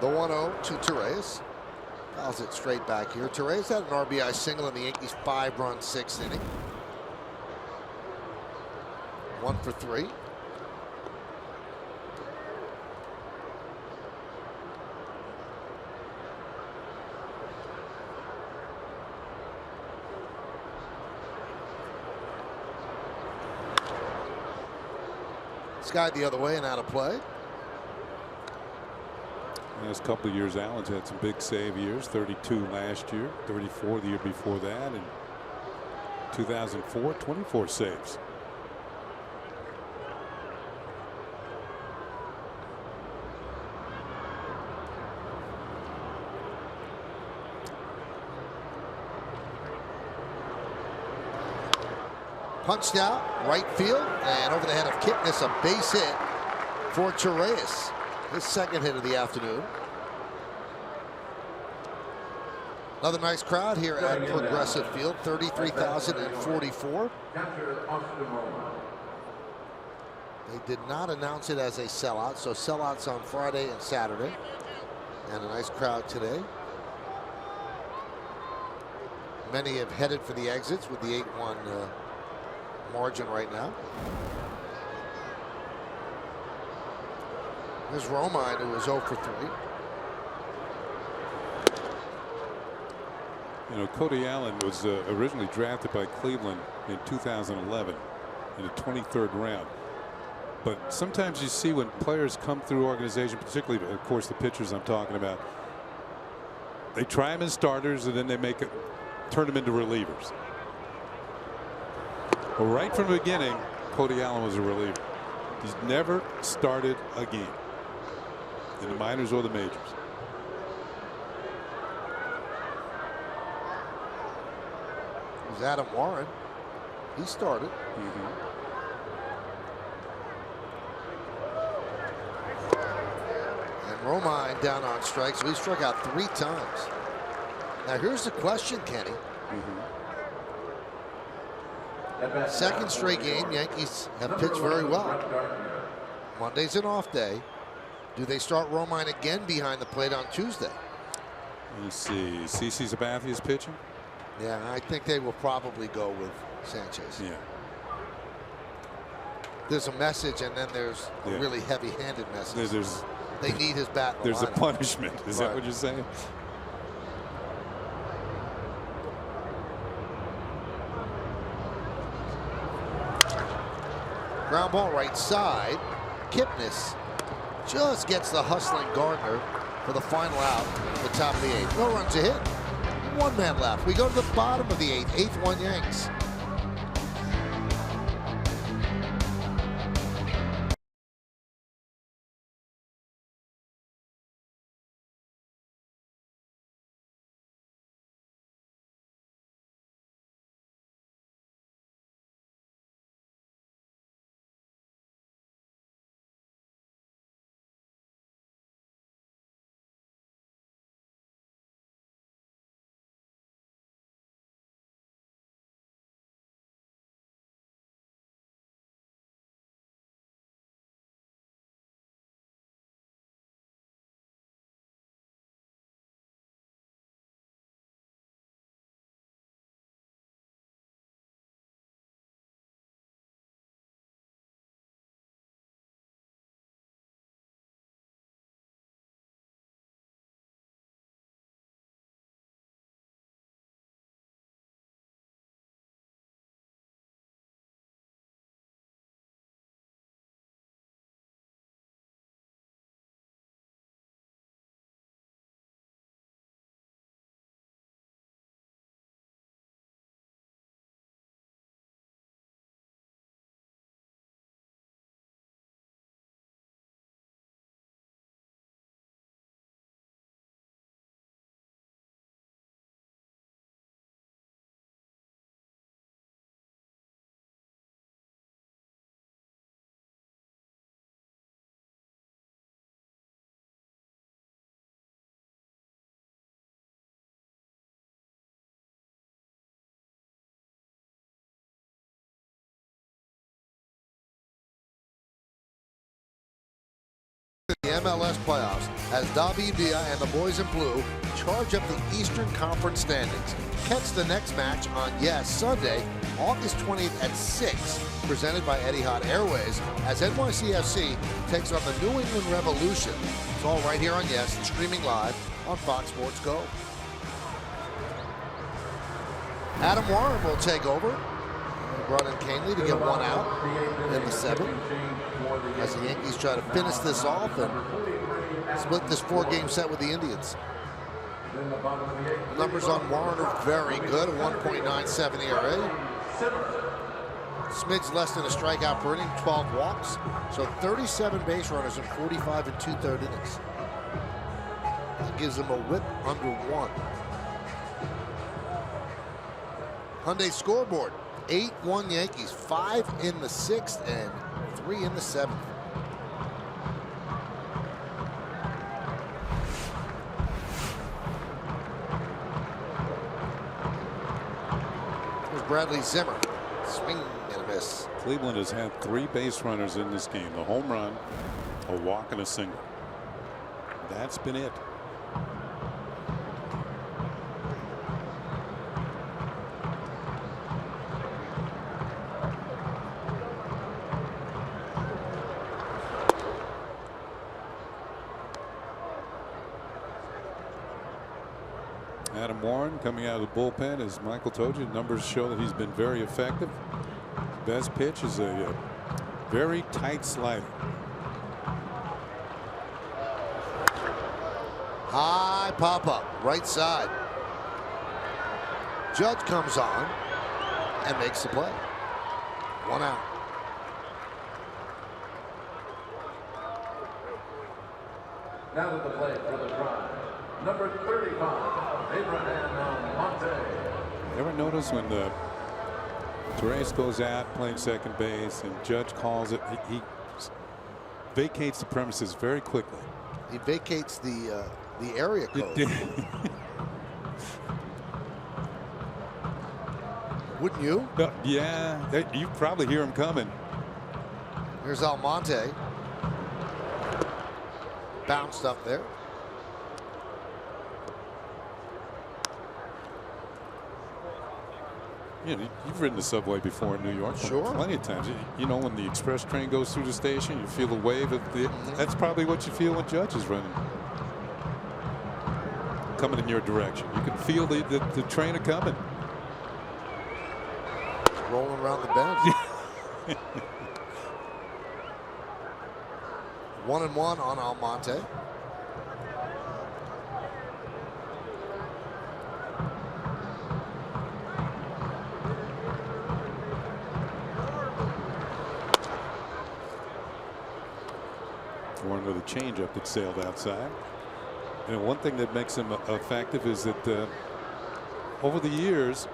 The 1-0 to Torres. Fouls it straight back here. Torres had an RBI single in the Yankees' 5-run 6th inning. 1 for 3. Skied the other way and out of play. Last couple of years, Allen's had some big save years. 32 last year, 34 the year before that, and 2004, 24 saves. Punched out, right field, and over the head of Kipnis, a base hit for Torres. His second hit of the afternoon. Another nice crowd here at Progressive Field, 33,044. They did not announce it as a sellout, so sellouts on Friday and Saturday. And a nice crowd today. Many have headed for the exits with the 8-1 margin right now. There's Romine, who was 0 for 3. You know, Cody Allen was originally drafted by Cleveland in 2011 in the 23rd round. But sometimes you see when players come through organization, particularly, of course, the pitchers I'm talking about, they try them as starters and then they turn them into relievers. Well, right from the beginning, Cody Allen was a reliever. He's never started a game in the minors or the majors. It was Adam Warren. He started. And Romine down on strikes. So he struck out 3 times. Now here's the question, Kenny. Second straight game, Yankees have pitched very well. Monday's an off day. Do they start Romine again behind the plate on Tuesday? Let's see. CC Sabathia is pitching. Yeah, I think they will probably go with Sanchez. Yeah. There's a message, and then there's a really heavy-handed message. They need his bat. There's a punishment. Is that what you're saying? Ground ball right side. Kipnis just gets the hustling Gardner for the final out at the top of the 8th. No runs a hit. 1 man left. We go to the bottom of the 8th. 8-1 Yanks. The MLS playoffs as WDI and the boys in blue charge up the Eastern Conference standings. Catch the next match on Sunday, August 20th at 6, presented by Etihad Airways as NYCFC takes on the New England Revolution. It's all right here on streaming live on Fox Sports Go. Adam Warren will take over. He brought in Canely to get 1 out in the 7th. As the Yankees try to finish this off and split this 4-game set with the Indians. Numbers on Warren are very good, a 1.97 ERA. Smidge less than a strikeout per inning, 12 walks. So 37 base runners in 45 2/3 innings. That gives him a whip under 1. Hyundai scoreboard, 8-1 Yankees, 5 in the 6th and 3 in the 7th. Here's Bradley Zimmer. Swing and a miss. Cleveland has had 3 base runners in this game. A home run, a walk, and a single. That's been it. Adam Warren coming out of the bullpen, as Michael told you, numbers show that he's been very effective. Best pitch is a very tight slider. High pop up, right side. Judge comes on and makes the play. 1 out. Now to the plate for the Tribe, number 35, Abraham Almonte. Ever notice when the Torres goes out playing second base and Judge calls it, he vacates the premises very quickly. He vacates the area code. Wouldn't you? Yeah, you probably hear him coming. Here's Almonte. Bounced up there. Yeah, you've ridden the subway before in New York. Sure. Plenty of times. You know, when the express train goes through the station, you feel the wave of the. That's probably what you feel when Judge is running. Coming in your direction. You can feel the train coming. Rolling around the bench. 1-1 on Almonte. along with a changeup that sailed outside. And one thing that makes him effective is that over the years,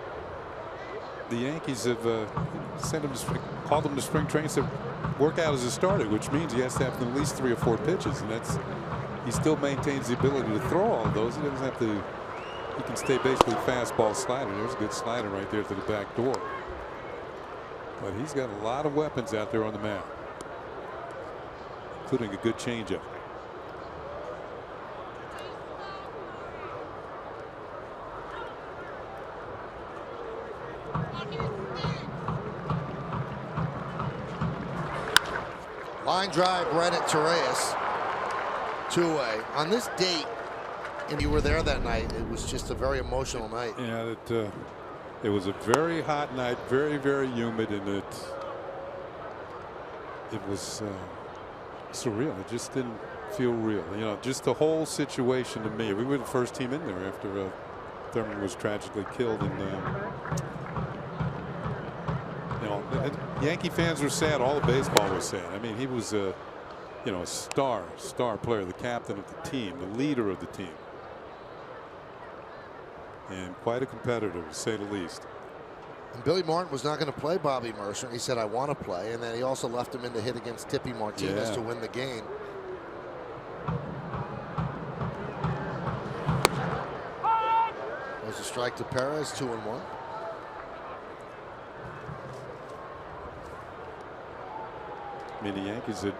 the Yankees have called him to spring training to work out as a starter, which means he has to have at least 3 or 4 pitches, and he still maintains the ability to throw all of those. He doesn't have to. He can stay basically fastball slider. There's a good slider right there to the back door. But he's got a lot of weapons out there on the mound, including a good changeup. Line drive right at Torres. 2-away. On this date, and you were there that night, it was just a very emotional night. Yeah, it was a very hot night, very, very humid, and it was surreal. It just didn't feel real. You know, just the whole situation to me. We were the first team in there after Thurman was tragically killed, and you know, Yankee fans were sad. All the baseball was sad. I mean, he was a star player, the captain of the team, the leader of the team, and quite a competitor, to say the least. And Billy Martin was not going to play Bobby Mercer. He said, "I want to play," and then he also left him in to hit against Tippy Martinez to win the game. There's a strike to Perez, 2-1. I mean, the Yankees had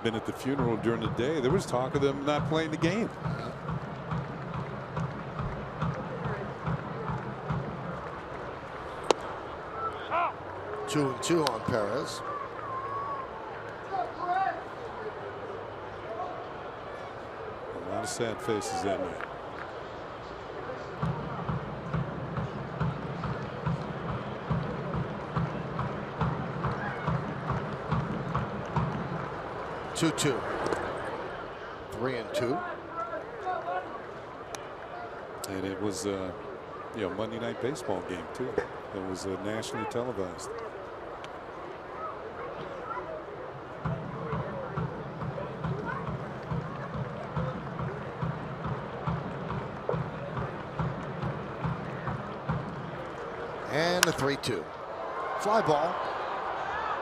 been at the funeral during the day. There was talk of them not playing the game. 2-2 on Perez. A lot of sad faces that night. Two. 3-2. And it was Monday Night Baseball game too. It was nationally televised. And the 3-2. Fly ball.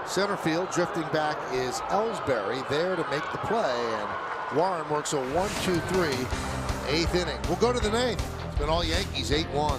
Center field, drifting back is Ellsbury, there to make the play, and Warren works a 1-2-3 8th inning. We'll go to the 9th. It's been all Yankees, 8-1.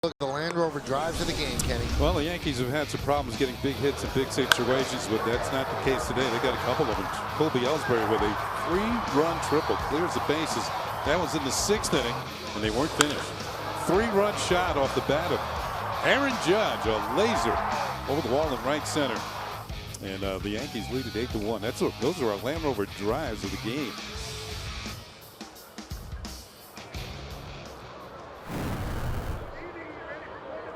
Look at the Land Rover drives of the game, Kenny. Well, the Yankees have had some problems getting big hits in big situations, but that's not the case today. They got a couple of them. Colby Ellsbury with a 3-run triple clears the bases. That was in the 6th inning, and they weren't finished. 3-run shot off the bat of Aaron Judge, a laser over the wall in right center. And the Yankees lead it 8-1. Those are our Land Rover drives of the game.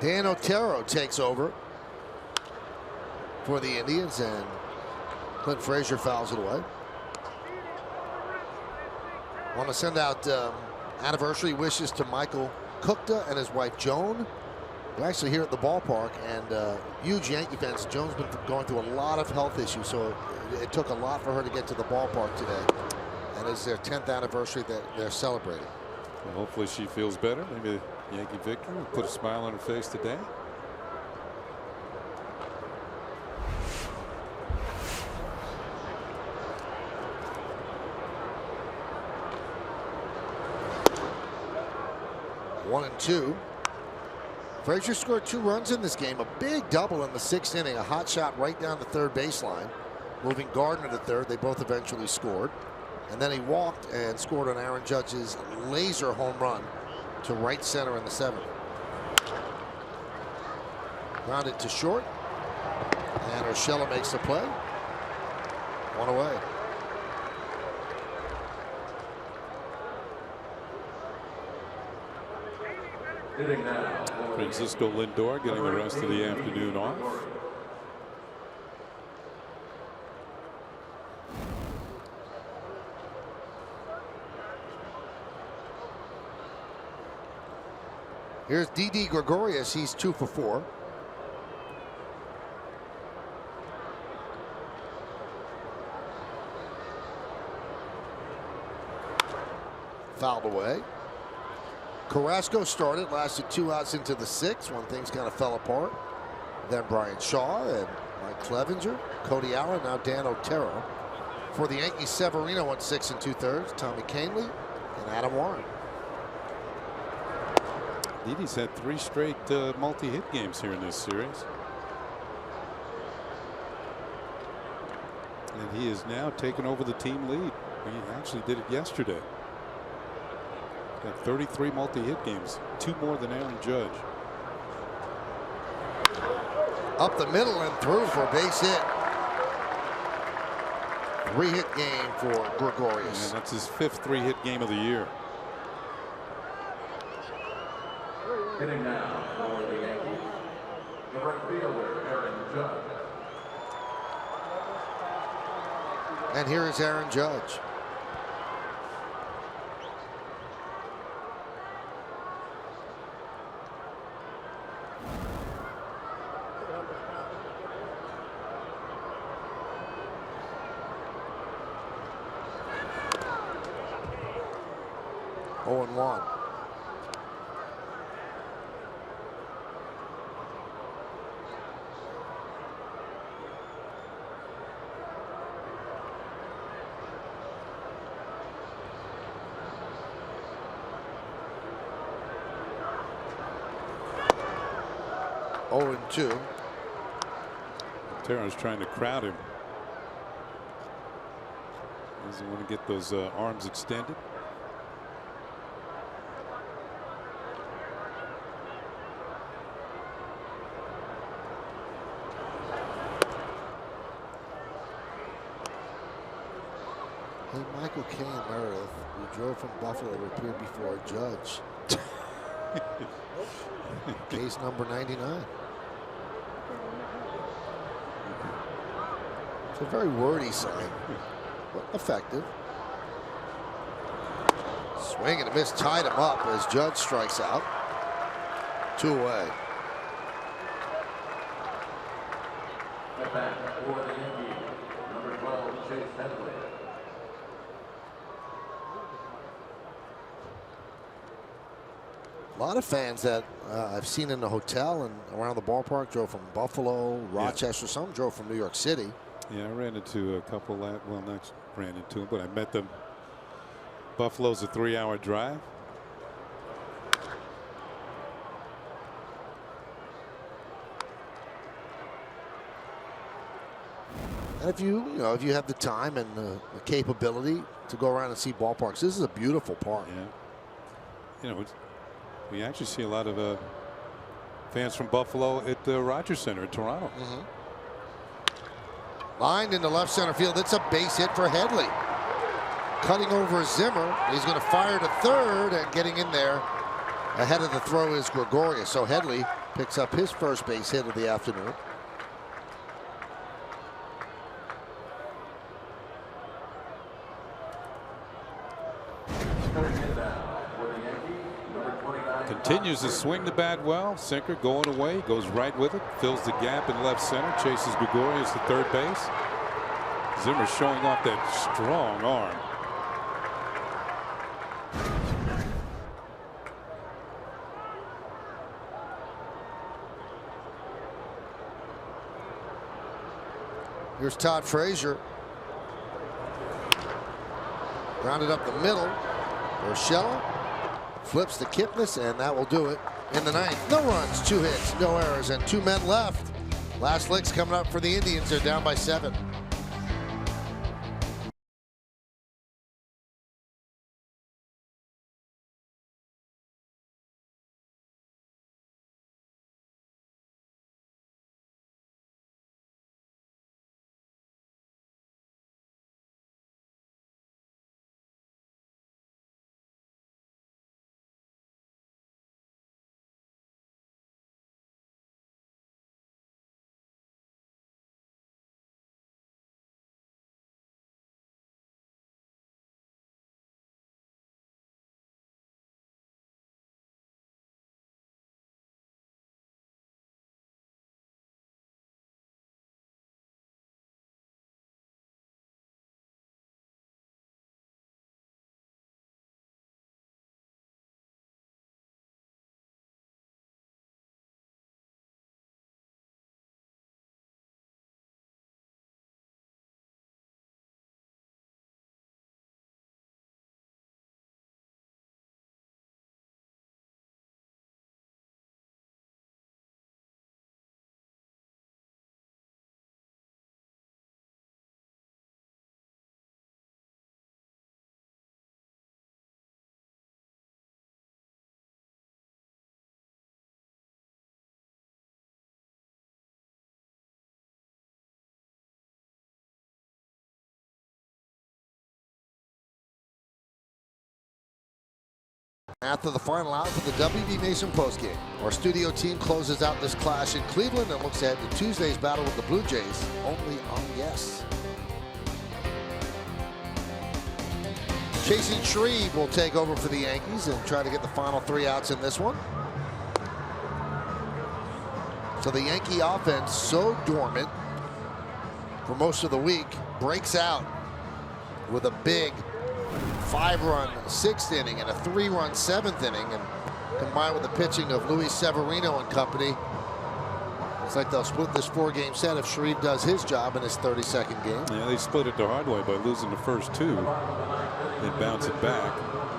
Dan Otero takes over for the Indians, and Clint Frazier fouls it away. Want to send out anniversary wishes to Michael Kukta and his wife Joan. They're actually here at the ballpark, and huge Yankee fans. Joan's been going through a lot of health issues, so it took a lot for her to get to the ballpark today. And it's their 10th anniversary that they're celebrating. Well, hopefully she feels better. Maybe the Yankee victory will put a smile on her face today. One and two. Frazier scored 2 runs in this game. A big double in the 6th inning. A hot shot right down the third baseline, moving Gardner to third. They both eventually scored. And then he walked and scored on Aaron Judge's laser home run to right center in the 7th. Grounded to short. And Urshela makes the play. 1 away. Francisco Lindor getting the rest of the afternoon off. Here's Didi Gregorius. He's 2 for 4. Fouled away. Carrasco started, lasted 2 outs into the 6th when things kind of fell apart. Then Brian Shaw and Mike Clevenger, Cody Allen, now Dan Otero. For the Yankees, Severino went 6 2/3. Tommy Kahnle and Adam Warren. Didi's had 3 straight multi-hit games here in this series. And he has now taken over the team lead. He actually did it yesterday. Got 33 multi-hit games, 2 more than Aaron Judge. Up the middle and through for a base hit. 3-hit game for Gregorius. And that's his 5th 3-hit game of the year. Hitting now for the Yankees, the right fielder, Aaron Judge. And here is Aaron Judge. Oh, and 1. Oh, and 2. Otero's trying to crowd him. Doesn't want to get those arms extended. Hey, Michael K. and Meredith, we drove from Buffalo to appear before a judge. Case number 99. It's a very wordy sign, but effective. Swing and a miss, tied him up as Judge strikes out. 2 away. At bat for the Yankees, number 12, Chase Headley. A lot of fans that I've seen in the hotel and around the ballpark drove from Buffalo, Rochester. Yeah. Some drove from New York City. Yeah, I ran into a couple. Well, not ran into them, but I met them. Buffalo's a 3-hour drive. And if you have the time and the capability to go around and see ballparks, this is a beautiful park. Yeah. We actually see a lot of fans from Buffalo at the Rogers Center in Toronto. Lined into left center field. It's a base hit for Headley. Cutting over Zimmer. He's going to fire to third, and getting in there ahead of the throw is Gregorius. So Headley picks up his first base hit of the afternoon. Continues to swing the bat well. Sinker going away, goes right with it, fills the gap in left center, chases Gregorius to third base. Zimmer showing off that strong arm. Here's Todd Frazier. Grounded up the middle. Urshela flips to Kipnis, and that will do it in the ninth. No runs, 2 hits, no errors, and 2 men left. Last licks coming up for the Indians. They're down by 7. After the final out for the WD Nation postgame, our studio team closes out this clash in Cleveland and looks ahead to Tuesday's battle with the Blue Jays, only on Yes. Chasing Shreve will take over for the Yankees and try to get the final 3 outs in this one. So the Yankee offense, so dormant for most of the week, breaks out with a big 5-run 6th inning and a 3-run 7th inning, and combined with the pitching of Luis Severino and company, it's like they'll split this 4-game set if Shreve does his job in his 32nd game. Yeah, they split it the hard way by losing the first 2 and bounce it back.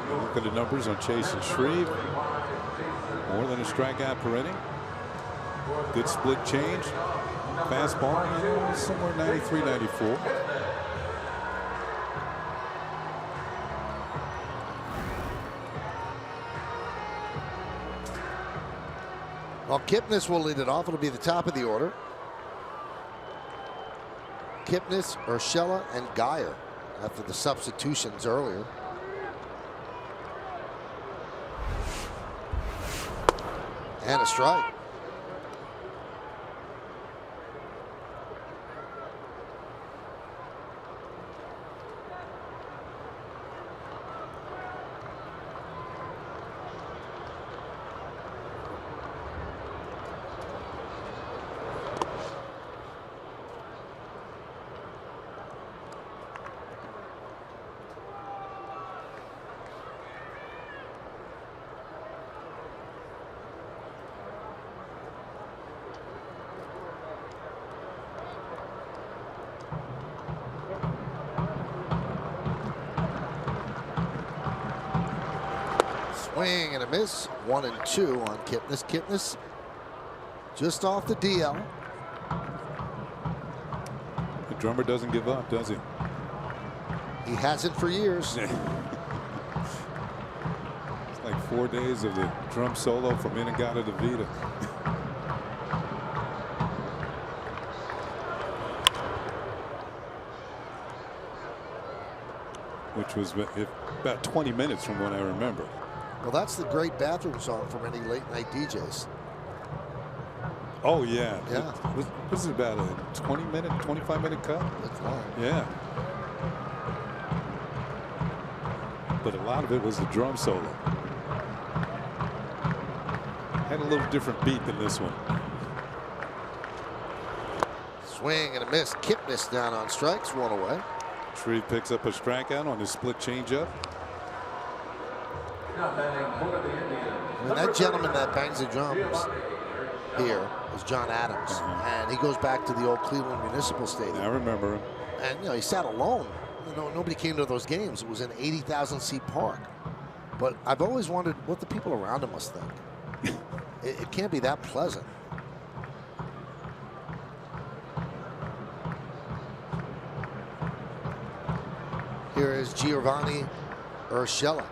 Look at the numbers on Chase and Shreve. More than a strikeout per inning. Good split change. Fastball somewhere 93, 94. Well, Kipnis will lead it off. It'll be the top of the order. Kipnis, Urshela, and Geyer after the substitutions earlier. And a strike. Swing and a miss. 1 and 2 on Kipnis. Kipnis just off the DL. Drummer doesn't give up, does he? He hasn't for years. It's like 4 days of the drum solo from In-A-Gadda-Da-Vida. Which was about 20 minutes from what I remember. Well, that's the great bathroom song for many late night DJs. Oh, yeah. Yeah. This is about a 20-minute, 25-minute cut. That's long. Yeah. But a lot of it was the drum solo. Had a little different beat than this one. Swing and a miss. Kip missed down on strikes. One away. Shreve picks up a strikeout on his split changeup. I mean, that gentleman that bangs the drums here is John Adams, and he goes back to the old Cleveland Municipal Stadium. I remember him. And you know, he sat alone. You know, nobody came to those games. It was an 80,000 seat park. But I've always wondered what the people around him must think. It can't be that pleasant. Here is Giovanni Urshela.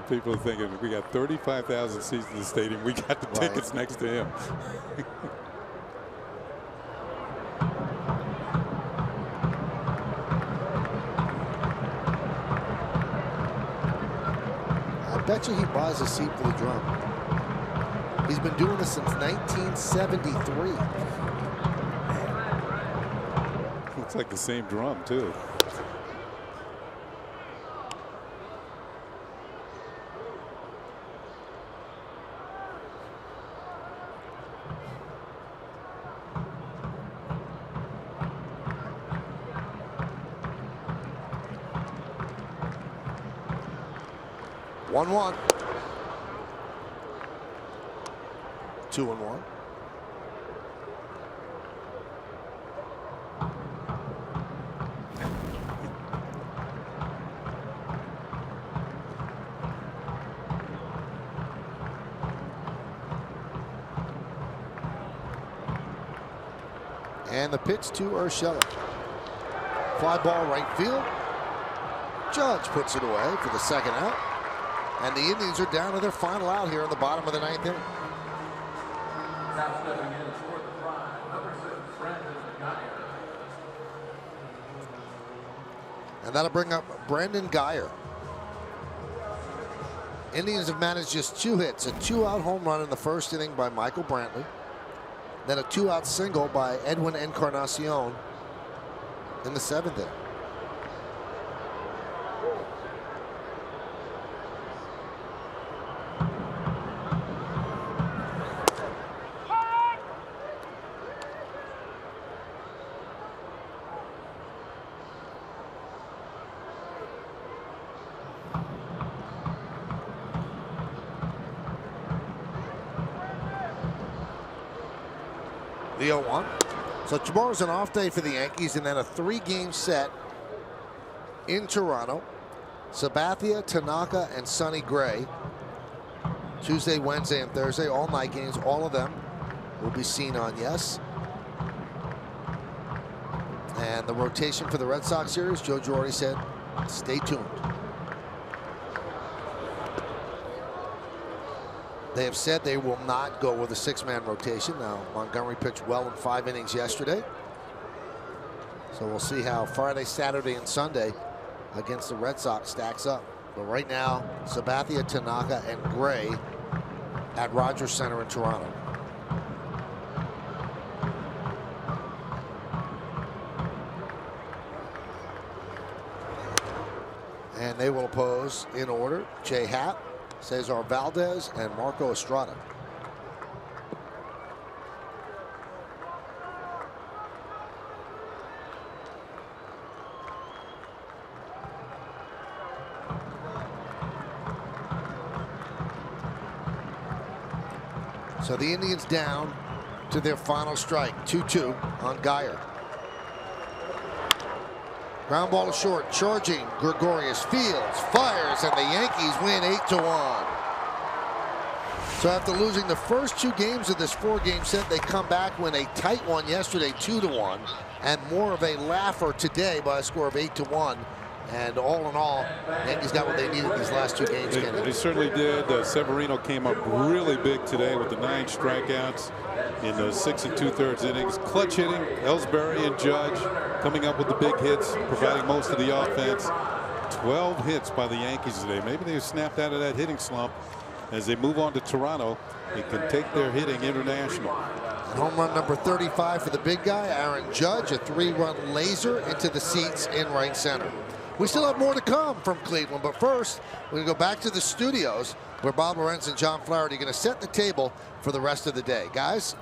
People are thinking, we got 35,000 seats in the stadium. We got the tickets next to him. I bet you he buys a seat for the drum. He's been doing this since 1973. Looks like the same drum, too. One. 2-1. And the pitch to Urshela. Fly ball right field. Judge puts it away for the second out. And the Indians are down to their final out here in the bottom of the ninth inning. Now stepping in for the prime, number 6, Brandon Guyer. And that'll bring up Brandon Guyer. Indians have managed just 2 hits, a 2-out home run in the first inning by Michael Brantley, then a 2-out single by Edwin Encarnacion in the 7th inning. The 0-1. So tomorrow's an off day for the Yankees, and then a 3-game set in Toronto. Sabathia, Tanaka, and Sonny Gray. Tuesday, Wednesday, and Thursday, all night games. All of them will be seen on Yes. And the rotation for the Red Sox series, Joe Girardi said, stay tuned. They have said they will not go with a 6-man rotation. Now, Montgomery pitched well in 5 innings yesterday. So we'll see how Friday, Saturday, and Sunday against the Red Sox stacks up. But right now, Sabathia, Tanaka, and Gray at Rogers Center in Toronto. And they will oppose in order Jay Happ, Cesar Valdez, and Marco Estrada. So the Indians down to their final strike, 2-2 on Guyer. Ground ball to short, charging Gregorius Fields, fires, and the Yankees win 8-1. So after losing the first 2 games of this 4-game set, they come back, win a tight one yesterday, 2-1, and more of a laugher today by a score of 8-1. And all in all, Yankees got what they needed these last 2 games. They certainly did. Severino came up really big today with the 9 strikeouts in the 6 2/3 innings. Clutch hitting, Ellsbury and Judge coming up with the big hits, providing most of the offense. 12 hits by the Yankees today. Maybe they snapped out of that hitting slump as they move on to Toronto. They can take their hitting international. And home run number 35 for the big guy, Aaron Judge, a 3-run laser into the seats in right center. We still have more to come from Cleveland, but first, we're going to go back to the studios where Bob Lorenz and John Flaherty are going to set the table for the rest of the day. Guys?